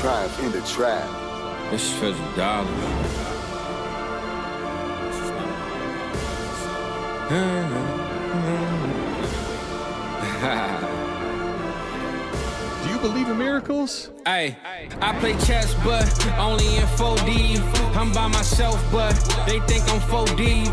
triumph in the trap. This is for the dollar. Do you believe in miracles? Ay, I play chess, but only in 4D. I'm by myself, but they think I'm 4D.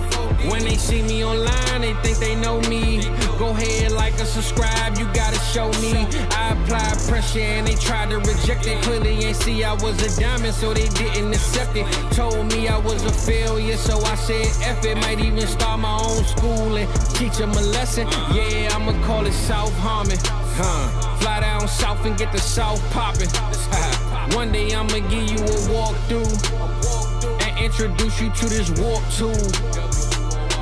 When they see me online, they think they know me. Go ahead, like or subscribe, you gotta show me. I applied pressure and they tried to reject it. Clearly ain't see I was a diamond, so they didn't accept it. Told me I was a failure, so I said F it. Might even start my own school and teach them a lesson. Yeah, I'ma call it South Harmon. Fly down south and get the South poppin'. One day I'ma give you a walkthrough and introduce you to this walk tool.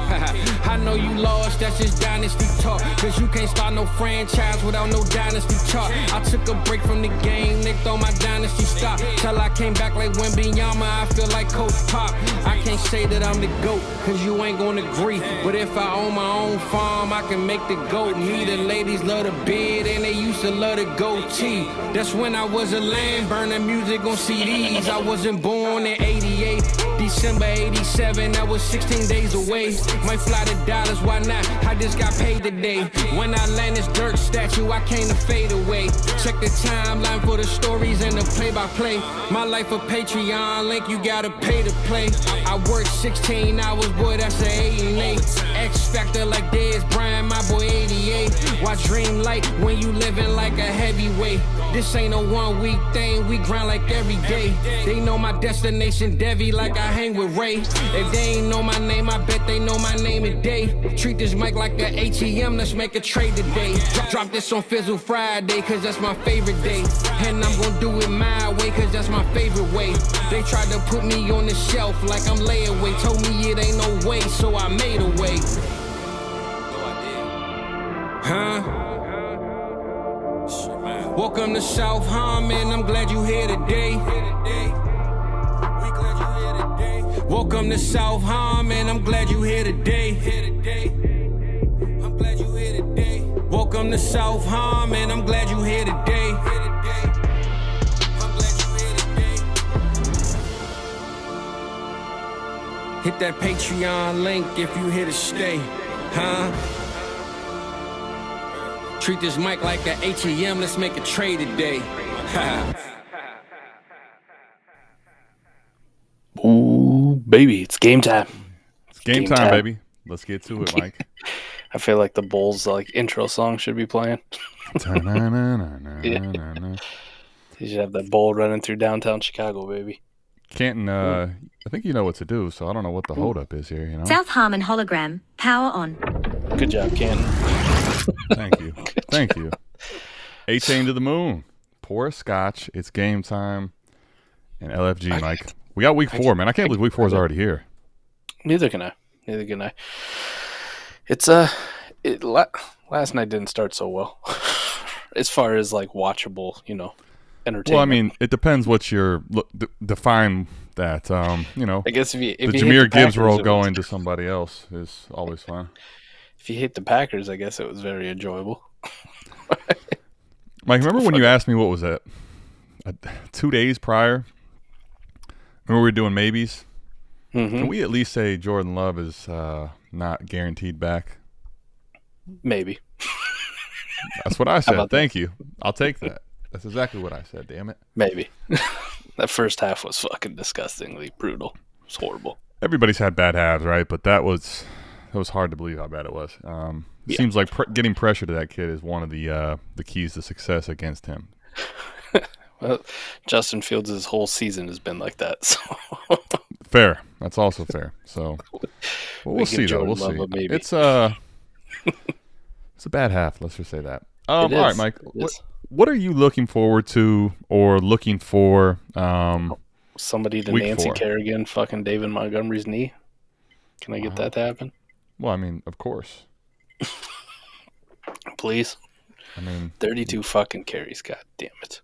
I know you lost, that's just Dynasty talk. Cause you can't start no franchise without no Dynasty chart. I took a break from the game, they throw my Dynasty stock. Till I came back like Wembanyama, I feel like Coach Pop. I can't say that I'm the GOAT, cause you ain't gonna agree. But if I own my own farm, I can make the GOAT. Me, the ladies love the beard and they used to love the goatee. That's when I was a lamb, burning music on CDs. I wasn't born in 88, December 87, that was 16 days away. Might fly to Dallas, why not? I just got paid today. When I land this dirt statue, I came to fade away. Check the timeline for the stories and the play-by-play. My life a Patreon link, you gotta pay to play. I work 16 hours, boy, that's an 8 and 8. X Factor like Dez Bryant, my boy 88. Why dream light when you living like a heavyweight? This ain't a 1 week thing, we grind like every day. They know my destination, Devi, like I hang with Ray. If they ain't know my name, I bet they know my name today. Treat this mic like a ATM, let's make a trade today. Drop this on Fizzle Friday, cause that's my favorite day. And I'm gonna do it my way, cause that's my favorite way. They tried to put me on the shelf like I'm layaway. Told me it ain't no way, so I made a way. Welcome to South Harmon, I'm glad you here today. Welcome to South Harmon, I'm glad you here today. Welcome to South Harmon, I'm glad you here today. Hit that Patreon link if you here to stay, Treat this mic like an ATM, let's make a trade today. Ooh, baby, it's game time. It's game time, baby. Let's get to it, Mike. I feel like the Bulls intro song should be playing. You should have that bull running through downtown Chicago, baby. Canton, I think you know what to do, so I don't know what the holdup is here, you know? South Harmon hologram, power on. Good job, Canton. Thank you. Thank you. A-Chain to the moon. Pour a scotch. It's game time. And LFG, Mike. We got week 4, man. I can't believe week 4 is already here. Neither can I. It's last night didn't start so well. As far as watchable, entertainment. Well, I mean, it depends what you're define that. I guess if the you Jahmyr Gibbs role going to somebody else is always fun. If you hate the Packers, I guess it was very enjoyable. Mike, remember when you asked me what was that? 2 days prior? Remember we were doing maybes? Mm-hmm. Can we at least say Jordan Love is not guaranteed back? Maybe. That's what I said. Thank you. I'll take that. That's exactly what I said, damn it. Maybe. That first half was fucking disgustingly brutal. It was horrible. Everybody's had bad halves, right? But that was hard to believe how bad it was. It seems like getting pressure to that kid is one of the keys to success against him. Well, Justin Fields' whole season has been like that. So. Fair. That's also fair. So we'll see, though. We'll see. It's a bad half. Let's just say that. All right, Mike. What are you looking forward to or looking for? Somebody to Nancy Kerrigan fucking David Montgomery's knee. Can I get that to happen? Well, I mean, of course. Please. I mean, 32 fucking carries. God damn it.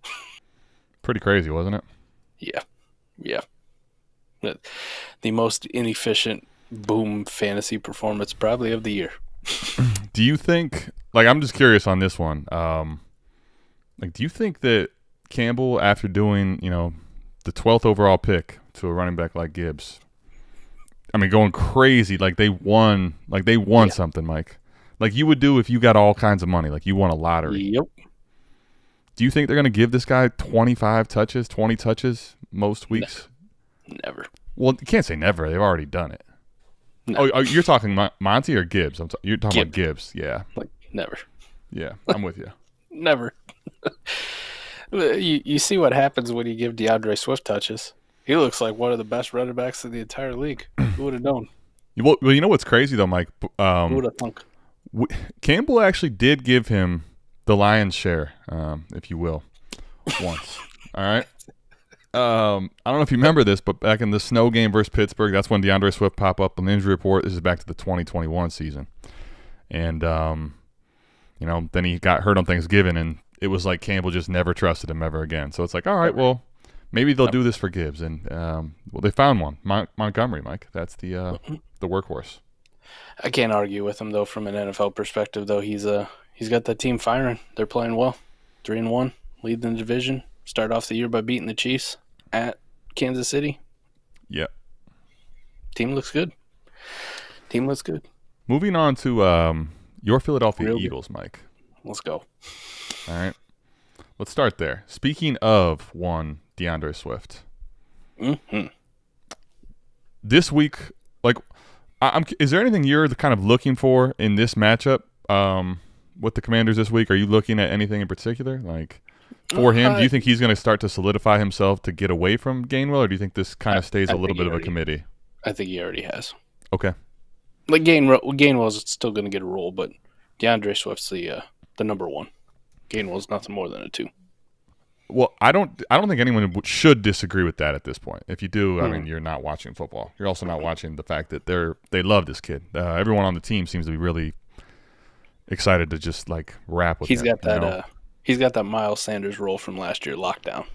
Pretty crazy, wasn't it? Yeah. The most inefficient boom fantasy performance probably of the year. Do you think? I'm just curious on this one. Do you think that Campbell, after doing, the 12th overall pick to a running back like Gibbs, I mean, going crazy, like they won something, Mike. Like you would do if you got all kinds of money, like you won a lottery. Yep. Do you think they're going to give this guy 25 touches, 20 touches most weeks? Never. Well, you can't say never. They've already done it. No. Oh, you're talking Monty or Gibbs? You're talking about Gibbs, yeah. Like, never. Yeah, I'm with you. Never. You see what happens when you give DeAndre Swift touches. He looks like one of the best running backs in the entire league. Who would have known? Well, you know what's crazy, though, Mike? Who would have thunk? Campbell actually did give him the lion's share, if you will, once. All right? I don't know if you remember this, but back in the snow game versus Pittsburgh, that's when DeAndre Swift popped up on the injury report. This is back to the 2021 season. And, then he got hurt on Thanksgiving, and it was like Campbell just never trusted him ever again. So it's like, all right, well, maybe they'll do this for Gibbs. And, they found one. Montgomery, Mike. That's the workhorse. I can't argue with him, though, from an NFL perspective, though. He's got that team firing. They're playing well. 3-1, lead in the division. Start off the year by beating the Chiefs at Kansas City. Yep. Team looks good. Moving on to your Philadelphia Eagles, Mike. Let's go. All right. Let's start there. Speaking of one DeAndre Swift. Mm-hmm. This week, is there anything you're kind of looking for in this matchup with the Commanders this week? Are you looking at anything in particular? For him, do you think he's going to start to solidify himself to get away from Gainwell, or do you think this kind of stays a little bit of a committee? I think he already has. Okay. Like Gainwell's still going to get a role, but DeAndre Swift's the number one. Gainwell's nothing more than a 2. Well, I don't think anyone should disagree with that at this point. If you do, I mean, you're not watching football. You're also not watching the fact that they love this kid. Everyone on the team seems to be really excited to just rap with him. He's got that Miles Sanders role from last year locked down.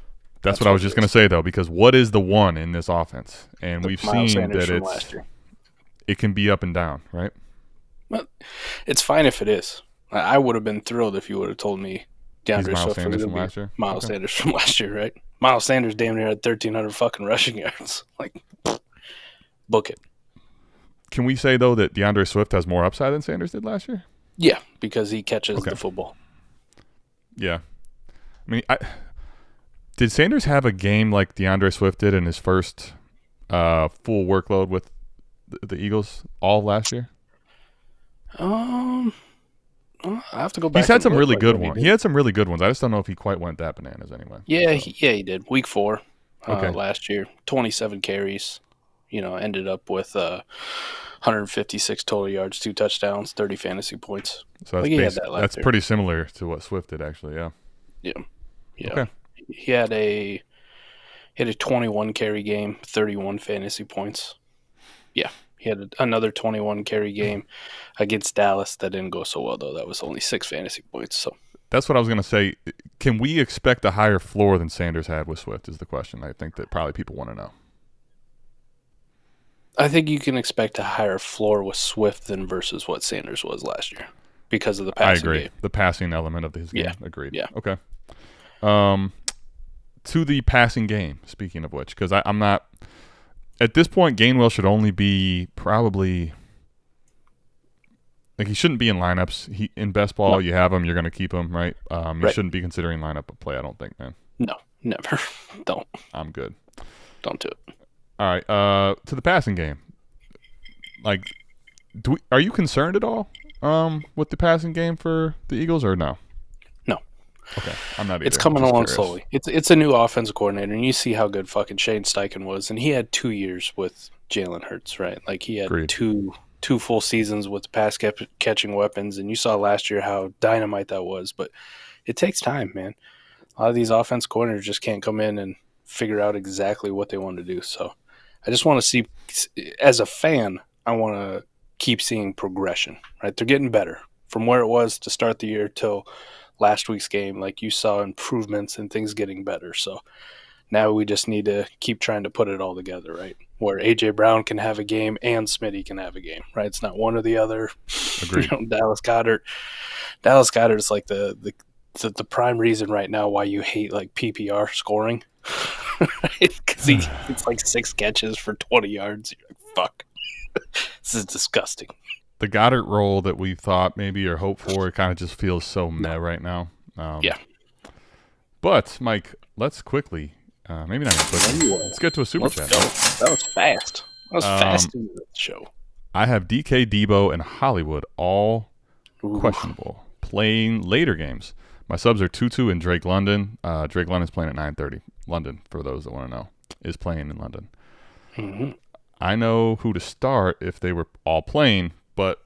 That's what I was just going to say, though, because what is the one in this offense? And we've seen that it can be up and down, right? Well, it's fine if it is. I would have been thrilled if you would have told me DeAndre Swift was going to be Miles Sanders from last year, right? Miles Sanders damn near had 1,300 fucking rushing yards. Book it. Can we say, though, that DeAndre Swift has more upside than Sanders did last year? Yeah, because he catches the football. Yeah. I mean, did Sanders have a game like DeAndre Swift did in his first full workload with the Eagles all last year? I have to go back. He's had some really good ones. He had some really good ones. I just don't know if he quite went that bananas anyway. Yeah, he did. Week 4 last year, 27 carries. Ended up with 156 total yards, 2 touchdowns, 30 fantasy points. So that's pretty similar to what Swift did, actually. Yeah. Yeah. Okay. He had a 21 carry game, 31 fantasy points. Yeah. He had another 21 carry game against Dallas. That didn't go so well, though. That was only 6 fantasy points. So that's what I was going to say. Can we expect a higher floor than Sanders had with Swift is the question I think that probably people want to know. I think you can expect a higher floor with Swift than versus what Sanders was last year because of the passing game. The passing element of his game. Yeah. Agreed. Yeah. Okay. To the passing game, speaking of which, because I'm not – at this point, Gainwell should only be probably – he shouldn't be in lineups. In best ball, you have him, you're going to keep him, right? You shouldn't be considering lineup of play, I don't think, man. No, never. Don't. I'm good. Don't do it. All right, to the passing game. Are you concerned at all with the passing game for the Eagles or no? No. Okay, I'm not either. It's coming along slowly. It's a new offensive coordinator, and you see how good fucking Shane Steichen was, and he had 2 years with Jalen Hurts, right? He had Agreed. two full seasons with the pass catching weapons, and you saw last year how dynamite that was. But it takes time, man. A lot of these offense coordinators just can't come in and figure out exactly what they want to do. So I just want to see, as a fan, I want to keep seeing progression, right? They're getting better from where it was to start the year till last week's game. You saw improvements and things getting better. So now we just need to keep trying to put it all together, right? Where A.J. Brown can have a game and Smitty can have a game, right? It's not one or the other. Agreed. Dallas Goedert is like the the prime reason right now why you hate like PPR scoring, because it's like 6 catches for 20 yards. You're like, fuck, this is disgusting. The Goddard role that we thought maybe or hoped for kind of just feels so meh right now. Yeah. But Mike, let's quickly, maybe not even quickly. Let's get to a super chat. That was fast. That was fast into the show. I have DK, Debo, and Hollywood all questionable, playing later games. My subs are Tutu and Drake London. Drake London's playing at 9:30. London, for those that want to know, is playing in London. Mm-hmm. I know who to start if they were all playing, but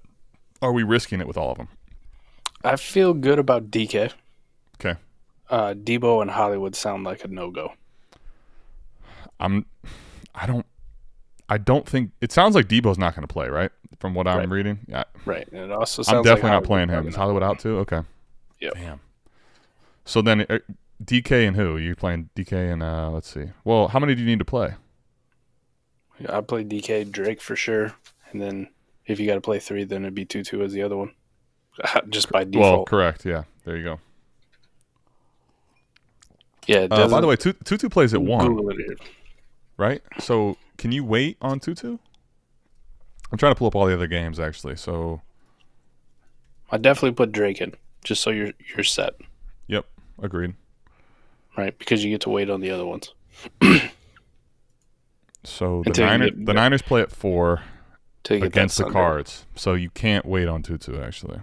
are we risking it with all of them? I feel good about DK. Okay. Debo and Hollywood sound like a no-go. I don't think it sounds like Debo's not going to play, right? From what I'm reading, yeah. Right, and it also sounds I'm definitely like not playing him. Is Hollywood out too? Okay. Yeah. Damn. So then, DK and who? You playing DK and let's see. Well, how many do you need to play? I play DK, Drake for sure, and then if you got to play 3, then it'd be Tutu as the other one, just by default. Well, correct. Yeah, there you go. Yeah. By the way, Tutu plays at 1. Google it here. Right? So can you wait on Tutu? I'm trying to pull up all the other games, actually. So I definitely put Drake in, just so you're set. Yep, agreed. Right, because you get to wait on the other ones. So the Niners play at 4 against the Cards. So you can't wait on Tutu, actually.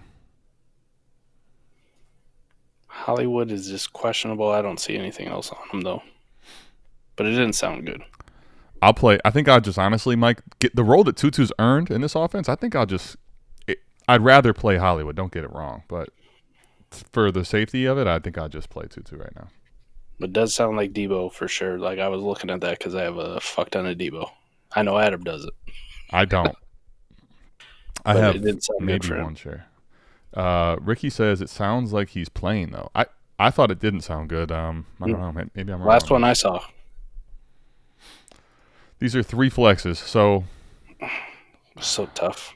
Hollywood is just questionable. I don't see anything else on him, though. But it didn't sound good. I think I'll just honestly, Mike, get the role that Tutu's earned in this offense. I think I'd rather play Hollywood. Don't get it wrong. But for the safety of it, I think I'll just play Tutu right now. It does sound like Debo for sure. Like, I was looking at that because I have a fuck ton of Debo. I know Adam does it. I don't. I have maybe one share. Ricky says it sounds like he's playing, though. I thought it didn't sound good. I don't know. Maybe I'm wrong. Last one I saw. These are 3 flexes, so tough.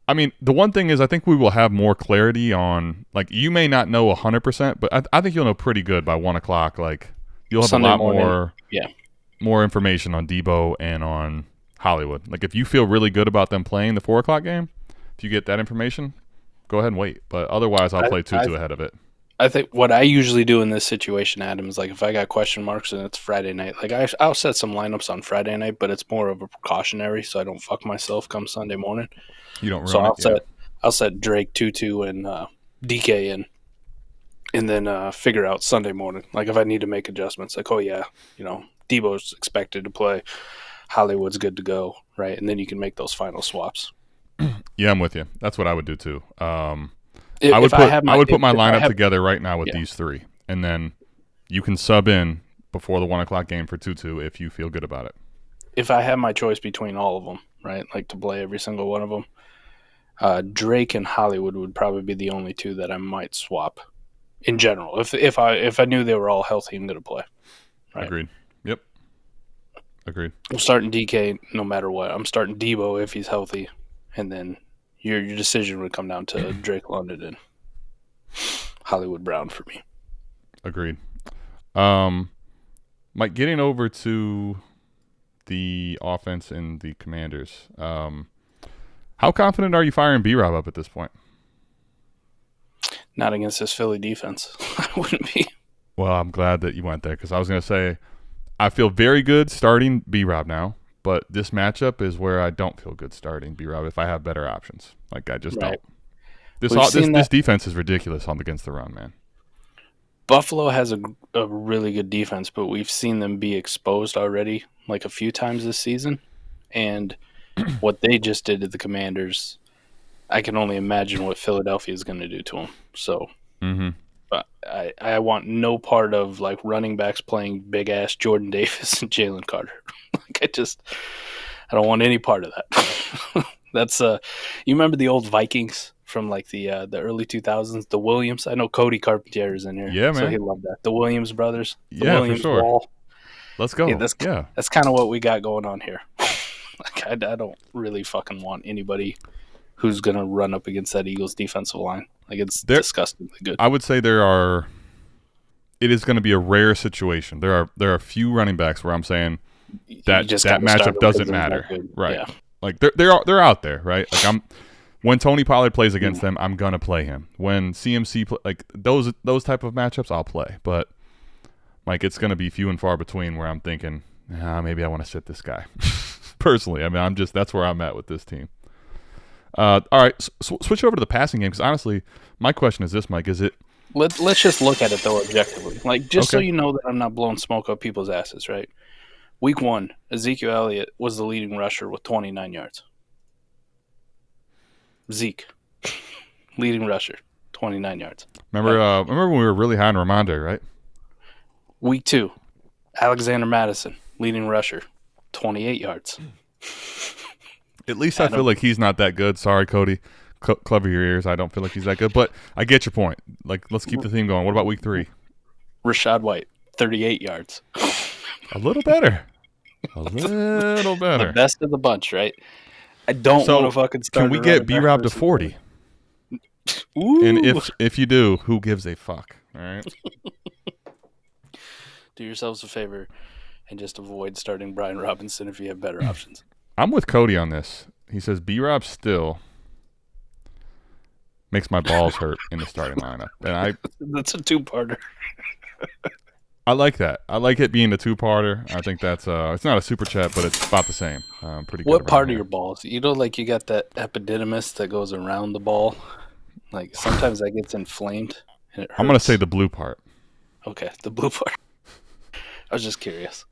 I mean, the one thing is I think we will have more clarity on, like, you may not know 100%, but I think you'll know pretty good by 1 o'clock. Like, you'll have Sunday a lot morning. more information on Debo and on Hollywood. Like, if you feel really good about them playing the 4 o'clock game, if you get that information, go ahead and wait. But otherwise, I'll play Tutu ahead of it. I think what I usually do in this situation, Adam, is like if I got question marks and it's Friday night, like I'll set some lineups on Friday night, but it's more of a precautionary so I don't fuck myself come Sunday morning. You don't ruin I'll set Drake, Tutu, and DK in, and then figure out Sunday morning. Like if I need to make adjustments, like, oh yeah, Debo's expected to play, Hollywood's good to go, right? And then you can make those final swaps. Yeah, I'm with you. That's what I would do too. I would put my lineup together right now with these 3, and then you can sub in before the 1 o'clock game for Tutu if you feel good about it. If I have my choice between all of them, right, like to play every single one of them, Drake and Hollywood would probably be the only 2 that I might swap in general. If I knew they were all healthy and going to play. Right? Agreed. Yep. Agreed. I'm starting DK no matter what. I'm starting Debo if he's healthy, and then your decision would come down to Drake London and Hollywood Brown for me. Agreed. Mike, getting over to the offense and the Commanders, how confident are you firing B-Rob up at this point? Not against this Philly defense. I wouldn't be. Well, I'm glad that you went there because I was going to say I feel very good starting B-Rob now. But this matchup is where I don't feel good starting B-Rob if I have better options. Like, I just don't. This defense is ridiculous against the run, man. Buffalo has a really good defense, but we've seen them be exposed already like a few times this season. And what they just did to the Commanders, I can only imagine what Philadelphia is going to do to them. So but I want no part of like running backs playing big-ass Jordan Davis and Jalen Carter. Like I don't want any part of that. That's you remember the old Vikings from like the early 2000s, the Williams. I know Cody Carpentier is in here. Yeah, man. So he loved that. The Williams brothers. The Williams for sure. Wall. Let's go. Yeah, that's kind of what we got going on here. Like I don't really fucking want anybody who's gonna run up against that Eagles defensive line. Like it's disgustingly good. I would say there are it is going to be a rare situation. There are a few running backs where I'm saying that matchup doesn't matter, right? Yeah. Like they're out there, right? Like when Tony Pollard plays against them, I'm gonna play him. When CMC like those type of matchups, I'll play. But like it's gonna be few and far between where I'm thinking, maybe I want to sit this guy. Personally, I mean, that's where I'm at with this team. All right, switch over to the passing game because honestly, my question is this, Mike: is it? Let's just look at it though objectively, like just so you know that I'm not blowing smoke up people's asses, right? Week 1, Ezekiel Elliott was the leading rusher with 29 yards. Zeke, leading rusher, 29 yards. Remember when we were really high on Ramondre, right? Week 2, Alexander Madison, leading rusher, 28 yards. At least I feel like he's not that good. Sorry, Cody. Cover your ears. I don't feel like he's that good, but I get your point. Like, let's keep the theme going. What about week 3? Rashad White, 38 yards. A little better. A little better. The best of the bunch, right? I don't want to fucking start. Can we get B-Rob to 40? Ooh. And if you do, who gives a fuck? All right. Do yourselves a favor and just avoid starting Brian Robinson if you have better options. I'm with Cody on this. He says B-Rob still makes my balls hurt in the starting lineup. And that's a two-parter. I like that. I like it being a two-parter. I think that's it's not a super chat, but it's about the same. Pretty good. What part of your balls? You know, like you got that epididymis that goes around the ball. Like sometimes that gets inflamed and it hurts. I'm gonna say the blue part. Okay, the blue part. I was just curious.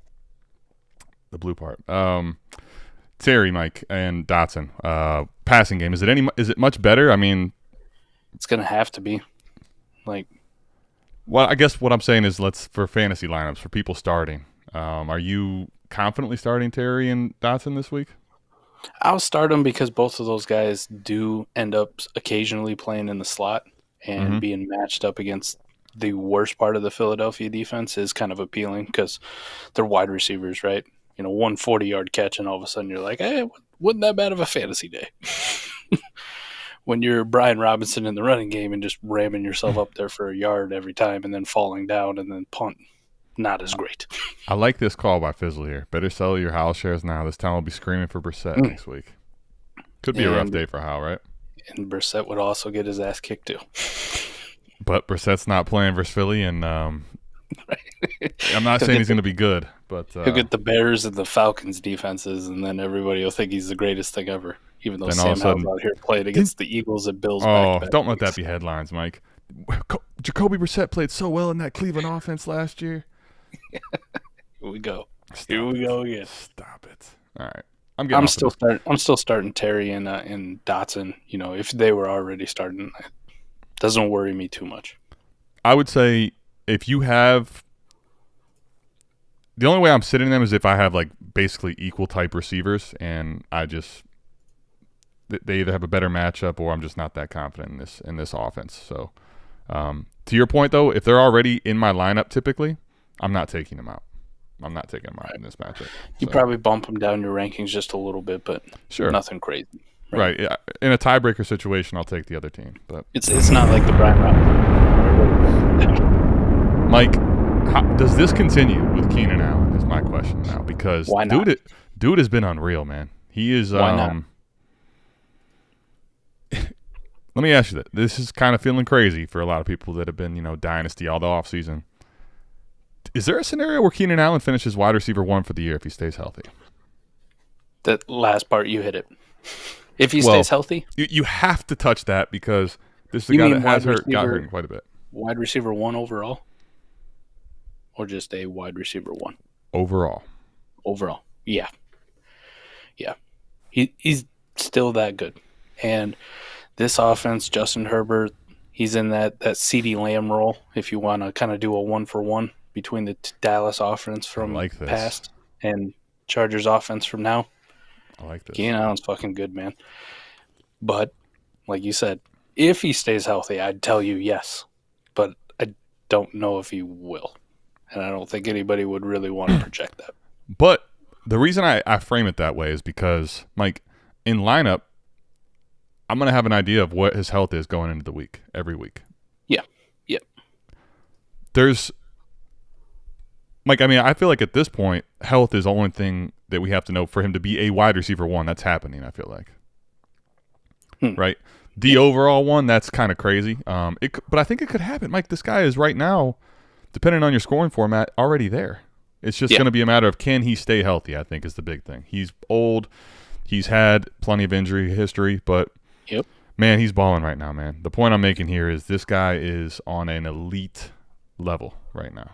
The blue part. Terry, Mike, and Dotson. Passing game. Is it much better? I mean, it's gonna have to be. Like, well, I guess what I'm saying is, for fantasy lineups for people starting. Are you confidently starting Terry and Dotson this week? I'll start them because both of those guys do end up occasionally playing in the slot and being matched up against the worst part of the Philadelphia defense is kind of appealing because they're wide receivers, right? You know, 140-yard catch, and all of a sudden you're like, hey, wasn't that bad of a fantasy day? When you're Brian Robinson in the running game and just ramming yourself up there for a yard every time and then falling down and then punt, not as great. I like this call by Fizzle here. Better sell your Howell shares now. This town will be screaming for Brissett next week. Could be a rough day for Howell, right? And Brissett would also get his ass kicked too. But Brissett's not playing versus Philly, and I'm not saying he's going to be good. But he'll get the Bears and the Falcons defenses, and then everybody will think he's the greatest thing ever. Even though Sam Howell's out here playing against the Eagles and Bills. Don't let that be headlines, Mike. Jakobi Brissett played so well in that Cleveland offense last year. Here we go. Here we go again. Stop it. All right. I'm still starting Terry and Dotson. You know, if they were already starting, it doesn't worry me too much. I would say if you have the only way I'm sitting them is if I have like basically equal type receivers, and they either have a better matchup or I'm just not that confident in this offense. So, to your point though, if they're already in my lineup, typically, I'm not taking them out. I'm not taking them out in this matchup. You probably bump them down your rankings just a little bit, but nothing crazy. Right. In a tiebreaker situation, I'll take the other team. But it's not like the Brian Robinson. Mike, does this continue with Keenan Allen? Is my question now, because why not? Dude has been unreal, man. He is. Why not? Let me ask you that. This is kind of feeling crazy for a lot of people that have been, Dynasty all the offseason. Is there a scenario where Keenan Allen finishes wide receiver 1 for the year if he stays healthy? That last part, you hit it. If he stays healthy? You have to touch that because this is a guy that got hurt quite a bit. Wide receiver 1 overall? Or just a wide receiver 1? Overall. Yeah. He's still that good. And this offense, Justin Herbert, he's in that CeeDee Lamb role if you want to kind of do a 1-for-1 between the Dallas offense from past and Chargers offense from now. I like this. Keenan Allen's fucking good, man. But, like you said, if he stays healthy, I'd tell you yes. But I don't know if he will. And I don't think anybody would really want to project that. But the reason I frame it that way is because, Mike, in lineup, I'm going to have an idea of what his health is going into the week, every week. Yeah. There's Mike, I mean, I feel like at this point, health is the only thing that we have to know for him to be a wide receiver one. That's happening, I feel like. Right? The overall one, that's kind of crazy. But I think it could happen. Mike, this guy is right now, depending on your scoring format, already there. It's just going to be a matter of can he stay healthy, I think, is the big thing. He's old. He's had plenty of injury history, but, man, he's balling right now, man. The point I'm making here is this guy is on an elite level right now.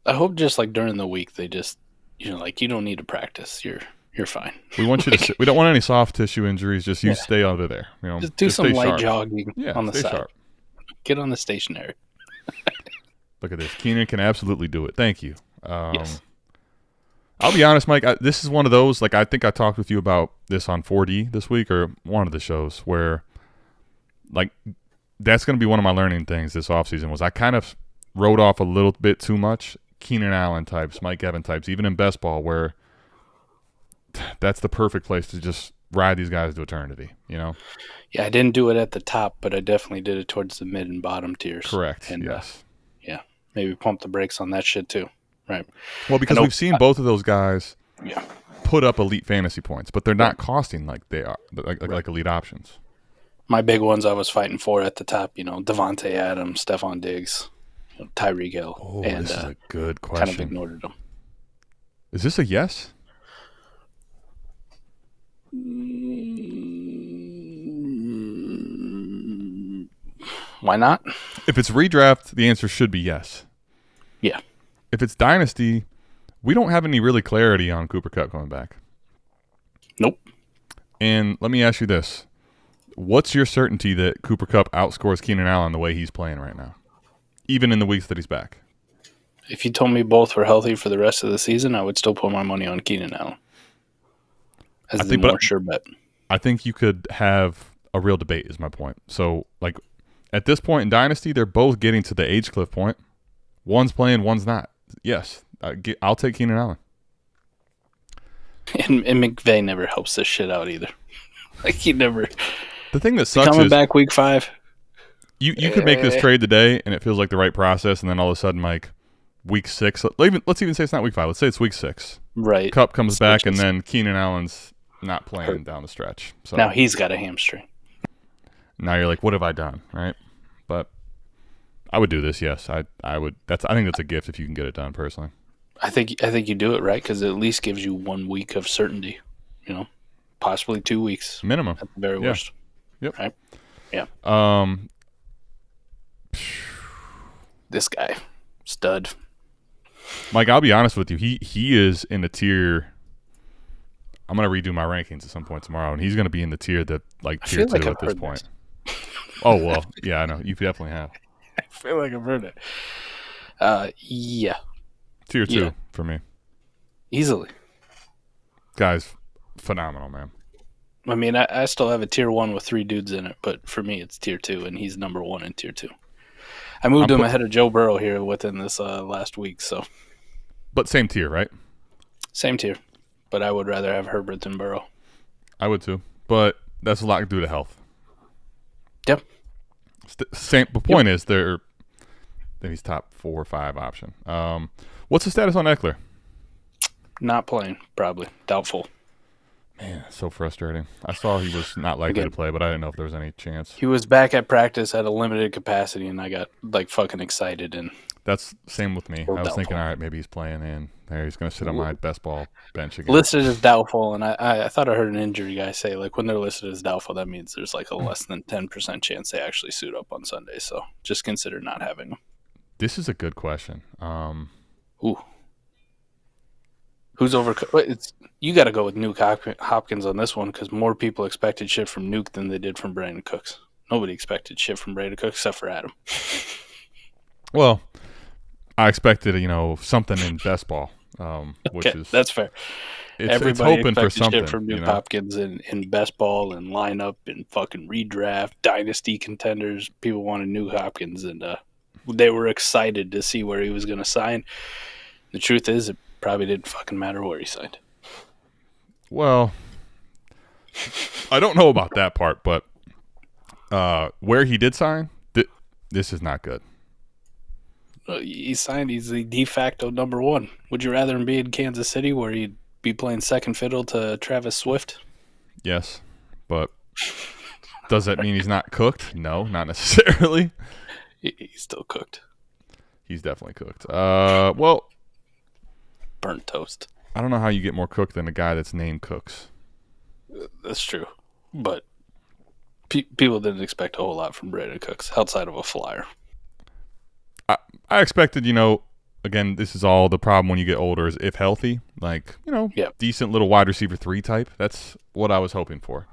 I hope just like during the week they just, like you don't need to practice. You're fine. We want you to. We don't want any soft tissue injuries. Just you stay under there. Just do some light sharp. jogging on the side. Sharp. Get on the stationary. Look at this. Keenan can absolutely do it. Thank you. Yes. I'll be honest, Mike. This is one of those. Like I think I talked with you about this on 4D this week or one of the shows where, like, that's going to be one of my learning things this offseason was I kind of wrote off a little bit too much Keenan Allen types, Mike Evans types, even in best ball where that's the perfect place to just ride these guys to eternity, Yeah, I didn't do it at the top, but I definitely did it towards the mid and bottom tiers. Correct. And, yes. Maybe pump the brakes on that shit too. Right. Well, because we've seen both of those guys put up elite fantasy points, but they're not costing like they are, like elite options. My big ones I was fighting for at the top, DeVonta Adams, Stephon Diggs, Tyreek Hill. Oh, and, this is a good question. Kind of ignored them. Is this a yes? Why not? If it's redraft, the answer should be yes. Yeah. If it's Dynasty, we don't have any really clarity on Cooper Kupp coming back. Nope. And let me ask you this. What's your certainty that Cooper Kupp outscores Keenan Allen the way he's playing right now? Even in the weeks that he's back? If you told me both were healthy for the rest of the season, I would still put my money on Keenan Allen. As the more sure bet. I think you could have a real debate is my point. So, like, at this point in Dynasty, they're both getting to the age cliff point. One's playing, one's not. Yes, I'll take Keenan Allen. And McVay never helps this shit out either. Like, he never... The thing that sucks coming is... back week 5. You could make this trade today, and it feels like the right process, and then all of a sudden, like, week 6... Let's even say it's not week 5. Let's say it's week 6. Right. Kupp comes back, and then Keenan Allen's not playing down the stretch. So now he's got a hamstring. Now you're like, what have I done, right? But I would do this, yes. I would. I think that's a gift if you can get it done personally. I think you do it right because it at least gives you 1 week of certainty, possibly 2 weeks minimum at the very worst. Yep. Right. Yeah. This guy, stud. Mike, I'll be honest with you. He is in the tier. I'm gonna redo my rankings at some point tomorrow, and he's gonna be in the tier that tier 2 at this point. Oh well, yeah, I know you definitely have. I feel like I've heard it. Yeah. Tier 2 for me. Easily. Guy's phenomenal, man. I mean, I still have a tier 1 with 3 dudes in it, but for me, it's tier 2, and he's number 1 in tier 2. I moved him ahead of Joe Burrow here within this last week, so. But same tier, right? Same tier, but I would rather have Herbert than Burrow. I would too, but that's a lot to do to health. Yep. The point is, he's top 4 or 5 option. What's the status on Eckler? Not playing, probably. Doubtful. Man, so frustrating. I saw he was not likely to play, but I didn't know if there was any chance. He was back at practice at a limited capacity, and I got fucking excited. And that's same with me. I was thinking, all right, maybe he's playing in. There, he's going to sit on my best ball bench again. Listed as doubtful, and I thought I heard an injury guy say, when they're listed as doubtful, that means there's a less than 10% chance they actually suit up on Sunday. So just consider not having them. This is a good question. Ooh. Who's over? You got to go with Nuke Hopkins on this one because more people expected shit from Nuke than they did from Brandon Cooks. Nobody expected shit from Brandon Cooks except for Adam. Well, I expected something in best ball, which is that's fair. It's hoping for something shit from Nuke Hopkins in best ball and lineup and fucking redraft dynasty contenders. People wanted Nuke Hopkins and they were excited to see where he was going to sign. The truth is, it probably didn't fucking matter where he signed. Well, I don't know about that part, but where he did sign, this is not good. He's the de facto number one. Would you rather him be in Kansas City where he'd be playing second fiddle to Travis Swift? Yes, but does that mean he's not cooked? No, not necessarily. He's still cooked. He's definitely cooked. Well, burnt toast. I don't know how you get more cooked than a guy that's named Cooks. That's true, but people didn't expect a whole lot from Brandon Cooks outside of a flyer. I expected, again, this is all the problem when you get older is if healthy, decent little wide receiver 3 type. That's what I was hoping for,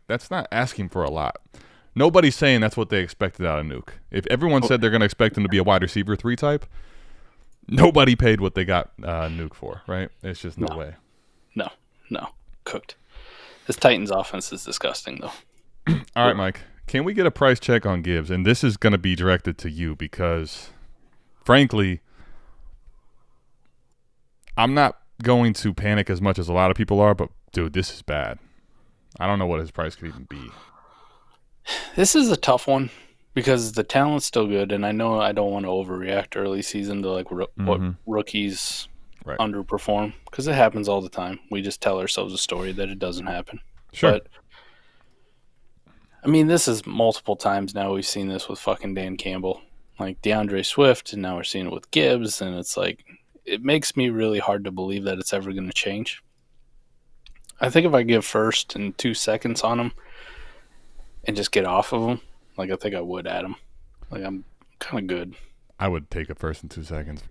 that's not asking for a lot. Nobody's saying that's what they expected out of Nuke. If everyone said they're going to expect him to be a wide receiver 3 type, nobody paid what they got Nuke for, right? It's just no way. No. Cooked. This Titans offense is disgusting, though. All right, Mike. Can we get a price check on Gibbs? And this is going to be directed to you because, frankly, I'm not going to panic as much as a lot of people are, but, dude, this is bad. I don't know what his price could even be. This is a tough one because the talent's still good, and I know I don't want to overreact early season to what rookies underperform because it happens all the time. We just tell ourselves a story that it doesn't happen. Sure. But, I mean, this is multiple times now we've seen this with fucking Dan Campbell. Like DeAndre Swift, and now we're seeing it with Gibbs, and it's like it makes me really hard to believe that it's ever going to change. I think if I give first and 2 seconds on him and just get off of him, I think I would add him. I'm kind of good. I would take a first and 2 seconds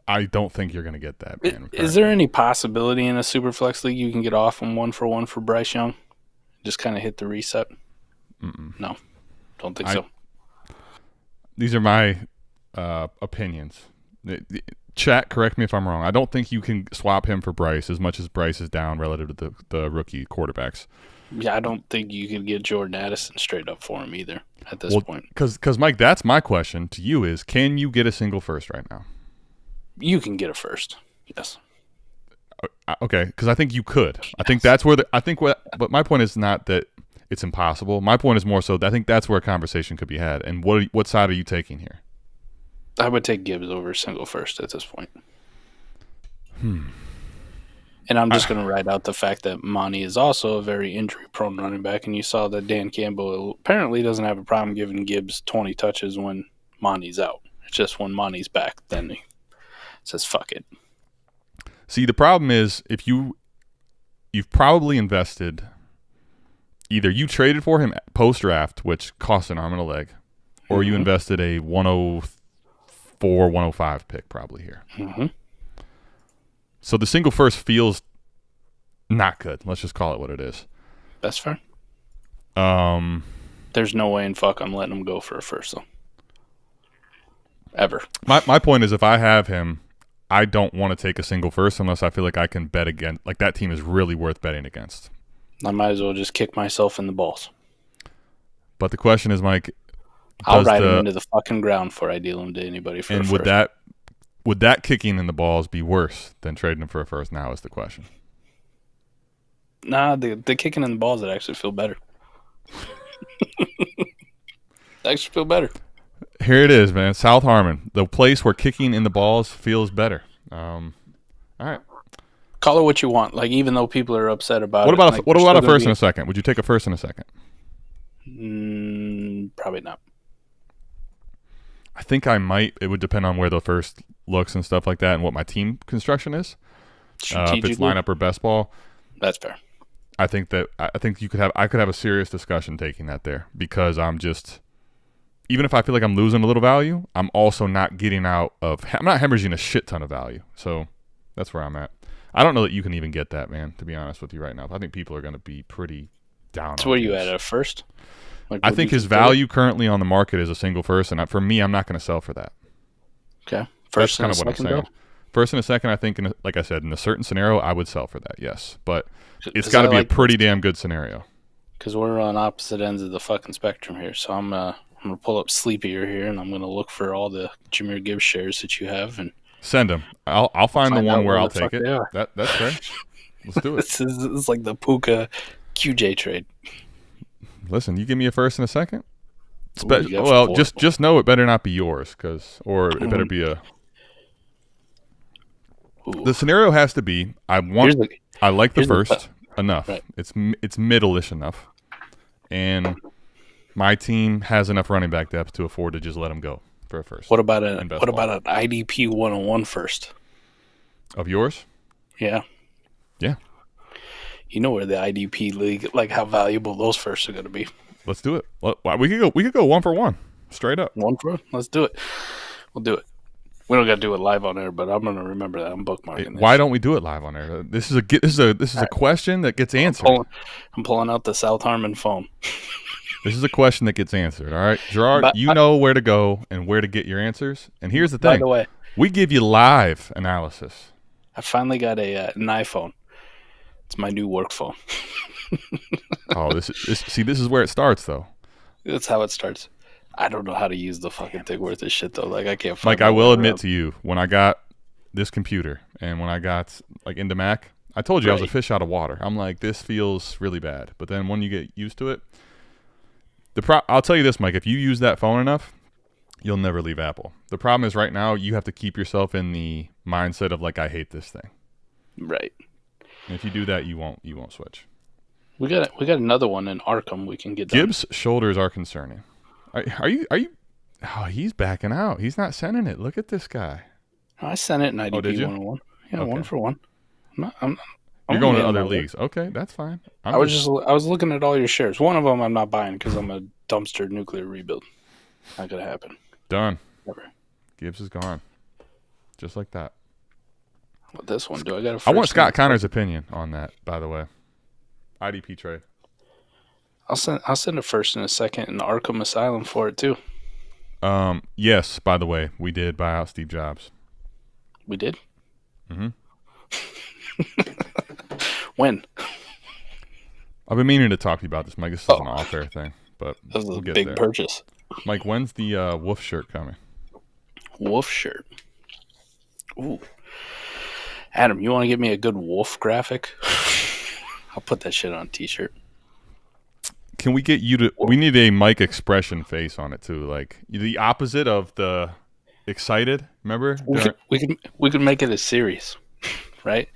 I don't think you're going to get that, man. Is there any possibility in a Superflex league you can get off him 1-for-1 for Bryce Young? Just kind of hit the reset? No, don't think so. These are my opinions. Chat, correct me if I'm wrong. I don't think you can swap him for Bryce as much as Bryce is down relative to the rookie quarterbacks. Yeah, I don't think you could get Jordan Addison straight up for him either at this point. Because, Mike, that's my question to you is, can you get a single first right now? You can get a first, yes. Okay, because I think you could. Yes. I think that's where but my point is not that it's impossible. My point is more so that I think that's where a conversation could be had. And what side are you taking here? I would take Gibbs over single first at this point. And I'm just going to write out the fact that Monty is also a very injury-prone running back, and you saw that Dan Campbell apparently doesn't have a problem giving Gibbs 20 touches when Monty's out. It's just when Monty's back, then he says, fuck it. See, the problem is if you've probably invested either you traded for him post-draft, which cost an arm and a leg, or you invested a 104, 105 pick probably here. So the single first feels not good. Let's just call it what it is. That's fair. There's no way in fuck I'm letting him go for a first, though. Ever. My point is if I have him, I don't want to take a single first unless I feel like I can bet against. Like that team is really worth betting against. I might as well just kick myself in the balls. But the question is, Mike, I'll ride him into the fucking ground before I deal him to anybody for a first. And would that kicking in the balls be worse than trading him for a first now is the question. Nah, the kicking in the balls would actually feel better. Actually feel better. Here it is, man. South Harmon, the place where kicking in the balls feels better. All right. Call it what you want. Like, even though people are upset about what it. What about a first and a second? Would you take a first and a second? Probably not. I think I might. It would depend on where the first looks and stuff like that and what my team construction is. If it's lineup or best ball. That's fair. I think I could have a serious discussion taking that there because I'm just, even if I feel like I'm losing a little value, I'm also not getting out of, I'm not hemorrhaging a shit ton of value. So that's where I'm at. I don't know that you can even get that, man, to be honest with you right now. I think people are going to be pretty down. So where are you at first? Like, I think his value currently on the market is a single first, and for me, I'm not going to sell for that. Okay. First and a second. First and a second, I think, like I said, in a certain scenario, I would sell for that, yes. But it's got to be a pretty damn good scenario. Because we're on opposite ends of the fucking spectrum here. So I'm going to pull up Sleepier here, and I'm going to look for all the Jahmyr Gibbs shares that you have. And send them. I'll find the one where I'll take it. That's fair. Let's do it. This is like the Puka QJ trade. Listen, you give me a first and a second, Well, just know it better not be yours, or it better be a. Ooh. The scenario has to be I like the first enough. Right. It's middle-ish enough, and my team has enough running back depth to afford to just let him go for a first. What about an IDP 101 first? Of yours? Yeah. Yeah. You know where the IDP league, like how valuable those firsts are going to be. Let's do it. We could go 1 for 1, straight up. 1 for 1. Let's do it. We'll do it. We don't got to do it live on air, but I'm going to remember that. I'm bookmarking this. Why don't we do it live on air? This is a question that gets answered. I'm pulling out the South Harmon phone. This is a question that gets answered. All right, Gerard, you know where to go and where to get your answers. And here's the thing. By the way, we give you live analysis. I finally got an iPhone. It's my new work phone. Oh, this is where it starts, though. That's how it starts. I don't know how to use the fucking thing worth of shit, though. Like, I can't find Mike, I will admit to you, when I got this computer and when I got into Mac, I told you I was a fish out of water. I'm like, this feels really bad. But then when you get used to it, I'll tell you this, Mike, if you use that phone enough, you'll never leave Apple. The problem is right now you have to keep yourself in the mindset of like, I hate this thing. Right. And if you do that, you won't switch. We got another one in Arkham we can get done. Gibbs' shoulders are concerning. Are you? Oh, he's backing out. He's not sending it. Look at this guy. I sent it in IDP 101. Yeah, okay. 1 for 1. You're going to other leagues. Okay, that's fine. I was looking at all your shares. One of them I'm not buying because I'm a dumpster nuclear rebuild. Not gonna happen. Done. Never. Gibbs is gone. Just like that. What this one? Do I got? I want Scott Connor's opinion on that. By the way, IDP trade. I'll send a first and a second in Arkham Asylum for it too. Yes. By the way, we did buy out Steve Jobs. We did. Mm-hmm. When? I've been meaning to talk to you about this, Mike. This is an off-air thing, but this is a big purchase. Mike, when's the Wolf shirt coming? Wolf shirt. Ooh. Adam, you want to give me a good wolf graphic? I'll put that shit on a t-shirt. Can we get you to... We need a Mike expression face on it, too. Like, the opposite of the excited, remember? We could make it a series, right?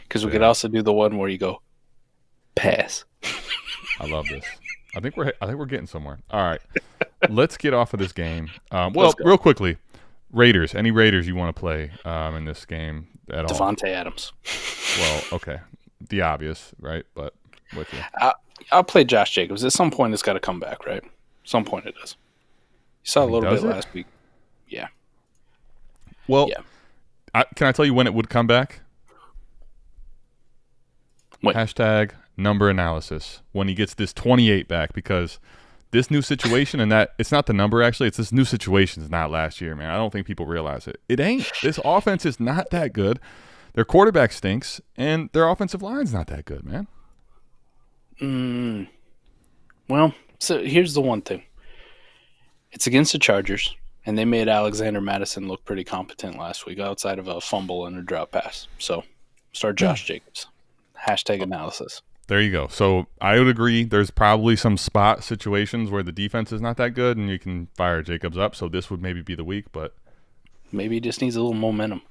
Because we could also do the one where you go, pass. I love this. I think we're getting somewhere. All right. Let's get off of this game. Well, real quickly, Raiders. Any Raiders you want to play in this game at all? DeVonta Adams. Well, okay. The obvious, right? But with you. I'll play Josh Jacobs. At some point, it's got to come back, right? Some point it does. You saw a little bit last week. Yeah. Well, yeah. Can I tell you when it would come back? What? Hashtag number analysis. When he gets this 28 back, because this new situation and that it's not the number actually, it's this new situation is not last year, man. I don't think people realize it. It ain't. This offense is not that good. Their quarterback stinks, and their offensive line's not that good, man. Well, so here's the one thing. It's against the Chargers, and they made Alexander Madison look pretty competent last week outside of a fumble and a drop pass. So start Josh Jacobs. Hashtag analysis. There you go. So I would agree there's probably some spot situations where the defense is not that good and you can fire Jacobs up. So this would maybe be the week, but maybe he just needs a little momentum.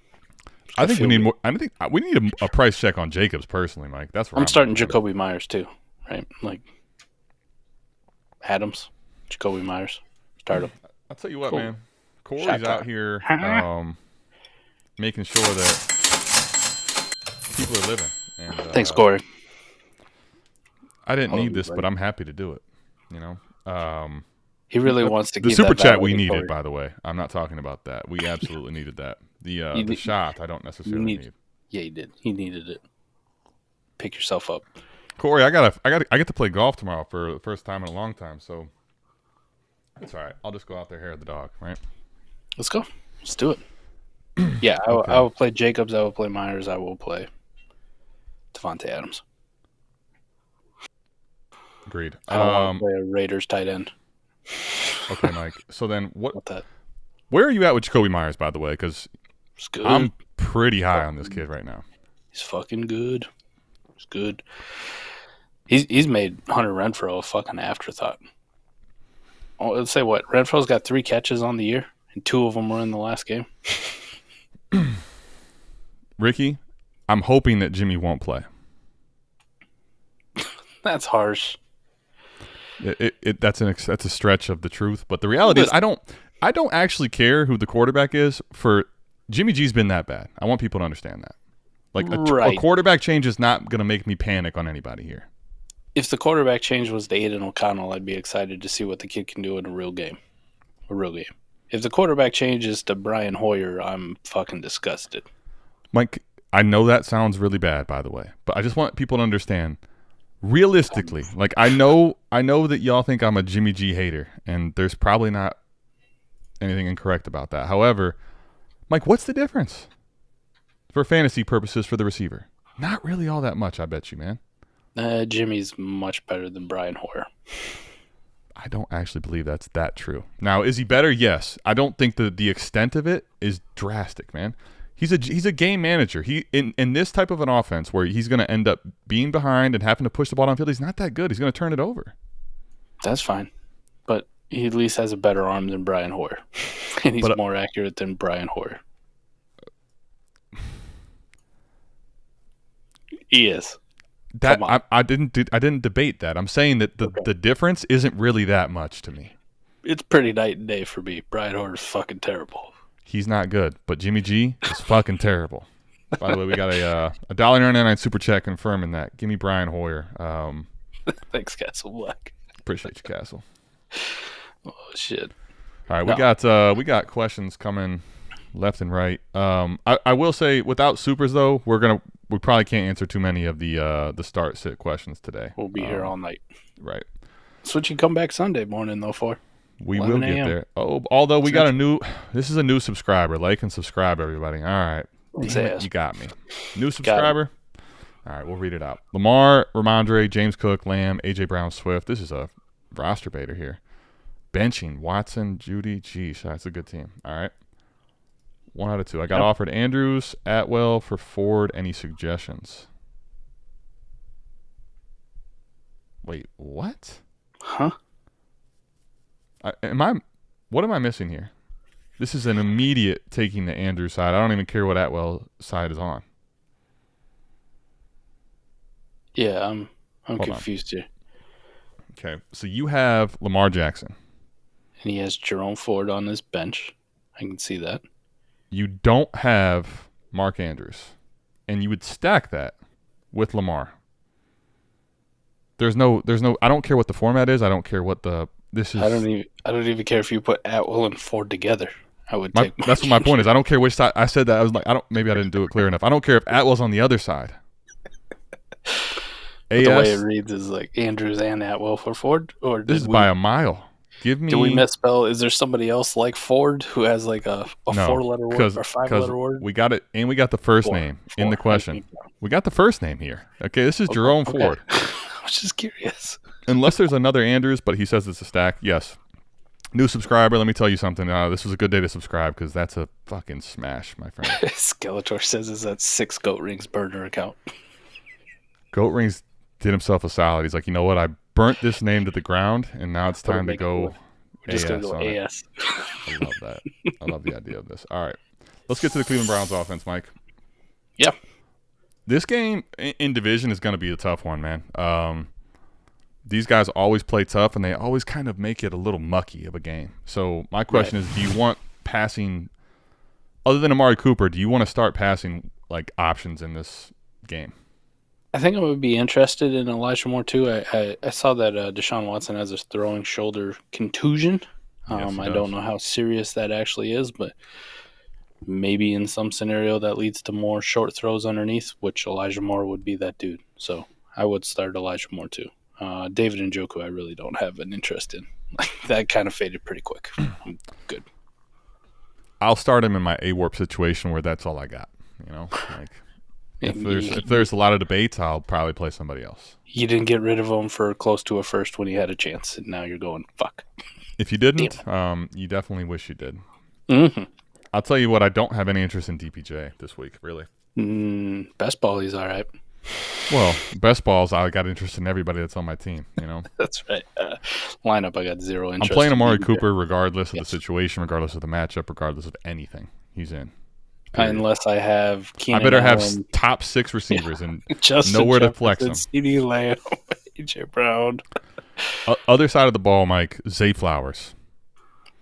I think we need more. I think we need a price check on Jacobs personally, Mike. That's where I'm starting Jakobi Meyers too, right? Like Adams, Jakobi Meyers, start him. I'll tell you what, man. Corey's out here making sure that people are living. And, thanks, Corey. I didn't need this, but I'm happy to do it. You know, he really wants to. The super chat we needed, by the way. I'm not talking about that. We absolutely needed that. The shot I don't necessarily need. Yeah, he did. He needed it. Pick yourself up, Corey. I get to play golf tomorrow for the first time in a long time, so it's all right. I'll just go out there, hair the dog, right? Let's go. Let's do it. Yeah, I will play Jacobs. I will play Myers. I will play DeVonta Adams. Agreed. I don't want to play a Raiders tight end. Okay, Mike. So then what that? Where are you at with Jakobi Meyers, by the way? Because I'm pretty high on this kid right now. He's fucking good. He's good. He's made Hunter Renfrow a fucking afterthought. let's say what? Renfro's got 3 catches on the year, and 2 of them were in the last game. Ricky, I'm hoping that Jimmy won't play. That's harsh. That's a stretch of the truth, but the reality is I don't actually care who the quarterback is. For Jimmy G's been that bad. I want people to understand that. Like a quarterback change is not going to make me panic on anybody here. If the quarterback change was to Aiden O'Connell, I'd be excited to see what the kid can do in a real game. If the quarterback change is to Brian Hoyer, I'm fucking disgusted. Mike, I know that sounds really bad, by the way, but I just want people to understand. Realistically, like I know that y'all think I'm a Jimmy G hater, and there's probably not anything incorrect about that. However, Mike, what's the difference for fantasy purposes for the receiver? Not really all that much, I bet you, man. Jimmy's much better than Brian Hoyer. I don't actually believe that's that true. Now, is he better? Yes. I don't think the extent of it is drastic, man. He's a game manager. He in this type of an offense where he's going to end up being behind and having to push the ball downfield, he's not that good. He's going to turn it over. That's fine. But he at least has a better arm than Brian Hoyer. And he's more accurate than Brian Hoyer. He is. That I didn't debate that. I'm saying that the difference isn't really that much to me. It's pretty night and day for me. Brian Hoyer's fucking terrible. He's not good, but Jimmy G is fucking terrible. By the way, we got a $1.99 super chat confirming that. Give me Brian Hoyer. Thanks, Castle Black. Appreciate you, Castle. Oh shit! All right, we got questions coming left and right. I will say, without supers though, we probably can't answer too many of the start sit questions today. We'll be here all night. Right. That's what you come back Sunday morning though for. We will get there. Oh, although this is a new subscriber. Like and subscribe, everybody. All right. You got me. New subscriber. All right, we'll read it out. Lamar, Ramondre, James Cook, Lamb, A.J. Brown, Swift. This is a roster baiter here. Benching, Watson, Judy. Geez, that's a good team. All right. 1 out of 2. I got offered Andrews, Atwell for Ford. Any suggestions? Wait, what? Huh? What am I missing here? This is an immediate taking the Andrews side. I don't even care what Atwell side is on. Yeah, I'm confused here. Okay, so you have Lamar Jackson. And he has Jerome Ford on his bench. I can see that. You don't have Mark Andrews. And you would stack that with Lamar. There's no I don't care what the format is. I don't care what this is. I don't even care if you put Atwell and Ford together. I would take that's what my point is. I don't care which side. I said that. I was like, maybe I didn't do it clear enough. I don't care if Atwell's on the other side. The way it reads is like Andrews and Atwell for Ford, or this is by a mile. Give me. Do we misspell? Is there somebody else like Ford who has like a 4-letter word or 5-letter word? We got it, and we got the first name in the question. We got the first name here. Okay, this is Jerome Ford. I was just curious. Unless there's another Andrews, but he says it's a stack. Yes. New subscriber. Let me tell you something. This was a good day to subscribe because that's a fucking smash, my friend. Skeletor says it's that 6 Goat Rings burner account. Goat Rings did himself a solid. He's like, you know what? I burnt this name to the ground, and now it's time to go. We're just going to go AS. I love that. I love the idea of this. All right. Let's get to the Cleveland Browns offense, Mike. Yeah. This game in division is going to be a tough one, man. These guys always play tough, and they always kind of make it a little mucky of a game. So my question is, do you want passing, other than Amari Cooper, do you want to start passing like options in this game? I think I would be interested in Elijah Moore too. I saw that Deshaun Watson has a throwing shoulder contusion. Yes, I don't know how serious that actually is, but maybe in some scenario that leads to more short throws underneath, which Elijah Moore would be that dude. So I would start Elijah Moore too. David Njoku, I really don't have an interest in. That kind of faded pretty quick. I'm good. I'll start him in my A-Warp situation where that's all I got. You know, like if there's a lot of debates, I'll probably play somebody else. You didn't get rid of him for close to a first when you had a chance, and now you're going, fuck. If you didn't, you definitely wish you did. Mm-hmm. I'll tell you what, I don't have any interest in DPJ this week, really. Best ball, he's all right. Well, best balls, I got interest in everybody that's on my team, That's right. Lineup, I got zero interest. I'm playing Amari Cooper regardless of the situation, regardless of the matchup, regardless of anything. He's in. Unless I have Keenan I better have Allen, top 6 receivers and Justin nowhere to Jefferson, flex them. CeeDee Lamb, A.J. Brown. Other side of the ball, Mike, Zay Flowers.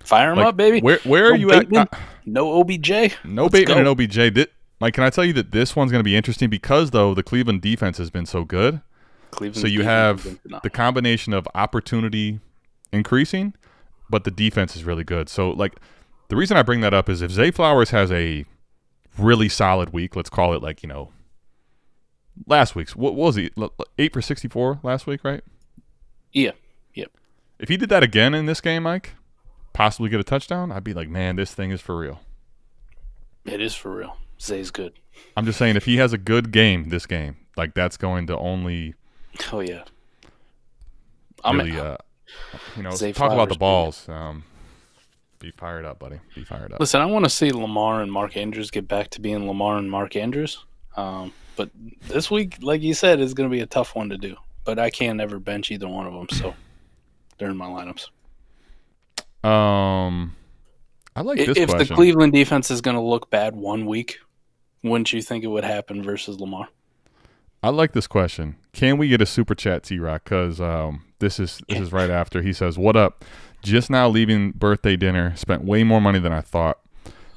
Fire him up, baby. Where are you Bateman, at? No OBJ. No Bateman and OBJ. Mike, can I tell you that this one's going to be interesting because, though, the Cleveland defense has been so good. So you have the combination of opportunity increasing, but the defense is really good. So, the reason I bring that up is if Zay Flowers has a really solid week, let's call it last week's. What was he? 8 for 64 last week, right? Yeah. Yep. If he did that again in this game, Mike, possibly get a touchdown, I'd be like, man, this thing is for real. It is for real. Zay's good. I'm just saying, if he has a good game this game, that's going to only. Oh yeah. Really, talk about the balls. Be fired up, buddy. Be fired up. Listen, I want to see Lamar and Mark Andrews get back to being Lamar and Mark Andrews. But this week, like you said, is going to be a tough one to do. But I can't ever bench either one of them, so they're in my lineups. I like this if question. the Cleveland defense is going to look bad one week, wouldn't you think it would happen versus Lamar? I like this question. Can we get a super chat, T-Rock? Because this is right after. He says, "What up? Just now leaving birthday dinner. Spent way more money than I thought."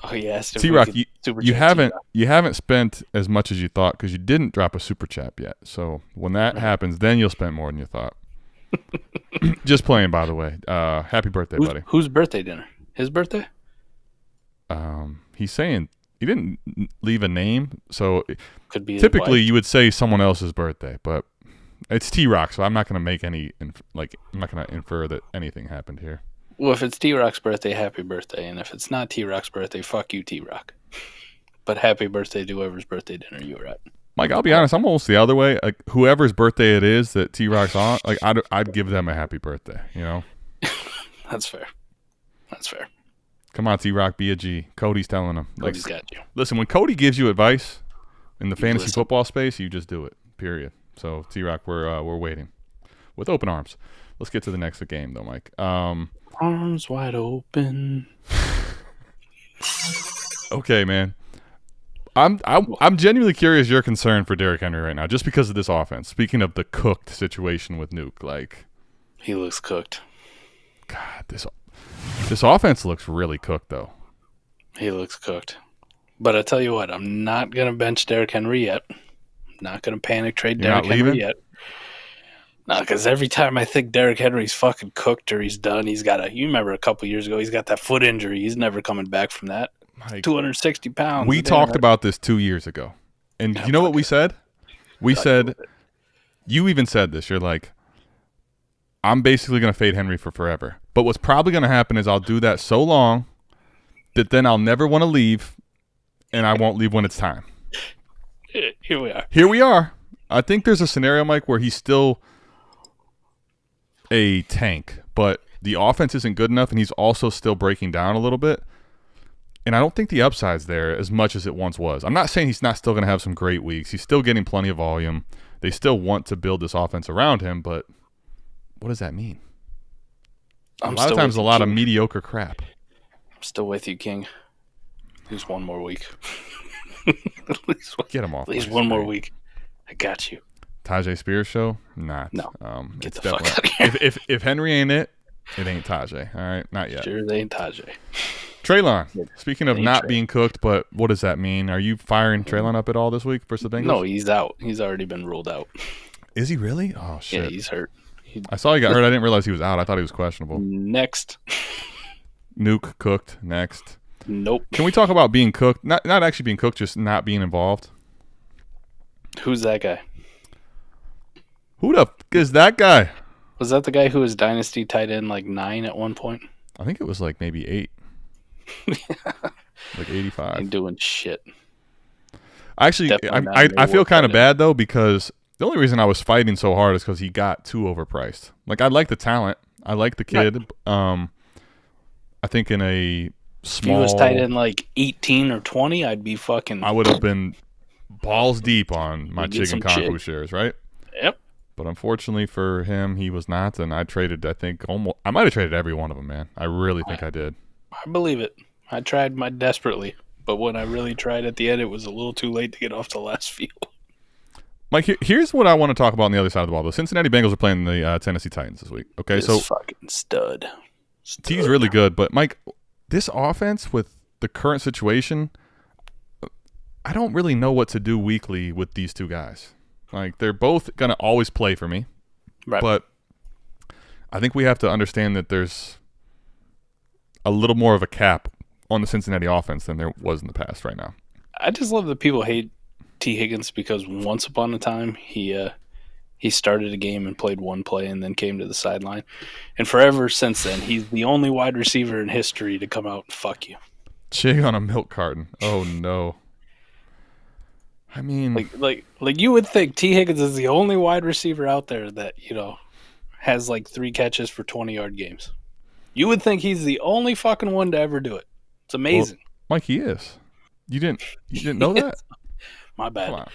Oh yes, T-Rock, you haven't spent as much as you thought because you didn't drop a super chat yet. So when that happens, then you'll spend more than you thought. Just playing, by the way. Happy birthday, buddy. Whose birthday dinner? His birthday? He's saying he didn't leave a name, so could be. Typically, you would say someone else's birthday, but it's T-Rock, so I'm not going to make any I'm not going to infer that anything happened here. Well, if it's T-Rock's birthday, happy birthday, and if it's not T-Rock's birthday, fuck you, T-Rock. But happy birthday to whoever's birthday dinner you were at. Mike, I'll be honest, I'm almost the other way. Like whoever's birthday it is that T-Rock's on, I'd give them a happy birthday. That's fair. That's fair. Come on, T-Rock, be a G. Cody's telling him. Cody's got you. Listen, when Cody gives you advice in the fantasy football space, you just do it. Period. So T-Rock, we're waiting with open arms. Let's get to the next game, though, Mike. Arms wide open. Okay, man. I'm genuinely curious your concern for Derrick Henry right now, just because of this offense. Speaking of the cooked situation with Nuke, he looks cooked. God, this offense looks really cooked, though. He looks cooked. But I tell you what, I'm not gonna bench Derrick Henry yet. I'm not gonna panic trade Derrick Henry yet. No, because every time I think Derrick Henry's fucking cooked or he's done, you remember a couple years ago, he's got that foot injury. He's never coming back from that. 260 pounds. We talked about this 2 years ago. And you know what we said? We said, you even said this. You're like, I'm basically going to fade Henry for forever. But what's probably going to happen is I'll do that so long that then I'll never want to leave, and I won't leave when it's time. Here we are. Here we are. I think there's a scenario, Mike, where he's still a tank, but the offense isn't good enough, and he's also still breaking down a little bit. And I don't think the upside's there as much as it once was. I'm not saying he's not still going to have some great weeks. He's still getting plenty of volume. They still want to build this offense around him, but what does that mean? A lot of times, a lot of mediocre crap. I'm still with you, King. At least one more week. Get him off. At least one more week. I got you. Tajay Spears show? Not. No. Get the fuck out of here. If Henry ain't it ain't Tajay. All right? Not yet. Sure, they ain't Tajay. Treylon, speaking of not being cooked, but what does that mean? Are you firing Treylon up at all this week versus the Bengals? No, he's out. He's already been ruled out. Is he really? Oh, shit. Yeah, he's hurt. I saw he got hurt. I didn't realize he was out. I thought he was questionable. Next. Nuke cooked. Next. Nope. Can we talk about being cooked? Not actually being cooked, just not being involved. Who's that guy? Who the fuck is that guy? Was that the guy who was Dynasty tight end 9 at one point? I think it was maybe 8. 85. Ain't doing shit. Actually, I feel kind of bad, though, because the only reason I was fighting so hard is because he got too overpriced. I like the talent. I like the kid. Right. I think in a small... If he was tight end 18 or 20, I'd be fucking... I would have been balls deep on my Chig and Okonkwo shares, right? Yep. But unfortunately for him, he was not, and I traded, I might have traded every one of them, man. I really think I did. I believe it. I tried desperately, but when I really tried at the end, it was a little too late to get off the last field. Mike, here's what I want to talk about on the other side of the ball. The Cincinnati Bengals are playing the Tennessee Titans this week. Okay, this so fucking stud. T's really good, but Mike, this offense with the current situation, I don't really know what to do weekly with these two guys. Like, they're both going to always play for me. Right. But I think we have to understand that there's a little more of a cap on the Cincinnati offense than there was in the past right now. I just love that people hate T. Higgins because once upon a time he started a game and played one play and then came to the sideline. And forever since then, he's the only wide receiver in history to come out and fuck you. Chig on a milk carton. Oh, no. I mean, like you would think T. Higgins is the only wide receiver out there that, has like 3 catches for 20-yard games. You would think he's the only fucking one to ever do it. It's amazing. Well, Mike, he is. You didn't know that? My bad.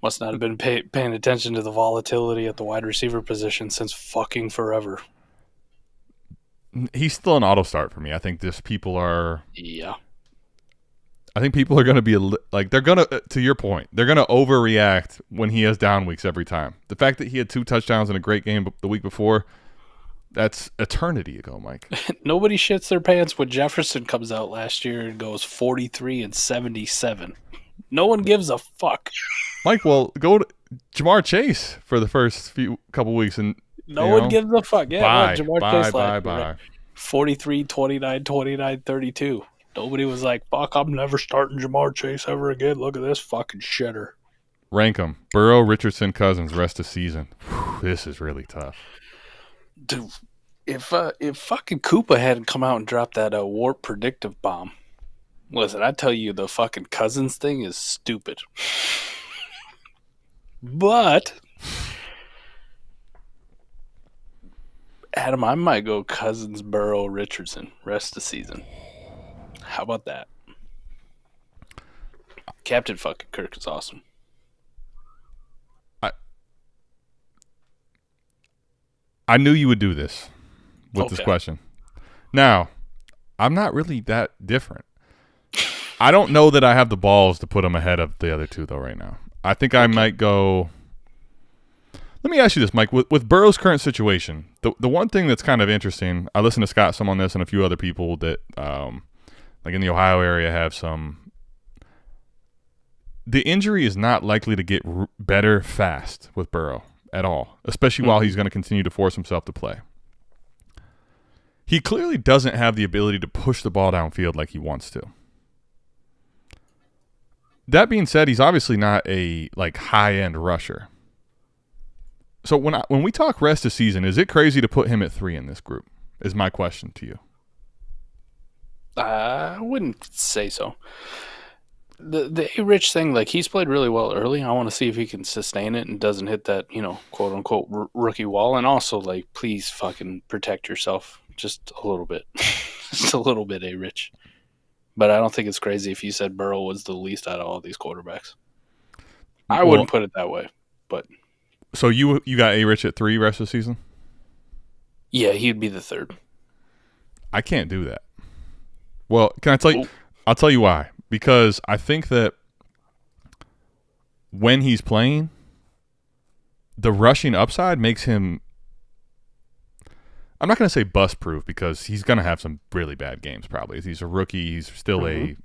Must not have been paying attention to the volatility at the wide receiver position since fucking forever. He's still an auto start for me. I think people are. Yeah. I think people are going to be they're going to your point, they're going to overreact when he has down weeks every time. The fact that he had 2 touchdowns in a great game the week before, that's eternity ago, Mike. Nobody shits their pants when Jefferson comes out last year and goes 43 and 77. No one gives a fuck. Mike, well, go to Jamar Chase for the first couple weeks and no one gives a fuck. Yeah, Jamar Chase bye. 43, 29, 29, 32. Nobody was like, fuck, I'm never starting Jamar Chase ever again. Look at this fucking shitter. Rank them. Burrow, Richardson, Cousins, rest of season. Whew, this is really tough. Dude, if fucking Koopa hadn't come out and dropped that warp predictive bomb, listen, I tell you, the fucking Cousins thing is stupid. But, Adam, I might go Cousins, Burrow, Richardson, rest of season. How about that? Captain fucking Kirk is awesome. I knew you would do this with this question. Now, I'm not really that different. I don't know that I have the balls to put him ahead of the other two, though, right now. I think I might go... Let me ask you this, Mike. With Burrow's current situation, the one thing that's kind of interesting, I listened to Scott some on this and a few other people that... like in the Ohio area, have some. The injury is not likely to get better fast with Burrow at all, especially while he's going to continue to force himself to play. He clearly doesn't have the ability to push the ball downfield like he wants to. That being said, he's obviously not a high-end rusher. So when we talk rest of season, is it crazy to put him at 3 in this group? Is my question to you. I wouldn't say so. The A-Rich thing, he's played really well early. I want to see if he can sustain it and doesn't hit that, quote-unquote rookie wall. And also, please fucking protect yourself just a little bit. Just a little bit, A-Rich. But I don't think it's crazy if you said Burrow was the least out of all these quarterbacks. I wouldn't put it that way, but... So you got A-Rich at 3 rest of the season? Yeah, he'd be the 3rd. I can't do that. Well, can I tell you? I'll tell you why. Because I think that when he's playing, the rushing upside makes him... I'm not going to say bust-proof because he's going to have some really bad games probably. He's a rookie. He's still a...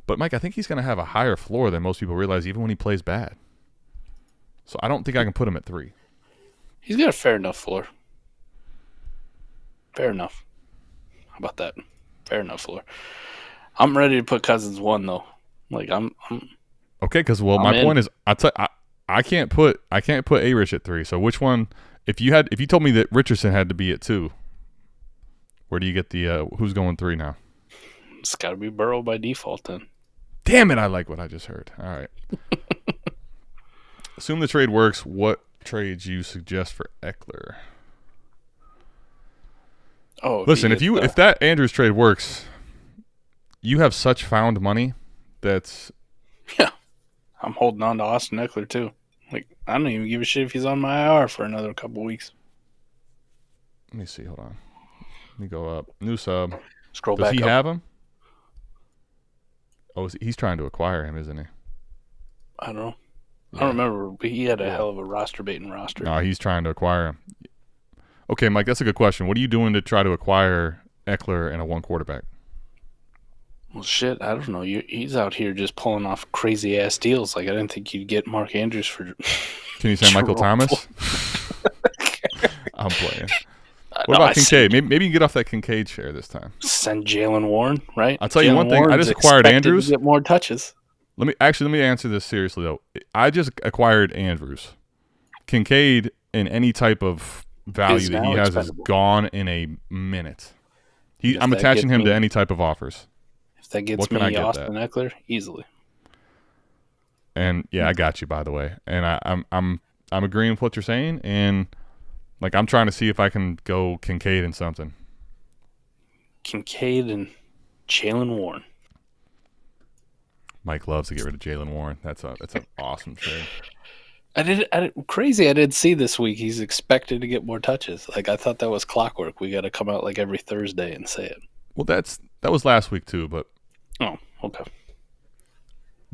But, Mike, I think he's going to have a higher floor than most people realize even when he plays bad. So I don't think I can put him at 3. He's got a fair enough floor. Fair enough. How about that? Fair enough floor. I'm ready to put Cousins 1 though. I'm okay, because my point is, I can't put A-Rich at 3. So which one? If you told me that Richardson had to be at 2, where do you get the who's going 3 now? It's got to be Burrow by default then. Damn it! I like what I just heard. All right. Assume the trade works. What trades you suggest for Eckler? Oh, listen, if that Andrews trade works, you have such found money that's I'm holding on to Austin Eckler too. Like, I don't even give a shit if he's on my IR for another couple weeks. Let me see. Hold on. Let me go up. New sub. Scroll back up. Does he have him? Oh, he's trying to acquire him, isn't he? I don't know. Yeah. I don't remember, but he had a hell of a roster-baiting roster. No, he's trying to acquire him. Okay, Mike, that's a good question. What are you doing to try to acquire Eckler and a one quarterback? Well, shit, I don't know. He's out here just pulling off crazy-ass deals. Like, I didn't think you'd get Mark Andrews for... Can you say Michael Thomas? I'm playing. What about Kincaid? Maybe you can get off that Kincaid share this time. Send Jalen Warren, right? I'll tell you one thing. I just acquired Andrews. To get more touches. Let me answer this seriously, though. I just acquired Andrews. Kincaid, in any type of value that he has, is gone in a minute. I'm attaching him to any type of offers. If that gets me Austin Eckler, easily. And yeah, I got you, by the way. And I'm agreeing with what you're saying, and like I'm trying to see if I can go Kincaid and something. Kincaid and Jalen Warren. Mike loves to get rid of Jalen Warren. That's an awesome trade. I did see this week he's expected to get more touches. Like, I thought that was clockwork. We got to come out like every Thursday and say it. Well, that was last week too, but okay.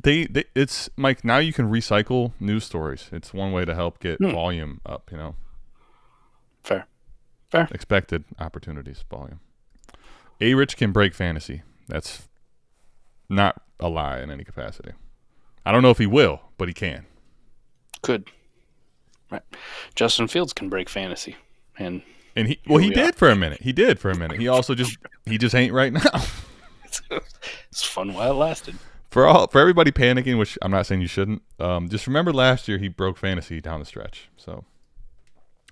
It's Mike. Now you can recycle news stories. It's one way to help get volume up. You know. Fair. Expected opportunities volume. A-Rich can break fantasy. That's not a lie in any capacity. I don't know if he will, but he can. Could. Right. Justin Fields can break fantasy. And he did for a minute. He did for a minute. He also just ain't right now. It's fun while it lasted. For everybody panicking, which I'm not saying you shouldn't, just remember last year he broke fantasy down the stretch. So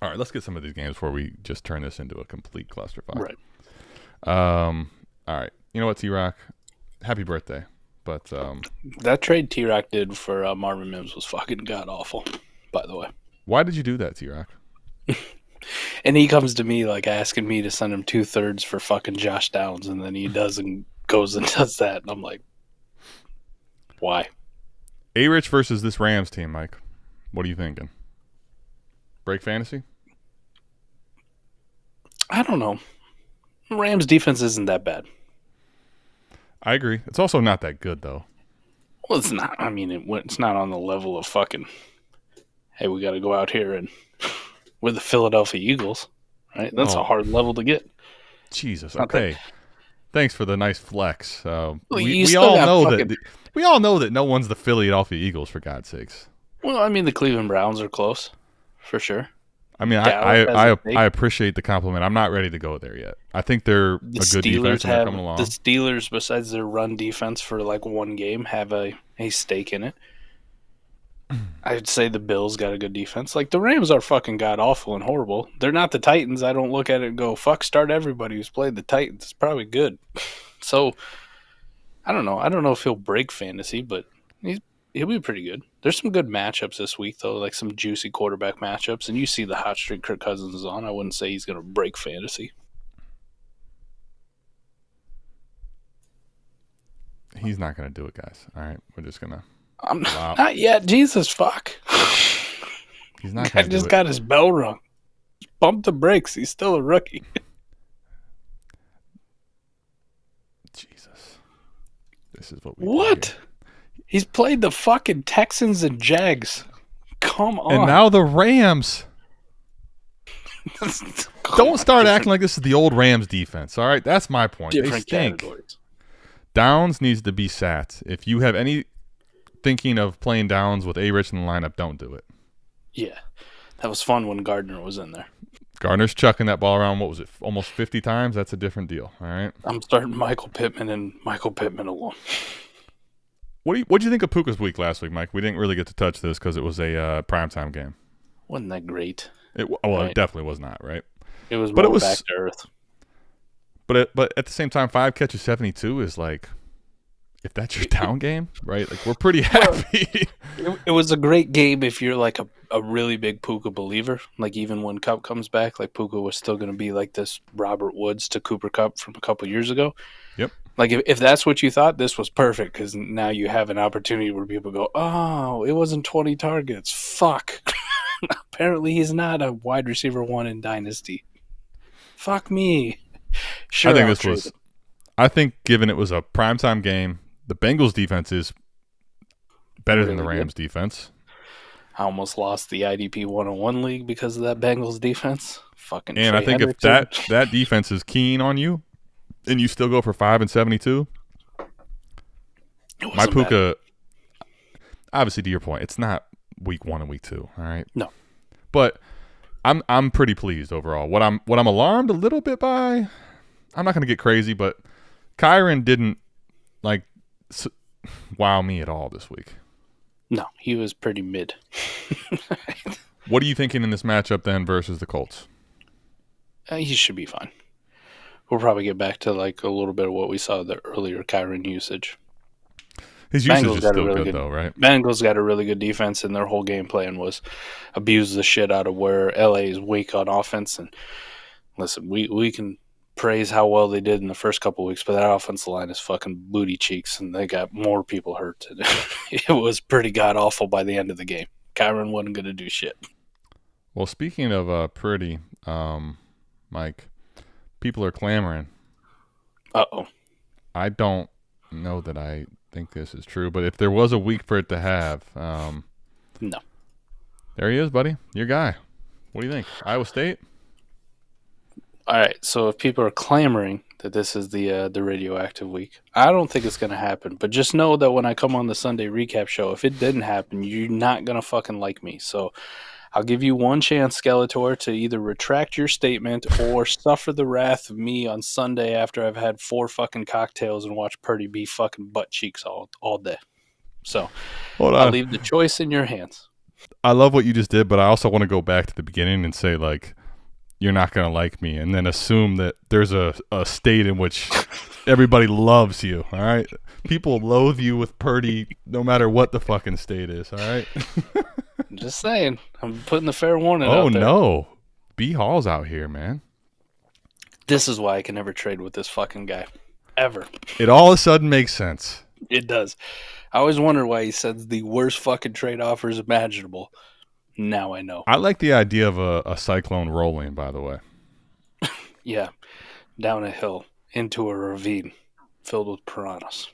all right, let's get some of these games before we just turn this into a complete clusterfuck. Right. All right. You know what, T-Rock? Happy birthday. But that trade T-Rock did for Marvin Mims was fucking god-awful, by the way. Why did you do that, T-Rock? And he comes to me like asking me to send him 2/3 for fucking Josh Downs, and then he goes and does that, and I'm like, why? A-Rich versus this Rams team, Mike. What are you thinking? Break fantasy? I don't know. Rams defense isn't that bad. I agree. It's also not that good, though. Well, it's not. I mean, it's not on the level of fucking, hey, we got to go out here and we're the Philadelphia Eagles, right? That's a hard level to get. Jesus. Okay. Thanks for the nice flex. We all know that no one's the Philadelphia Eagles, for God's sakes. Well, I mean, the Cleveland Browns are close, for sure. I mean, I appreciate the compliment. I'm not ready to go there yet. I think they're a good defense and they're coming along. The Steelers, besides their run defense for like one game, have a stake in it. I'd say the Bills got a good defense. Like, the Rams are fucking god-awful and horrible. They're not the Titans. I don't look at it and go, fuck, start everybody who's played the Titans. It's probably good. So, I don't know. I don't know if he'll break fantasy, but he'll be pretty good. There's some good matchups this week, though, like some juicy quarterback matchups. And you see the hot streak Kirk Cousins is on. I wouldn't say he's going to break fantasy. He's not going to do it, guys. All right, we're just going to. I'm not yet. Jesus, fuck. He's not going to do it. Just got his bell rung. Bump the brakes. He's still a rookie. Jesus. This is what we What? He's played the fucking Texans and Jags. Come on. And now the Rams. Don't start acting like this is the old Rams defense, all right? That's my point. Different they stink. Categories. Downs needs to be sat. If you have any thinking of playing Downs with A-Rich in the lineup, don't do it. Yeah. That was fun when Gardner was in there. Gardner's chucking that ball around, what was it, almost 50 times? That's a different deal, all right? I'm starting Michael Pittman and Michael Pittman alone. What'd you think of Puka's week last week, Mike? We didn't really get to touch this because it was a primetime game. Wasn't that great? It definitely was not, right? It was more back to earth. But at the same time, 5 catches, 72 is like, if that's your down game, right? Like, we're pretty happy. It was a great game if you're like a really big Puka believer. Like, even when Kupp comes back, like Puka was still going to be like this Robert Woods to Cooper Kupp from a couple years ago. Yep. Like, if that's what you thought, this was perfect, because now you have an opportunity where people go, oh, it wasn't 20 targets. Fuck. Apparently he's not a wide receiver 1 in Dynasty. Fuck me. Sure, I think given it was a primetime game, the Bengals defense is better than the Rams defense. I almost lost the IDP 101 league because of that Bengals defense. Fucking. And I think Hendrickson. If that defense is keen on you, and you still go for 5-72, my Puka. Obviously, to your point, it's not week 1 and week 2. All right. No. But I'm pretty pleased overall. What I'm alarmed a little bit by, I'm not going to get crazy, but Kyren didn't wow me at all this week. No, he was pretty mid. What are you thinking in this matchup then versus the Colts? He should be fine. We'll probably get back to a little bit of what we saw the earlier Kyren usage. His usage is still really good though, right? Bengals got a really good defense, and their whole game plan was abuse the shit out of where LA is weak on offense. And listen, we can praise how well they did in the first couple of weeks, but that offensive line is fucking booty cheeks, and they got more people hurt. It was pretty god-awful by the end of the game. Kyren wasn't going to do shit. Well, speaking of pretty, Mike, people are clamoring. Uh-oh. I don't know that I think this is true, but if there was a week for it to have, no. There he is, buddy. Your guy. What do you think? Iowa State? All right, so if people are clamoring that this is the radioactive week, I don't think it's going to happen. But just know that when I come on the Sunday recap show, if it didn't happen, you're not going to fucking like me. So I'll give you one chance, Skeletor, to either retract your statement or suffer the wrath of me on Sunday after I've had 4 fucking cocktails and watched Purdy be fucking butt cheeks all day. So I'll leave the choice in your hands. I love what you just did, but I also want to go back to the beginning and say, you're not going to like me, and then assume that there's a state in which everybody loves you, all right? People loathe you with Purdy no matter what the fucking state is, all right? I'm just saying. I'm putting the fair warning out there. Oh, no. B. Hall's out here, man. This is why I can never trade with this fucking guy. Ever. It all of a sudden makes sense. It does. I always wonder why he sends the worst fucking trade offers imaginable. Now I know. I like the idea of a cyclone rolling, by the way. Yeah. Down a hill into a ravine filled with piranhas.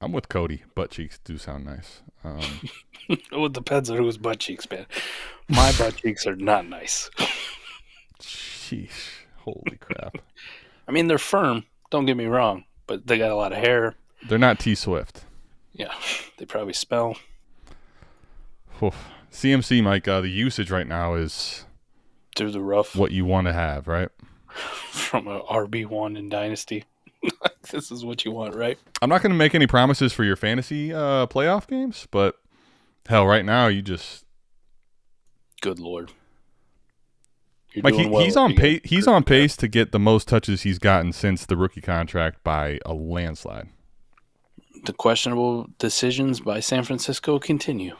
I'm with Cody. Butt cheeks do sound nice. It depends on whose butt cheeks, man. My butt cheeks are not nice. Sheesh. Holy crap. I mean, they're firm. Don't get me wrong. But they got a lot of hair. They're not T-Swift. Yeah. They probably smell. Oof. CMC, Mike, the usage right now is through the roof. What you want to have, right? From a RB1 in Dynasty. This is what you want, right? I'm not going to make any promises for your fantasy playoff games, but hell, right now you just. Good Lord. Like he's on pace. He's on pace to get the most touches he's gotten since the rookie contract by a landslide. The questionable decisions by San Francisco continue.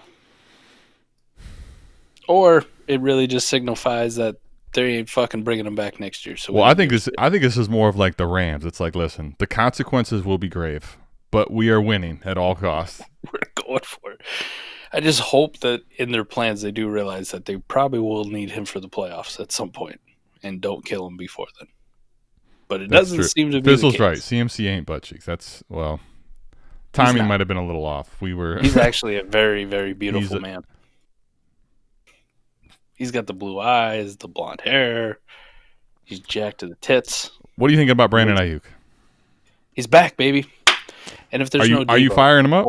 Or it really just signifies that they ain't fucking bringing him back next year. So I think this is more of like the Rams. It's like, listen, the consequences will be grave, but we are winning at all costs. We're going for it. I just hope that in their plans they do realize that they probably will need him for the playoffs at some point, and don't kill him before then. But That's doesn't true. seem to be Fizzle's the case. Right. CMC ain't butt cheeks. That's timing might have been a little off. He's actually a very, very beautiful man. He's got the blue eyes, the blonde hair. He's jacked to the tits. What do you think about Brandon Aiyuk? He's back, baby. And if there's no Debo, are you firing him up?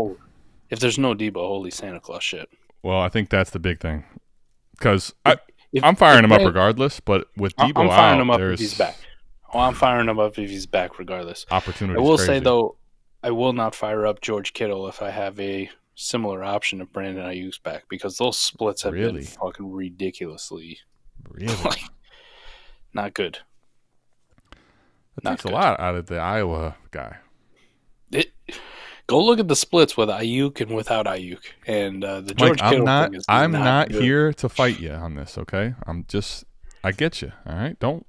If there's no Debo, holy Santa Claus shit. Well, I think that's the big thing. Because I'm firing him up regardless, but with Debo I'm firing him up there's if he's back. I'm firing him up if he's back regardless. Opportunity. I will say, though, I will not fire up George Kittle if I have a similar option of Brandon Ayuk's back, because those splits have been fucking ridiculously not good. That takes a lot out of the Iowa guy. Go look at the splits with Aiyuk and without Aiyuk, and the George Kittle thing is I'm not good. here to fight you on this, okay? I get you, all right? Don't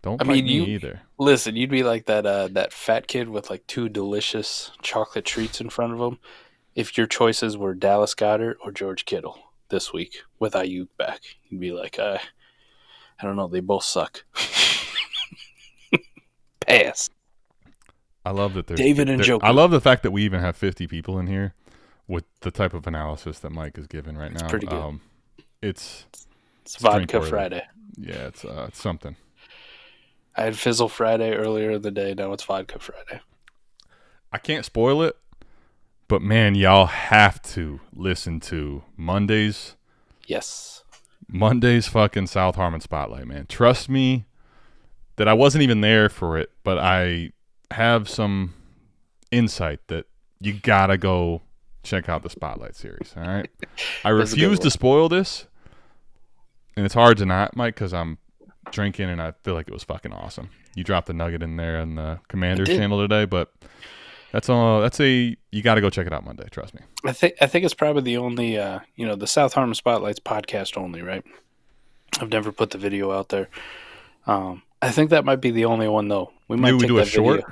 Don't bite me either. Listen, you'd be like that fat kid with like 2 delicious chocolate treats in front of him if your choices were Dallas Goedert or George Kittle this week with Aiyuk back. You'd be like, I don't know. They both suck. Pass. I love that there's David and Njoku. I love the fact that we even have 50 people in here with the type of analysis that Mike is giving right now. It's pretty good. It's Vodka Friday. Yeah, it's something. I had Fizzle Friday earlier in the day. Now it's Vodka Friday. I can't spoil it, but man, y'all have to listen to Monday's fucking South Harmon Spotlight, man. Trust me that I wasn't even there for it, but I have some insight that you gotta go check out the Spotlight series, all right? I refuse to spoil this, and it's hard to not, Mike, because I'm drinking and I feel like it was fucking awesome. You dropped the nugget in there on the Commander's channel today, but you got to go check it out Monday. Trust me. I think it's probably the only the South Harmon Spotlight's podcast only, right? I've never put the video out there. I think that might be the only one though. Maybe we do a short.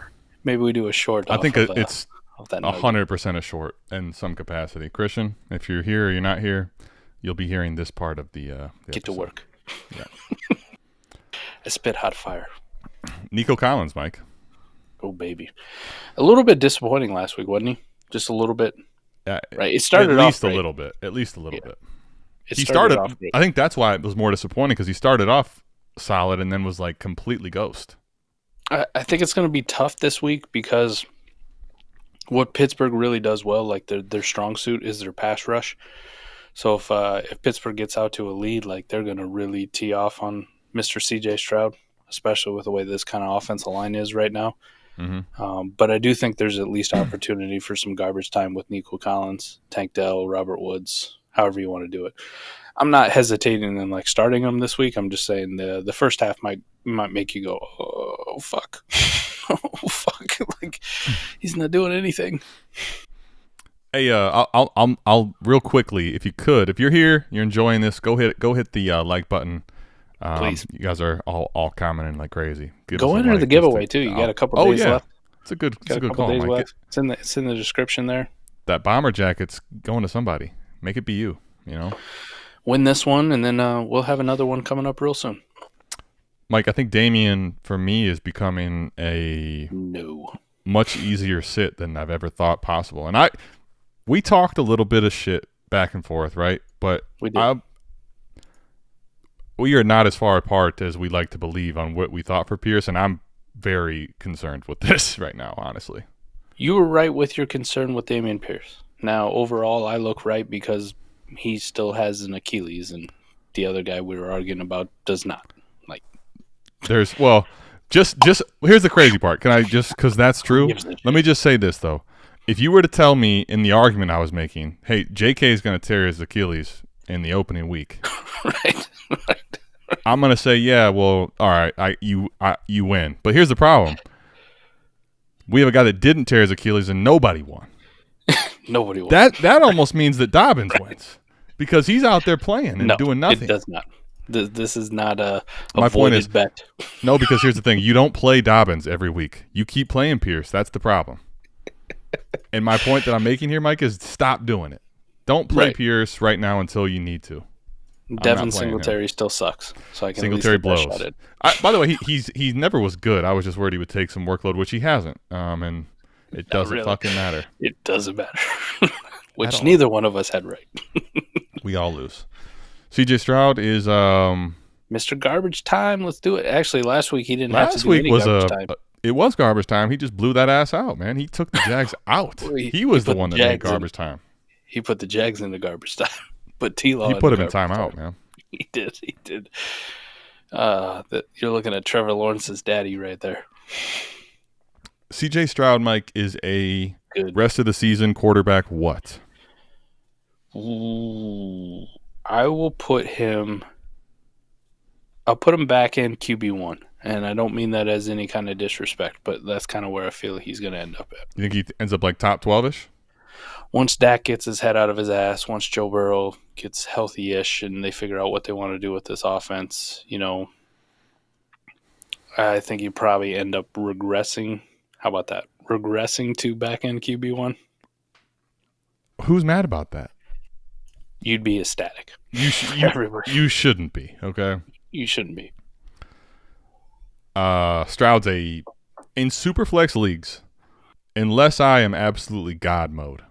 Maybe we do a short. I think it's 100% a short in some capacity. Christian, if you're here or you're not here, you'll be hearing this part of the get episode. to work. Yeah. I spit hot fire. Nico Collins, Mike. Oh baby, a little bit disappointing last week, wasn't he? Just a little bit. Yeah, right. It started at least off a little bit. At least a little bit. He started off great. I think that's why it was more disappointing because he started off solid and then was like completely ghost. I think it's going to be tough this week because what Pittsburgh really does well, like their strong suit, is their pass rush. So if Pittsburgh gets out to a lead, like they're going to really tee off on Mr. C.J. Stroud, especially with the way this kind of offensive line is right now. Mm-hmm. But I do think there's at least opportunity for some garbage time with Nico Collins, Tank Dell, Robert Woods, however you want to do it. I'm not hesitating in like starting them this week. I'm just saying the first half might make you go, oh fuck, oh fuck, like he's not doing anything. Hey, I'll real quickly, if you're here, you're enjoying this, go hit the like button. Please, you guys are all commenting like crazy. Go enter the giveaway too. You got a couple days left. It's a good call, Mike. It's in the description there. That bomber jacket's going to somebody. Make it be you. You know. Win this one, and then we'll have another one coming up real soon. Mike, I think Damian, for me, is becoming a much easier sit than I've ever thought possible. And we talked a little bit of shit back and forth, right? But we are not as far apart as we like to believe on what we thought for Pierce, and I'm very concerned with this right now, honestly. You were right with your concern with Dameon Pierce. Now, overall, I look right because he still has an Achilles, and the other guy we were arguing about does not. Like, just here's the crazy part. Can I just, because that's true? Let me just say this though: if you were to tell me in the argument I was making, hey, J.K. is going to tear his Achilles in the opening week, right. I'm going to say, yeah, well, all right, you win. But here's the problem: we have a guy that didn't tear his Achilles, and nobody won. Nobody won. That almost means that Dobbins wins because he's out there playing and doing nothing. It does not. This is not a my point is bet. No, because here's the thing: you don't play Dobbins every week. You keep playing Pierce. That's the problem. And my point that I'm making here, Mike, is stop doing it. Don't play Pierce right now until you need to. Devin Singletary still sucks, so I can Singletary at least blows. By the way, he never was good. I was just worried he would take some workload, which he hasn't. And it doesn't fucking matter. It doesn't matter. Which neither one of us had right. We all lose. CJ Stroud is Mr. Garbage Time. Let's do it. Actually, last week he didn't have to do any garbage time. It was garbage time. He just blew that ass out, man. He took the Jags out. He was the one that made garbage time. He put the Jags into garbage time. But T-Law. He put him in timeout, man. He did. You're looking at Trevor Lawrence's daddy right there. CJ Stroud, Mike, is a rest of the season quarterback what? Ooh, I'll put him back in QB1. And I don't mean that as any kind of disrespect, but that's kind of where I feel he's going to end up at. You think he ends up like top 12-ish? Once Dak gets his head out of his ass, once Joe Burrow gets healthy-ish and they figure out what they want to do with this offense, I think you probably end up regressing. How about that? Regressing to back-end QB1. Who's mad about that? You'd be ecstatic. You shouldn't be, okay? You shouldn't be. Stroud's in Superflex leagues, unless I am absolutely God mode,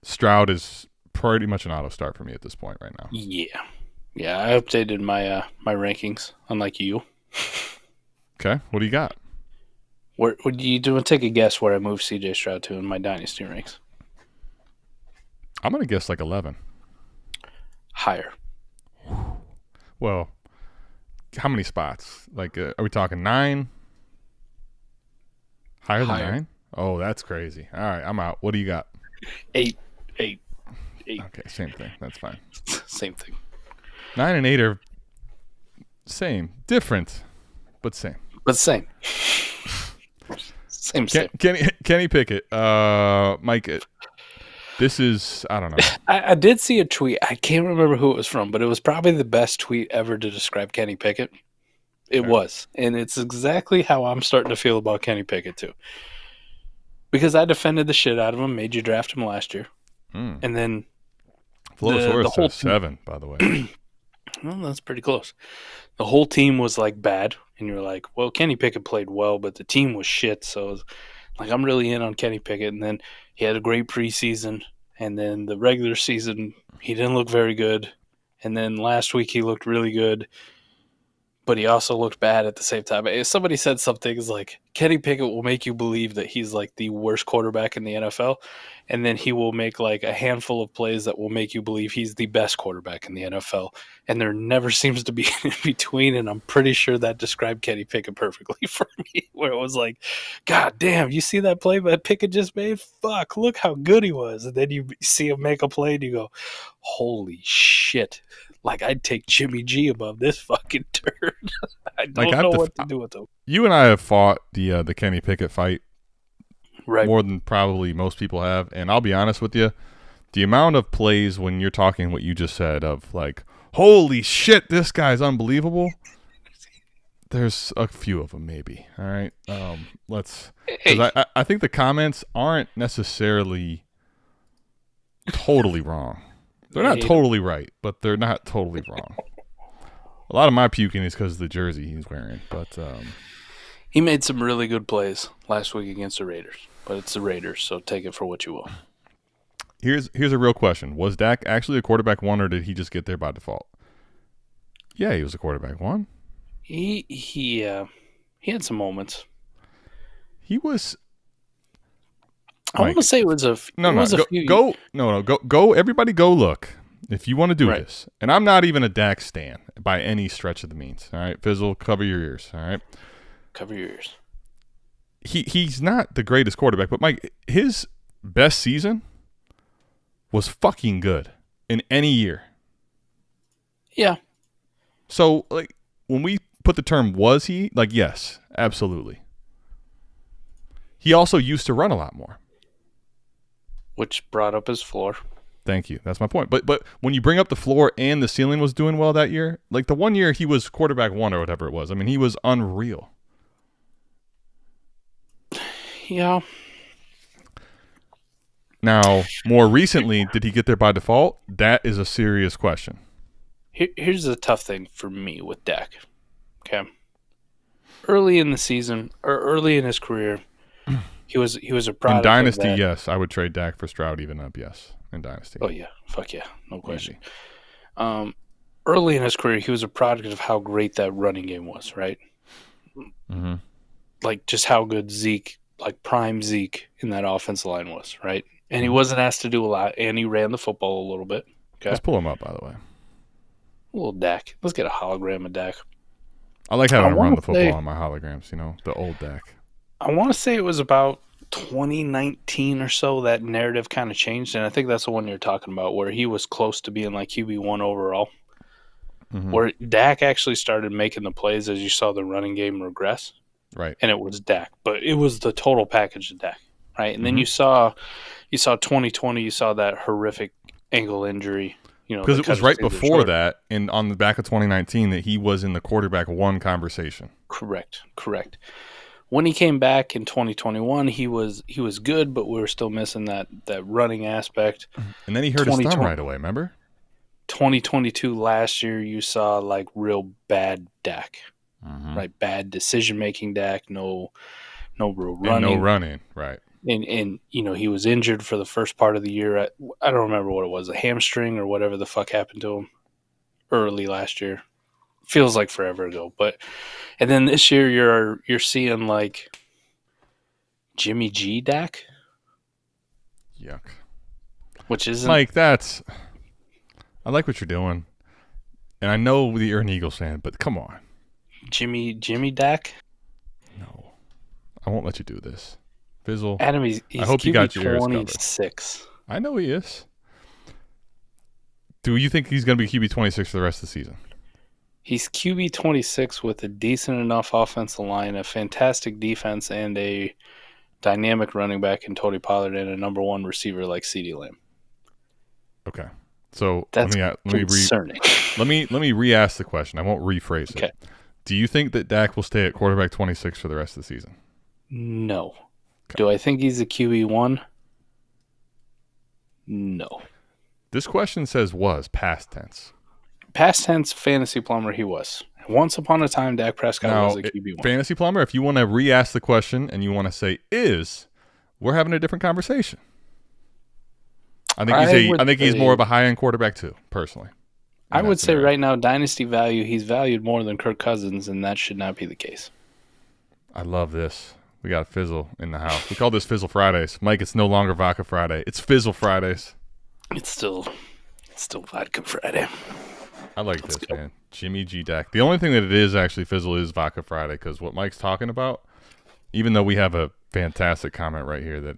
Stroud is pretty much an auto start for me at this point right now. Yeah. Yeah, I updated my my rankings, unlike you. Okay, what do you got? Where would you do? Take a guess where I moved CJ Stroud to in my Dynasty ranks? I'm going to guess like 11. Higher. Well, how many spots? Like, are we talking 9? Higher than 9? Oh, that's crazy. All right, I'm out. What do you got? 8. Okay, same thing. That's fine. Same thing. 9 and 8 are same. Different, but same. But same. Same. Kenny Pickett. Mike, this is, I don't know. I did see a tweet. I can't remember who it was from, but it was probably the best tweet ever to describe Kenny Pickett. It was. And it's exactly how I'm starting to feel about Kenny Pickett, too. Because I defended the shit out of him, made you draft him last year. And then the whole 7, by the way. Well, that's pretty close. The whole team was like bad, and you're like, well, Kenny Pickett played well, but the team was shit. So, like, I'm really in on Kenny Pickett. And then he had a great preseason, and then the regular season he didn't look very good, and then last week he looked really good, but he also looked bad at the same time. Somebody said something like Kenny Pickett will make you believe that he's like the worst quarterback in the NFL, and then he will make like a handful of plays that will make you believe he's the best quarterback in the NFL, and there never seems to be in between. And I'm pretty sure that described Kenny Pickett perfectly for me, where it was like, God damn, you see that play that Pickett just made? Fuck, look how good he was. And then you see him make a play and you go, holy shit. Like, I'd take Jimmy G above this fucking turd. I don't know what to do with him. You and I have fought the Kenny Pickett fight right more than probably most people have. And I'll be honest with you, the amount of plays when you're talking what you just said of like, holy shit, this guy's unbelievable. There's a few of them maybe. All right. Because I think the comments aren't necessarily totally wrong. They're not totally right, but they're not totally wrong. A lot of my puking is because of the jersey he's wearing, but he made some really good plays last week against the Raiders, but it's the Raiders, so take it for what you will. Here's a real question: was Dak actually a quarterback 1, or did he just get there by default? Yeah, he was a quarterback 1. He had some moments. He was. I want to say it was a few. Go! Everybody, go look if you want to do this. And I'm not even a Dak stan by any stretch of the means. All right, Fizzle, cover your ears. All right, cover your ears. He's not the greatest quarterback, but Mike, his best season was fucking good in any year. Yeah. So, like, when we put the term "was he," like, yes, absolutely. He also used to run a lot more, which brought up his floor. Thank you. That's my point. But when you bring up the floor and the ceiling was doing well that year, like the one year he was quarterback 1 or whatever it was, I mean, he was unreal. Yeah. Now, more recently, did he get there by default? That is a serious question. Here's the tough thing for me with Dak. Okay. Early in the season, or early in his career, he was a product. In Dynasty, yes. I would trade Dak for Stroud even up, yes. In Dynasty. Oh, yeah. Fuck yeah. No question. Early in his career, he was a product of how great that running game was, right? Mm-hmm. Like, just how good Zeke, like prime Zeke in that offensive line was, right? And he wasn't asked to do a lot, and he ran the football a little bit. Okay? Let's pull him up, by the way. A little Dak. Let's get a hologram of Dak. I like having him run the football on my holograms, the old Dak. I want to say it was about 2019 or so that narrative kind of changed, and I think that's the one you're talking about, where he was close to being like QB1 overall. Mm-hmm. Where Dak actually started making the plays as you saw the running game regress. Right. And it was Dak. But it was the total package of Dak. Right. And then you saw 2020, you saw that horrific ankle injury. because it was right before that, and on the back of 2019, that he was in the quarterback one conversation. Correct. When he came back in 2021, he was good, but we were still missing that running aspect. And then he hurt his thumb right away. Remember? 2022 last year, you saw like real bad Dak, right? Bad decision making Dak. No real running. And no running, right? And he was injured for the first part of the year. I don't remember what it was, a hamstring or whatever the fuck happened to him early last year. Feels like forever ago, and then this year you're seeing like Jimmy G Dak. Yuck. Which isn't Mike. I like what you're doing, and I know that you're an Eagles fan, but come on, Jimmy Dak. No, I won't let you do this. Fizzle. Adam, he's I hope you got your 26. I know he is. Do you think he's going to be QB 26 for the rest of the season? He's QB 26 with a decent enough offensive line, a fantastic defense, and a dynamic running back in Tony Pollard and a number one receiver like CeeDee Lamb. Okay. So That's let concerning. Let me re-ask the question. I won't rephrase it. Do you think that Dak will stay at quarterback 26 for the rest of the season? No. Okay. Do I think he's a QB1? No. This question says was past tense. Past tense, fantasy plumber, he was. Once upon a time, Dak Prescott was a QB1. Fantasy plumber, if you want to re-ask the question and you want to say is, we're having a different conversation. I think he's more of a high-end quarterback too, personally. I would say right now, dynasty value, he's valued more than Kirk Cousins, and that should not be the case. I love this. We got Fizzle in the house. We call this Fizzle Fridays. Mike, it's no longer Vodka Friday. It's Fizzle Fridays. It's still Vodka Friday. I like this, man. Jimmy G Dak. The only thing that it is actually Fizzle is Vodka Friday, because what Mike's talking about, even though we have a fantastic comment right here that